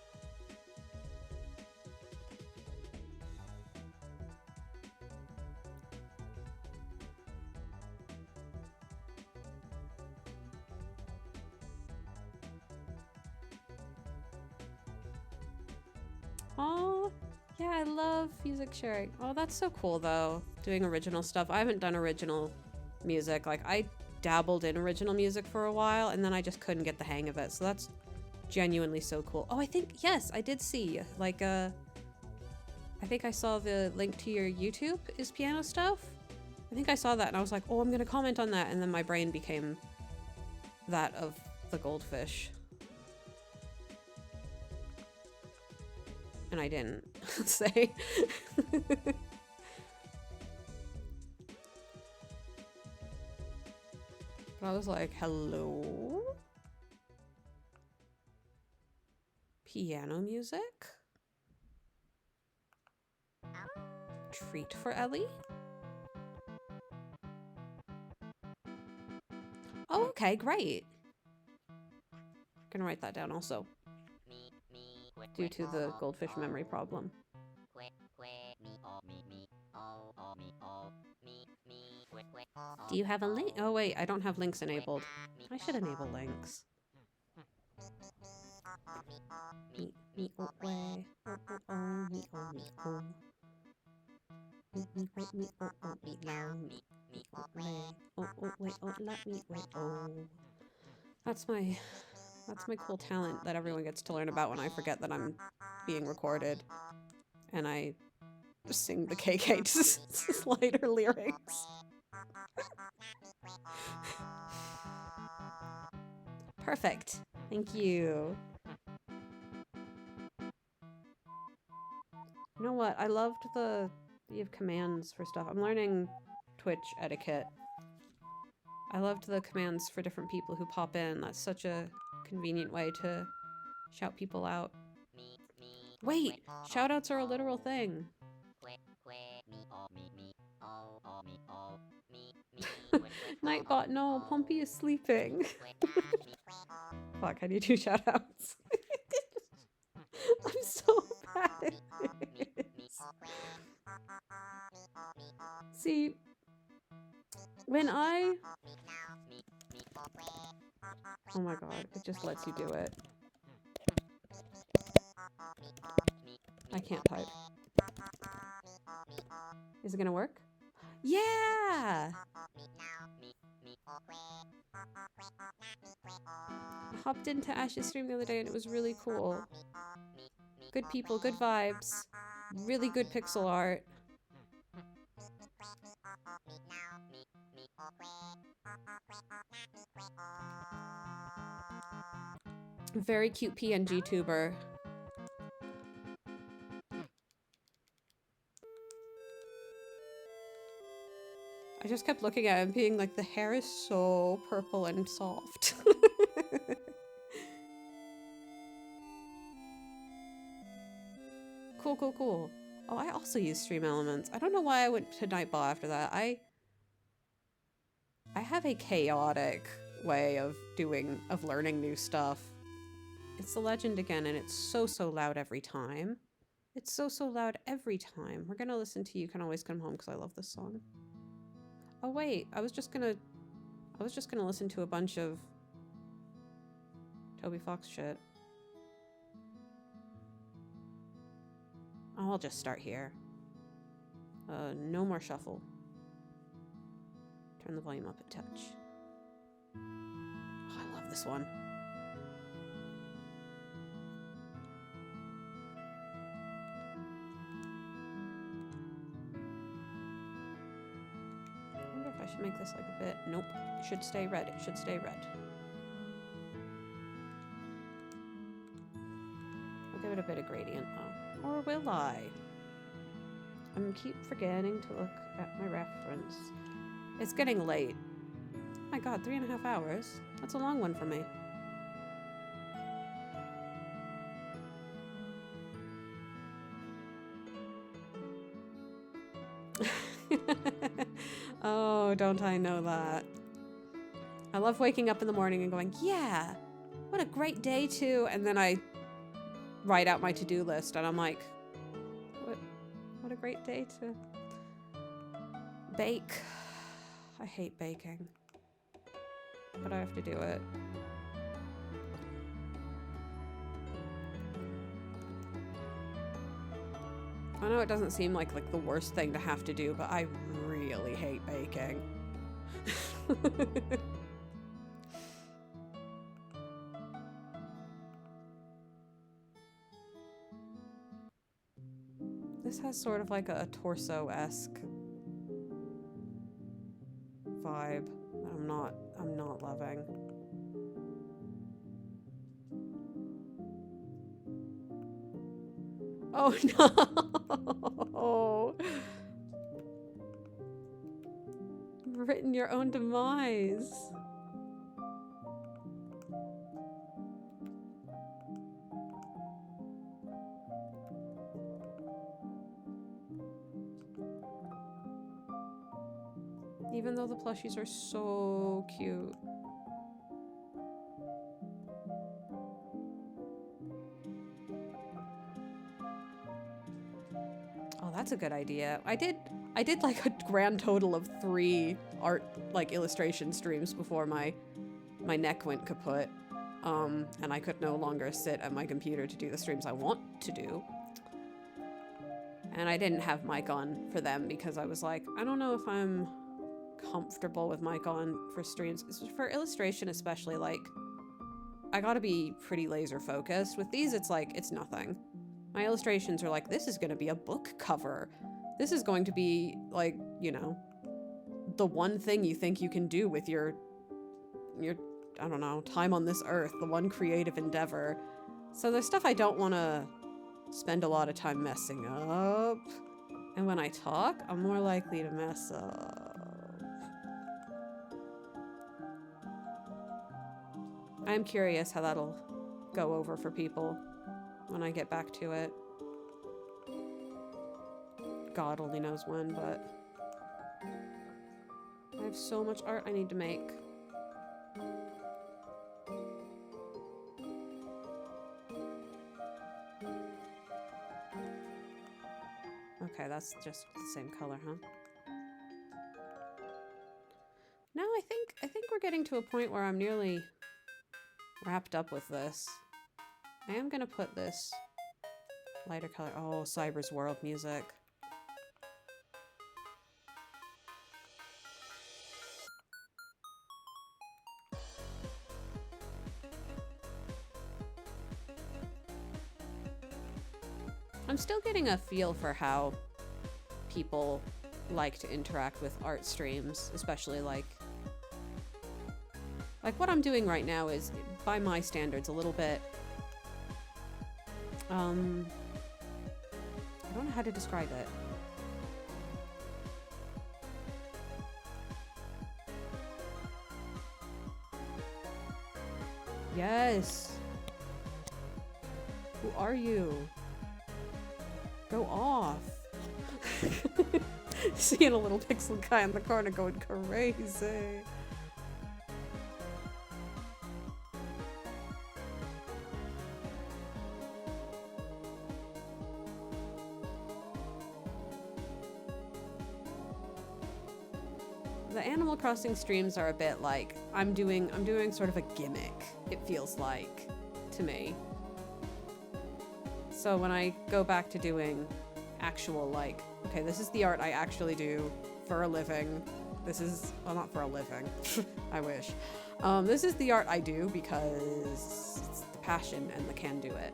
Oh, yeah, I love music sharing. Oh, that's so cool, though. Doing original stuff. I haven't done original music. Like, I dabbled in original music for a while, and then I just couldn't get the hang of it. So that's genuinely so cool. Oh, I think, yes, I did see, like, I think I saw the link to your YouTube is piano stuff. I think I saw that, and I was like, oh, I'm gonna comment on that, and then my brain became that of the goldfish. And I didn't say. But I was like, hello? Piano music? Treat for Ellie? Oh, okay, great. Gonna write that down also. Due to the goldfish memory problem. Do you have a link? Oh wait, I don't have links enabled. I should enable links. Me oh way. Oh oh oh me oh me oh. Me wait me oh oh me now me oh way. Oh oh wait oh let me wait oh. That's my cool talent that everyone gets to learn about when I forget that I'm being recorded. And I sing the KK slider lyrics. Perfect. Thank you. You know what? I loved you have commands for stuff. I'm learning Twitch etiquette. I loved the commands for different people who pop in. That's such a convenient way to shout people out. Wait! Shoutouts are a literal thing. Nightbot, no, Ponpy is sleeping. Fuck, I need to shoutouts. I'm so bad at this. See, when I... Oh my god, it just lets you do it. I can't type. Is it gonna work? Yeah! I hopped into Ash's stream the other day and it was really cool. Good people, good vibes. Really good pixel art. Very cute PNG tuber. I just kept looking at him being like, the hair is so purple and soft. Cool, cool, cool. Oh, I also use Stream Elements. I don't know why I went to Nightball after that. I have a chaotic way of learning new stuff. It's the legend again, and it's so loud every time. It's so loud every time. We're gonna listen to You Can Always Come Home because I love this song. Oh wait, I was just gonna listen to a bunch of Toby Fox shit. Oh, I'll just start here. No more shuffle. Turn the volume up a touch. Oh, I love this one. I wonder if I should make this like a bit... Nope. It should stay red. It should stay red. I'll give it a bit of gradient though. Or will I? I keep forgetting to look at my reference. It's getting late. Oh my god, 3.5 hours. That's a long one for me. Oh, don't I know that. I love waking up in the morning and going, yeah, what a great day too. And then I write out my to-do list and I'm like, what a great day to bake. I hate baking, but I have to do it. I know it doesn't seem like the worst thing to have to do, but I really hate baking. This has sort of like a torso-esque vibe that I'm not loving. Oh no! You've written your own demise. Even though the plushies are so cute. Oh, that's a good idea. I did like a grand total of 3 art, illustration streams before my neck went kaput. And I could no longer sit at my computer to do the streams I want to do. And I didn't have mic on for them because I was like, I don't know if I'm comfortable with mic on for streams. For illustration especially, I gotta be pretty laser focused. With these, it's nothing. My illustrations are this is gonna be a book cover. This is going to be, you know, the one thing you think you can do with your, I don't know, time on this earth, the one creative endeavor. So there's stuff I don't want to spend a lot of time messing up. And when I talk, I'm more likely to mess up. I'm curious how that'll go over for people when I get back to it. God only knows when, but I have so much art I need to make. Okay, that's just the same color, huh? getting to a point where I'm nearly wrapped up with this. I am gonna put this lighter color. Oh, Cyber's World music. I'm still getting a feel for how people like to interact with art streams, especially like what I'm doing right now is, by my standards, a little bit, I don't know how to describe it. Yes! Who are you? Go off! Seeing a little pixel guy in the corner going crazy. The Animal Crossing streams are a bit like I'm doing sort of a gimmick, it feels like to me. So when I go back to doing actual, like, okay, this is the art I actually do for a living. This is, well, not for a living. I wish. This is the art I do because it's the passion and the can do it.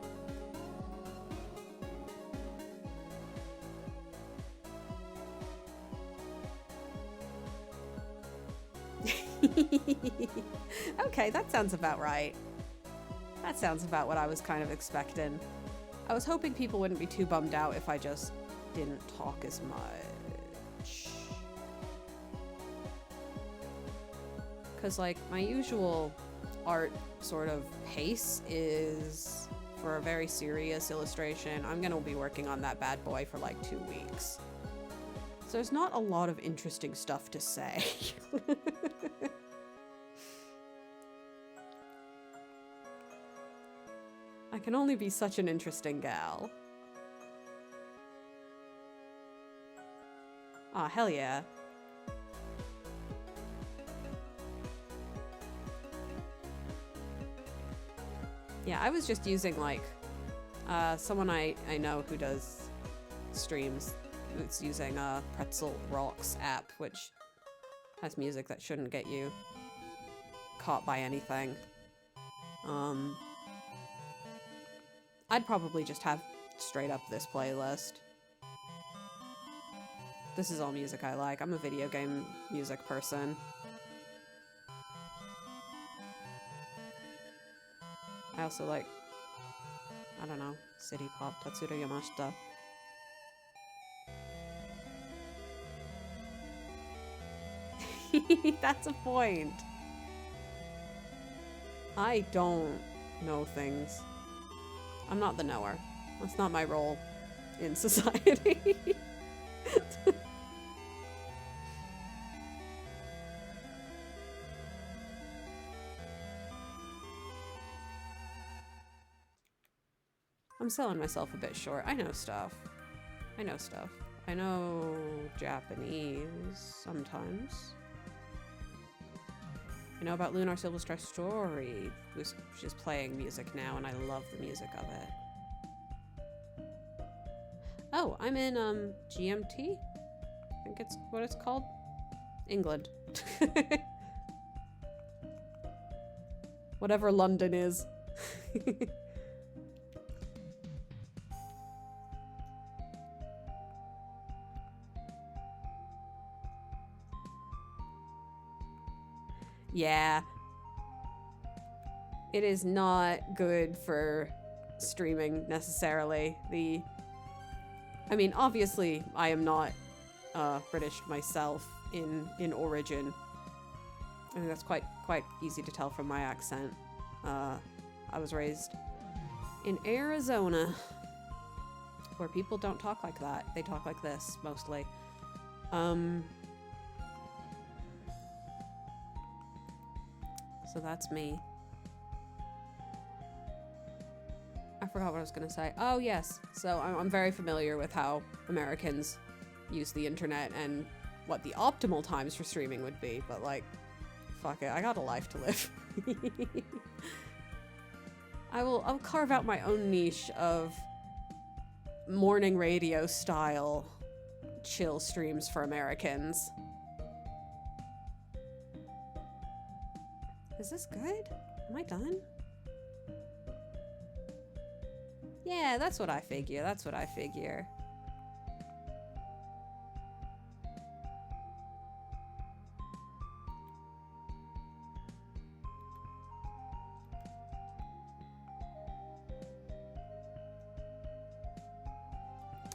Okay, that sounds about right. That sounds about what I was kind of expecting. I was hoping people wouldn't be too bummed out if I just didn't talk as much. Because, like, my usual art sort of pace is for a very serious illustration. I'm gonna be working on that bad boy for like 2 weeks. So there's not a lot of interesting stuff to say. I can only be such an interesting gal. Aw, hell yeah. Yeah, I was just using, like, someone I know who does streams. It's using a Pretzel Rocks app, which has music that shouldn't get you caught by anything. I'd probably just have straight up this playlist. This is all music I like. I'm a video game music person. I also like, I don't know, city pop, Tatsuro Yamashita. That's a point. I don't know things. I'm not the knower. That's not my role in society. I'm selling myself a bit short. I know stuff. I know stuff. I know Japanese sometimes. I know about Lunar Silver Star Story. She's playing music now, and I love the music of it. Oh, I'm in GMT? I think it's what it's called. England. Whatever London is. Yeah. It is not good for streaming, necessarily. I mean, obviously, I am not British myself in origin. I think that's quite easy to tell from my accent. I was raised in Arizona, where people don't talk like that. They talk like this, mostly. So that's me. I forgot what I was gonna say. Oh, yes. So I'm very familiar with how Americans use the internet and what the optimal times for streaming would be, but, like, Fuck it, I got a life to live. I'll carve out my own niche of morning radio style chill streams for Americans. Is this good? Am I done? Yeah, that's what I figure. That's what I figure.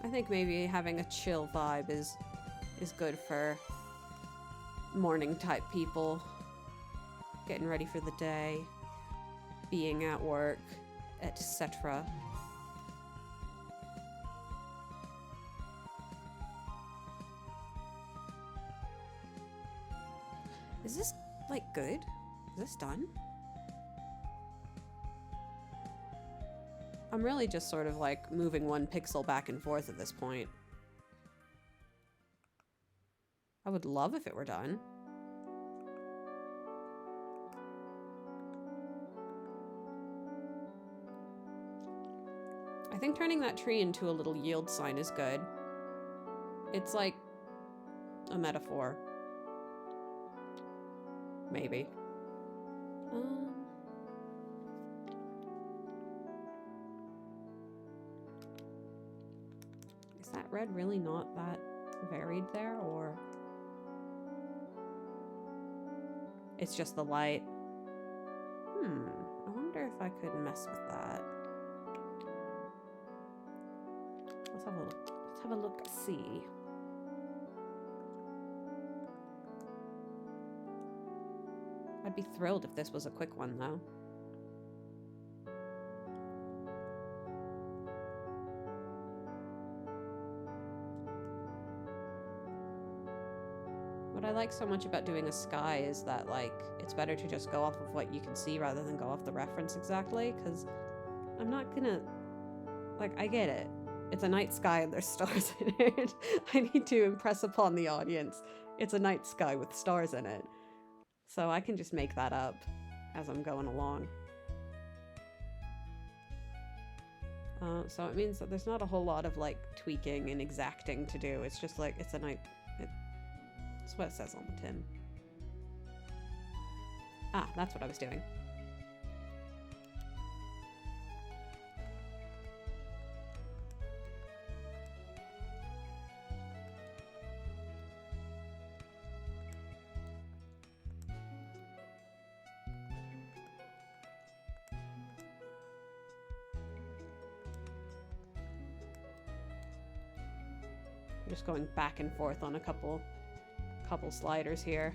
I think maybe having a chill vibe is good for morning type people. Getting ready for the day, being at work, etc. Is this, like, good? Is this done? I'm really just sort of, like, moving one pixel back and forth at this point. I would love if it were done. I think turning that tree into a little yield sign is good. It's like a metaphor. Maybe. Is that red really not that varied there, or it's just the light? I wonder if I could mess with that. Let's have a look. Let's have a look, see. I'd be thrilled if this was a quick one, though. What I like so much about doing a sky is that, like, it's better to just go off of what you can see rather than go off the reference exactly, because I'm not gonna... Like, I get it. It's a night sky and there's stars in it. I need to impress upon the audience. It's a night sky with stars in it. So I can just make that up as I'm going along. So it means that there's not a whole lot of, like, tweaking and exacting to do. It's just like, it's a night... That's what it says on the tin. Ah, that's what I was doing. Just going back and forth on a couple sliders here.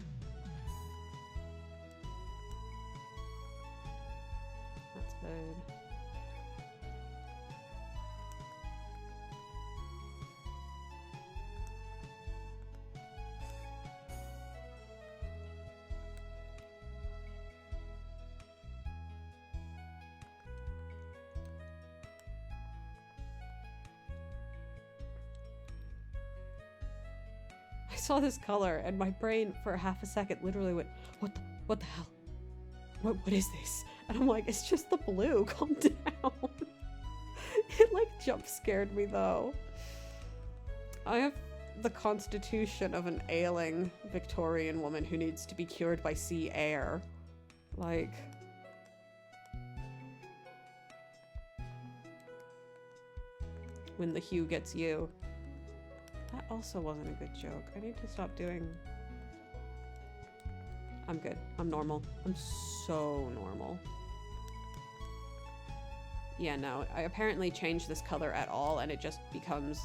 That's good. I saw this color and my brain for half a second literally went, what the hell? What is this? And I'm like, it's just the blue, calm down. It like jump scared me though. I have the constitution of an ailing Victorian woman who needs to be cured by sea air. Like... when the hue gets you. That also wasn't a good joke. I need to stop doing... I'm good. I'm normal. I'm so normal. Yeah, no. I apparently changed this color at all and it just becomes...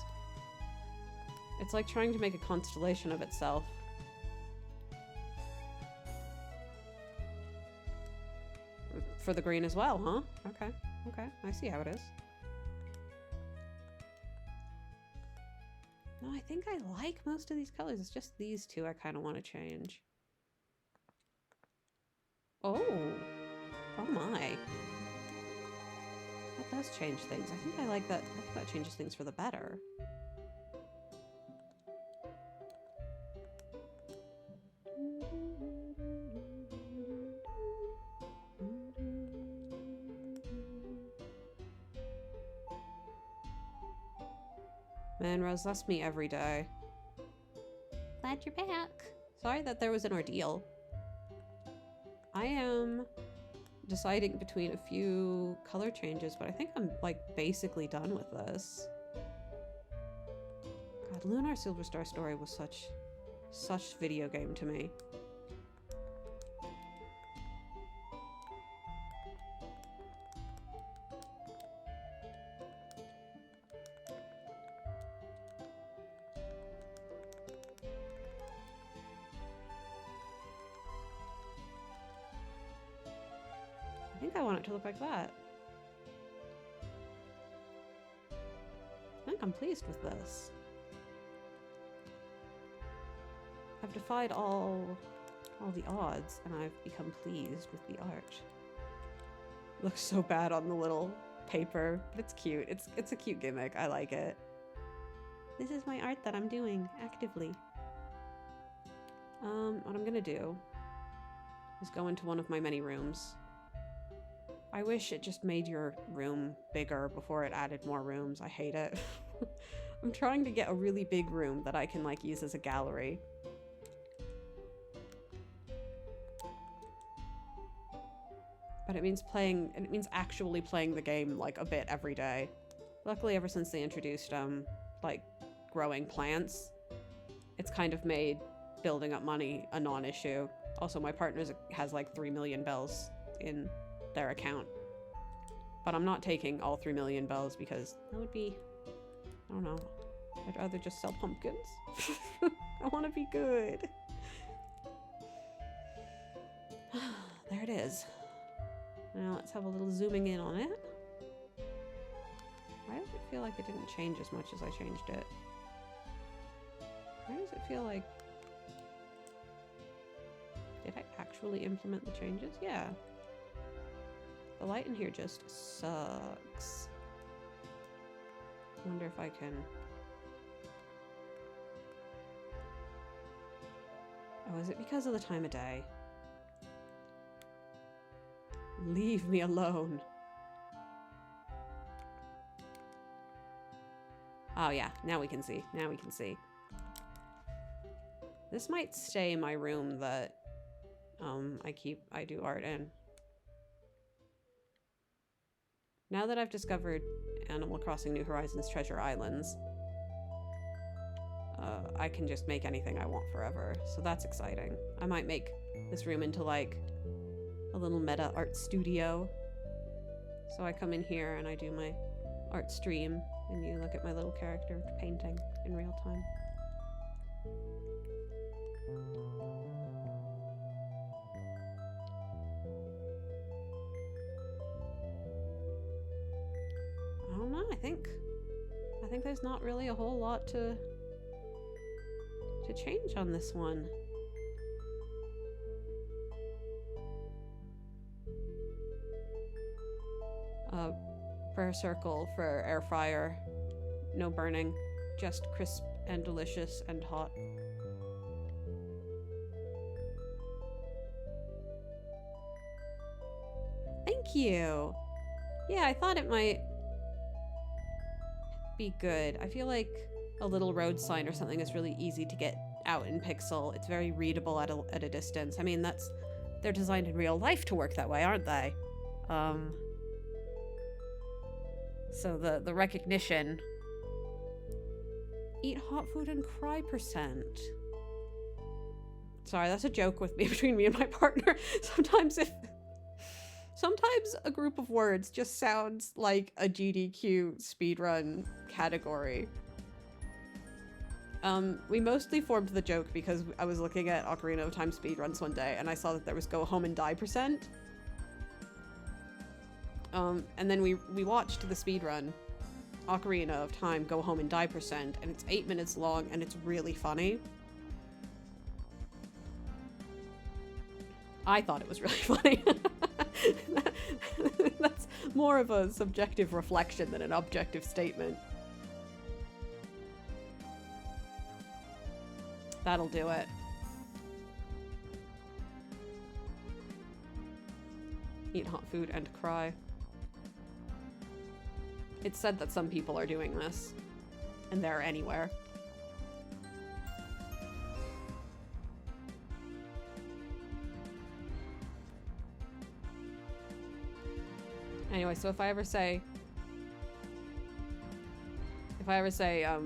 It's like trying to make a constellation of itself. For the green as well, huh? Okay. Okay. I see how it is. No, I think I like most of these colors. It's just these two I kind of want to change. Oh. Oh my. That does change things. I think I like that. I think that changes things for the better. Man, Rose, that's me every day. Glad you're back. Sorry that there was an ordeal. I am deciding between a few color changes, but I think I'm like basically done with this. God, Lunar Silver Star Story was such video game to me. I think I want it to look like that. I think I'm pleased with this. I've defied all the odds, and I've become pleased with the art. Looks so bad on the little paper, but it's cute. It's a cute gimmick. I like it. This is my art that I'm doing actively. What I'm gonna do is go into one of my many rooms. I wish it just made your room bigger before it added more rooms. I hate it. I'm trying to get a really big room that I can like use as a gallery. But it means actually playing the game like a bit every day. Luckily, ever since they introduced like growing plants, it's kind of made building up money a non-issue. Also, my partner has like 3 million bells in their account. But I'm not taking all 3 million bells because that would be, I don't know. I'd rather just sell pumpkins. I want to be good. There it is. Now let's have a little zooming in on it. Why does it feel like it didn't change as much as I changed it? Why does it feel like... Did I actually implement the changes? Yeah. The light in here just sucks. I wonder if I can... Oh, is it because of the time of day? Leave me alone. Oh yeah, now we can see. Now we can see. This might stay my room that I do art in. Now that I've discovered Animal Crossing New Horizons Treasure Islands, I can just make anything I want forever. So that's exciting. I might make this room into like a little meta art studio. So I come in here and I do my art stream and you look at my little character painting in real time. I don't know, I think there's not really a whole lot to change on this one. Prayer circle for air fryer. No burning. Just crisp and delicious and hot. Thank you! Yeah, I thought it might be good. I feel like a little road sign or something is really easy to get out in pixel. It's very readable at a distance. I mean, they're designed in real life to work that way, aren't they? So the recognition. Eat hot food and cry %. Sorry, that's a joke between me and my partner. Sometimes a group of words just sounds like a GDQ speedrun category. We mostly formed the joke because I was looking at Ocarina of Time speedruns one day and I saw that there was go home and die %. And then we watched the speedrun, Ocarina of Time, Go Home and Die %, and it's 8 minutes long, and it's really funny. I thought it was really funny. That's more of a subjective reflection than an objective statement. That'll do it. Eat hot food and cry. It's said that some people are doing this. and there anywhere. Anyway, so if I ever say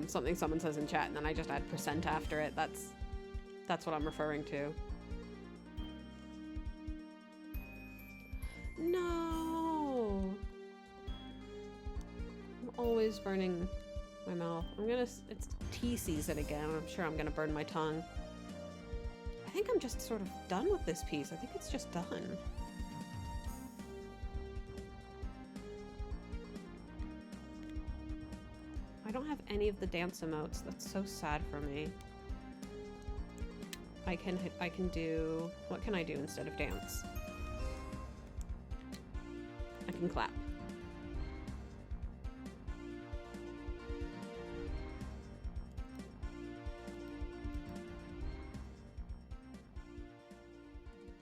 something someone says in chat and then I just add % after it, that's what I'm referring to. No! I'm always burning my mouth. It's tea season again. I'm sure I'm gonna burn my tongue. I think I'm just sort of done with this piece. I think it's just done. I don't have any of the dance emotes. That's so sad for me. I can do... What can I do instead of dance? I can clap.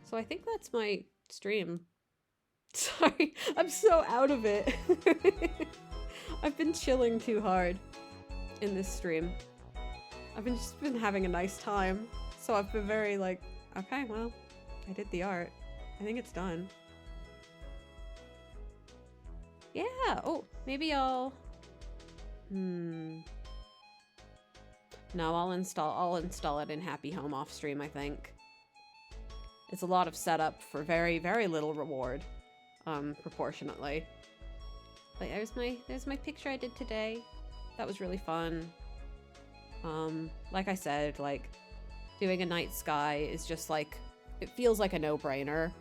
So I think that's my stream. Sorry, I'm so out of it. I've been chilling too hard in this stream. I've just been having a nice time. So I've been very like, okay, well, I did the art. I think it's done. Yeah, oh, maybe I'll... No, I'll install it in Happy Home off stream, I think. It's a lot of setup for very, very little reward, proportionately. But there's my picture I did today. That was really fun. Like I said, like, doing a night sky is just like, it feels like a no-brainer.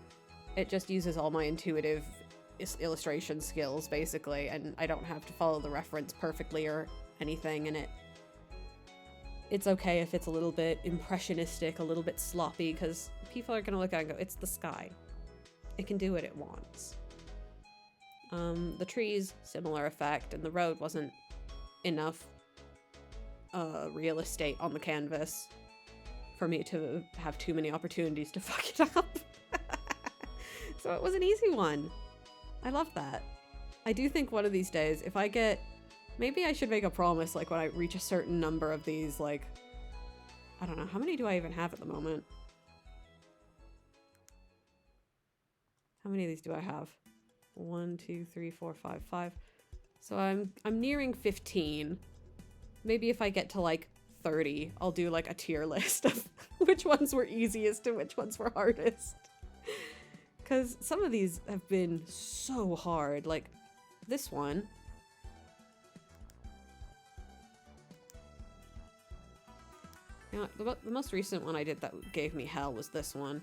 It just uses all my intuitive illustration skills, basically, and I don't have to follow the reference perfectly or anything, and it's okay if it's a little bit impressionistic, a little bit sloppy, because people are gonna look at it and go, it's the sky. It can do what it wants. The trees, similar effect, and the road wasn't enough real estate on the canvas for me to have too many opportunities to fuck it up. So it was an easy one. I love that. I do think one of these days, if I get... Maybe I should make a promise, like, when I reach a certain number of these, like... I don't know, how many do I even have at the moment? How many of these do I have? 1, 2, 3, 4, 5, 5. So I'm nearing 15. Maybe if I get to, like, 30, I'll do, like, a tier list of which ones were easiest and which ones were hardest. Because some of these have been so hard. Like, this one... You know, the most recent one I did that gave me hell was this one.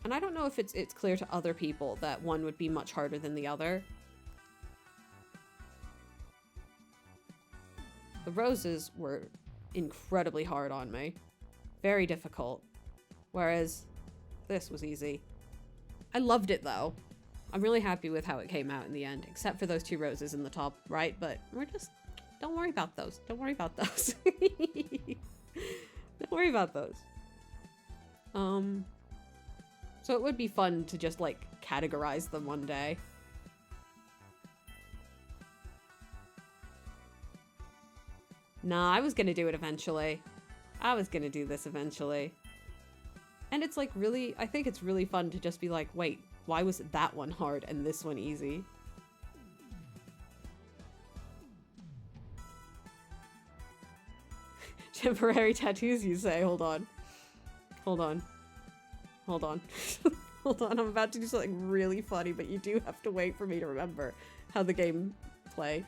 And I don't know if it's clear to other people that one would be much harder than the other. The roses were incredibly hard on me. Very difficult. Whereas this was easy. I loved it though. I'm really happy with how it came out in the end, except for those 2 roses in the top right, but we're just... Don't worry about those. Don't worry about those. Don't worry about those. So it would be fun to just, like, categorize them one day. Nah, I was gonna do it eventually. I was gonna do this eventually. And it's, like, really... I think it's really fun to just be like, wait, why was that one hard and this one easy? Temporary tattoos, you say? Hold on. Hold on. Hold on. Hold on, I'm about to do something really funny, but you do have to wait for me to remember how the gameplay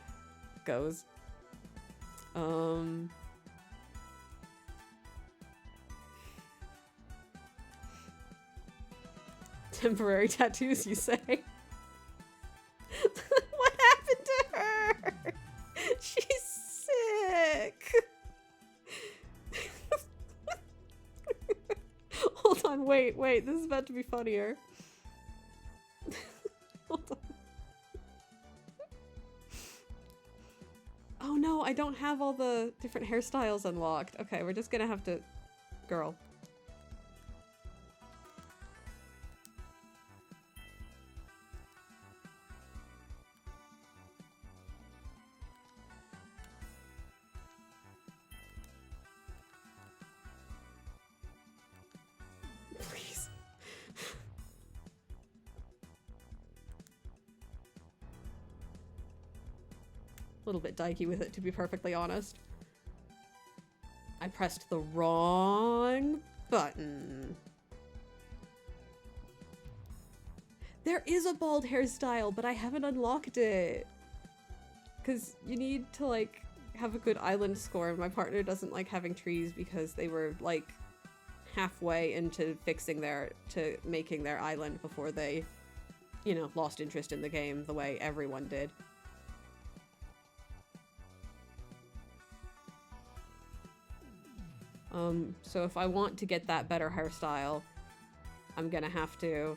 goes. Temporary tattoos, you say? What happened to her? She's sick. Hold on, wait, this is about to be funnier. Hold on. Oh no, I don't have all the different hairstyles unlocked. Okay, we're just gonna have to... Girl. little bit dykey with it, to be perfectly honest. I pressed the wrong button. There is a bald hairstyle, but I haven't unlocked it. Because you need to, like, have a good island score, and my partner doesn't like having trees because they were, like, halfway into making their island before they, you know, lost interest in the game the way everyone did. So if I want to get that better hairstyle, I'm gonna have to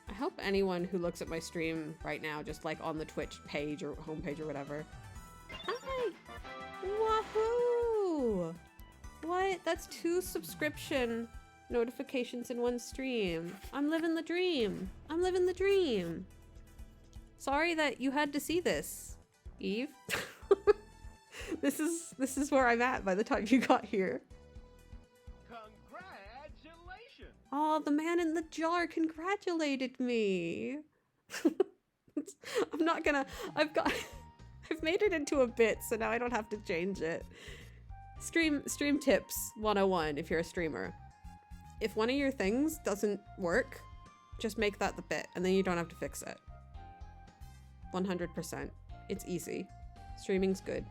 I hope anyone who looks at my stream right now, just like on the Twitch page or homepage or whatever. Hi! Wahoo! What? That's 2 subscription notifications in one stream. I'm living the dream. I'm living the dream. Sorry that you had to see this, Eve. This is where I'm at by the time you got here. Congratulations! Oh, the man in the jar congratulated me. I'm not gonna. I've made it into a bit, so now I don't have to change it. Stream tips 101 if you're a streamer. If one of your things doesn't work, just make that the bit, and then you don't have to fix it. 100%. It's easy. Streaming's good.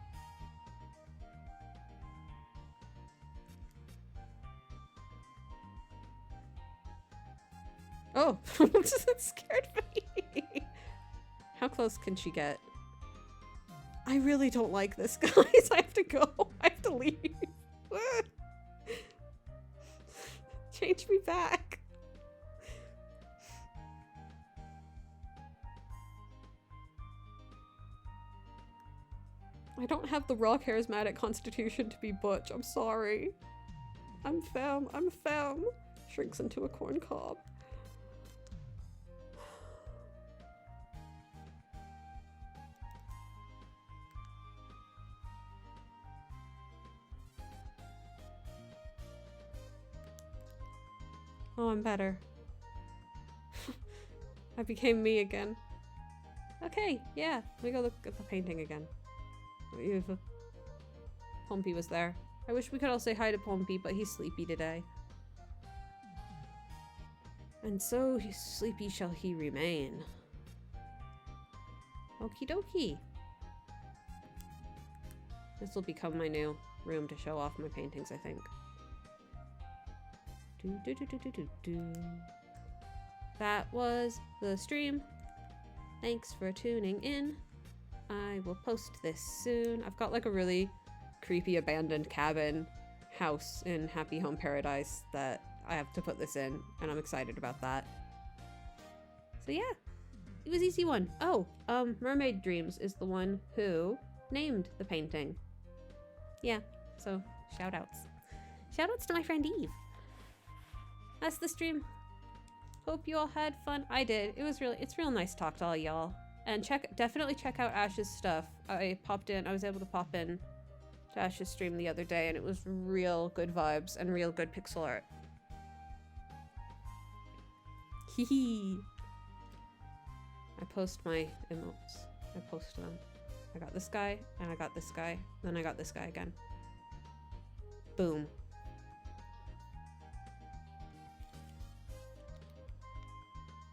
Oh, that scared me. How close can she get? I really don't like this, guys. I have to go. I have to leave. Change me back. I don't have the raw charismatic constitution to be butch. I'm sorry. I'm femme. I'm femme. Shrinks into a corn cob. Oh, I'm better. I became me again. Okay, yeah. Let me go look at the painting again. Ponpy was there. I wish we could all say hi to Ponpy, but he's sleepy today. And so sleepy shall he remain. Okie dokie. This will become my new room to show off my paintings, I think. That was the stream. Thanks for tuning in. I will post this soon. I've got like a really creepy abandoned cabin house in Happy Home Paradise that I have to put this in, and I'm excited about that. So yeah, it was easy one. Oh, Mermaid Dreams is the one who named the painting. Yeah, so shout outs. Shout outs to my friend Eve. That's the stream. Hope you all had fun. I did. It's real nice to talk to all y'all. And definitely check out Ash's stuff. I was able to pop in to Ash's stream the other day, and it was real good vibes and real good pixel art. Hee hee. I post my emotes. I post them. I got this guy, and I got this guy, then I got this guy again. Boom.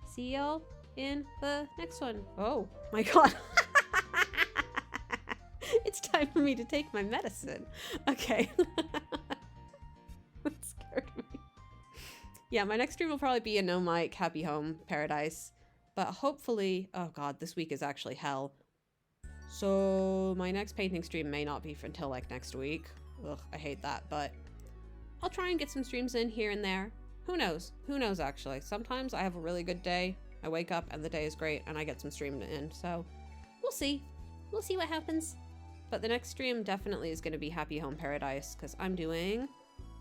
See y'all in the next one. Oh my god. It's time for me to take my medicine. Okay. That scared me. Yeah, my next stream will probably be a no mic Happy Home Paradise. But hopefully, oh god, this week is actually hell. So my next painting stream may not be until like next week. Ugh, I hate that, but I'll try and get some streams in here and there. Who knows? Who knows, actually? Sometimes I have a really good day. I wake up and the day is great and I get some stream in. So we'll see. We'll see what happens. But the next stream definitely is going to be Happy Home Paradise because I'm doing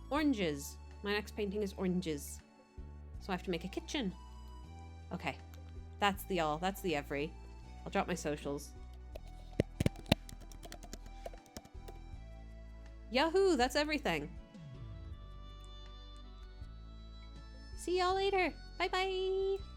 oranges. My next painting is oranges. So I have to make a kitchen. Okay. That's the all. That's the every. I'll drop my socials. Yahoo! That's everything. See y'all later. Bye bye.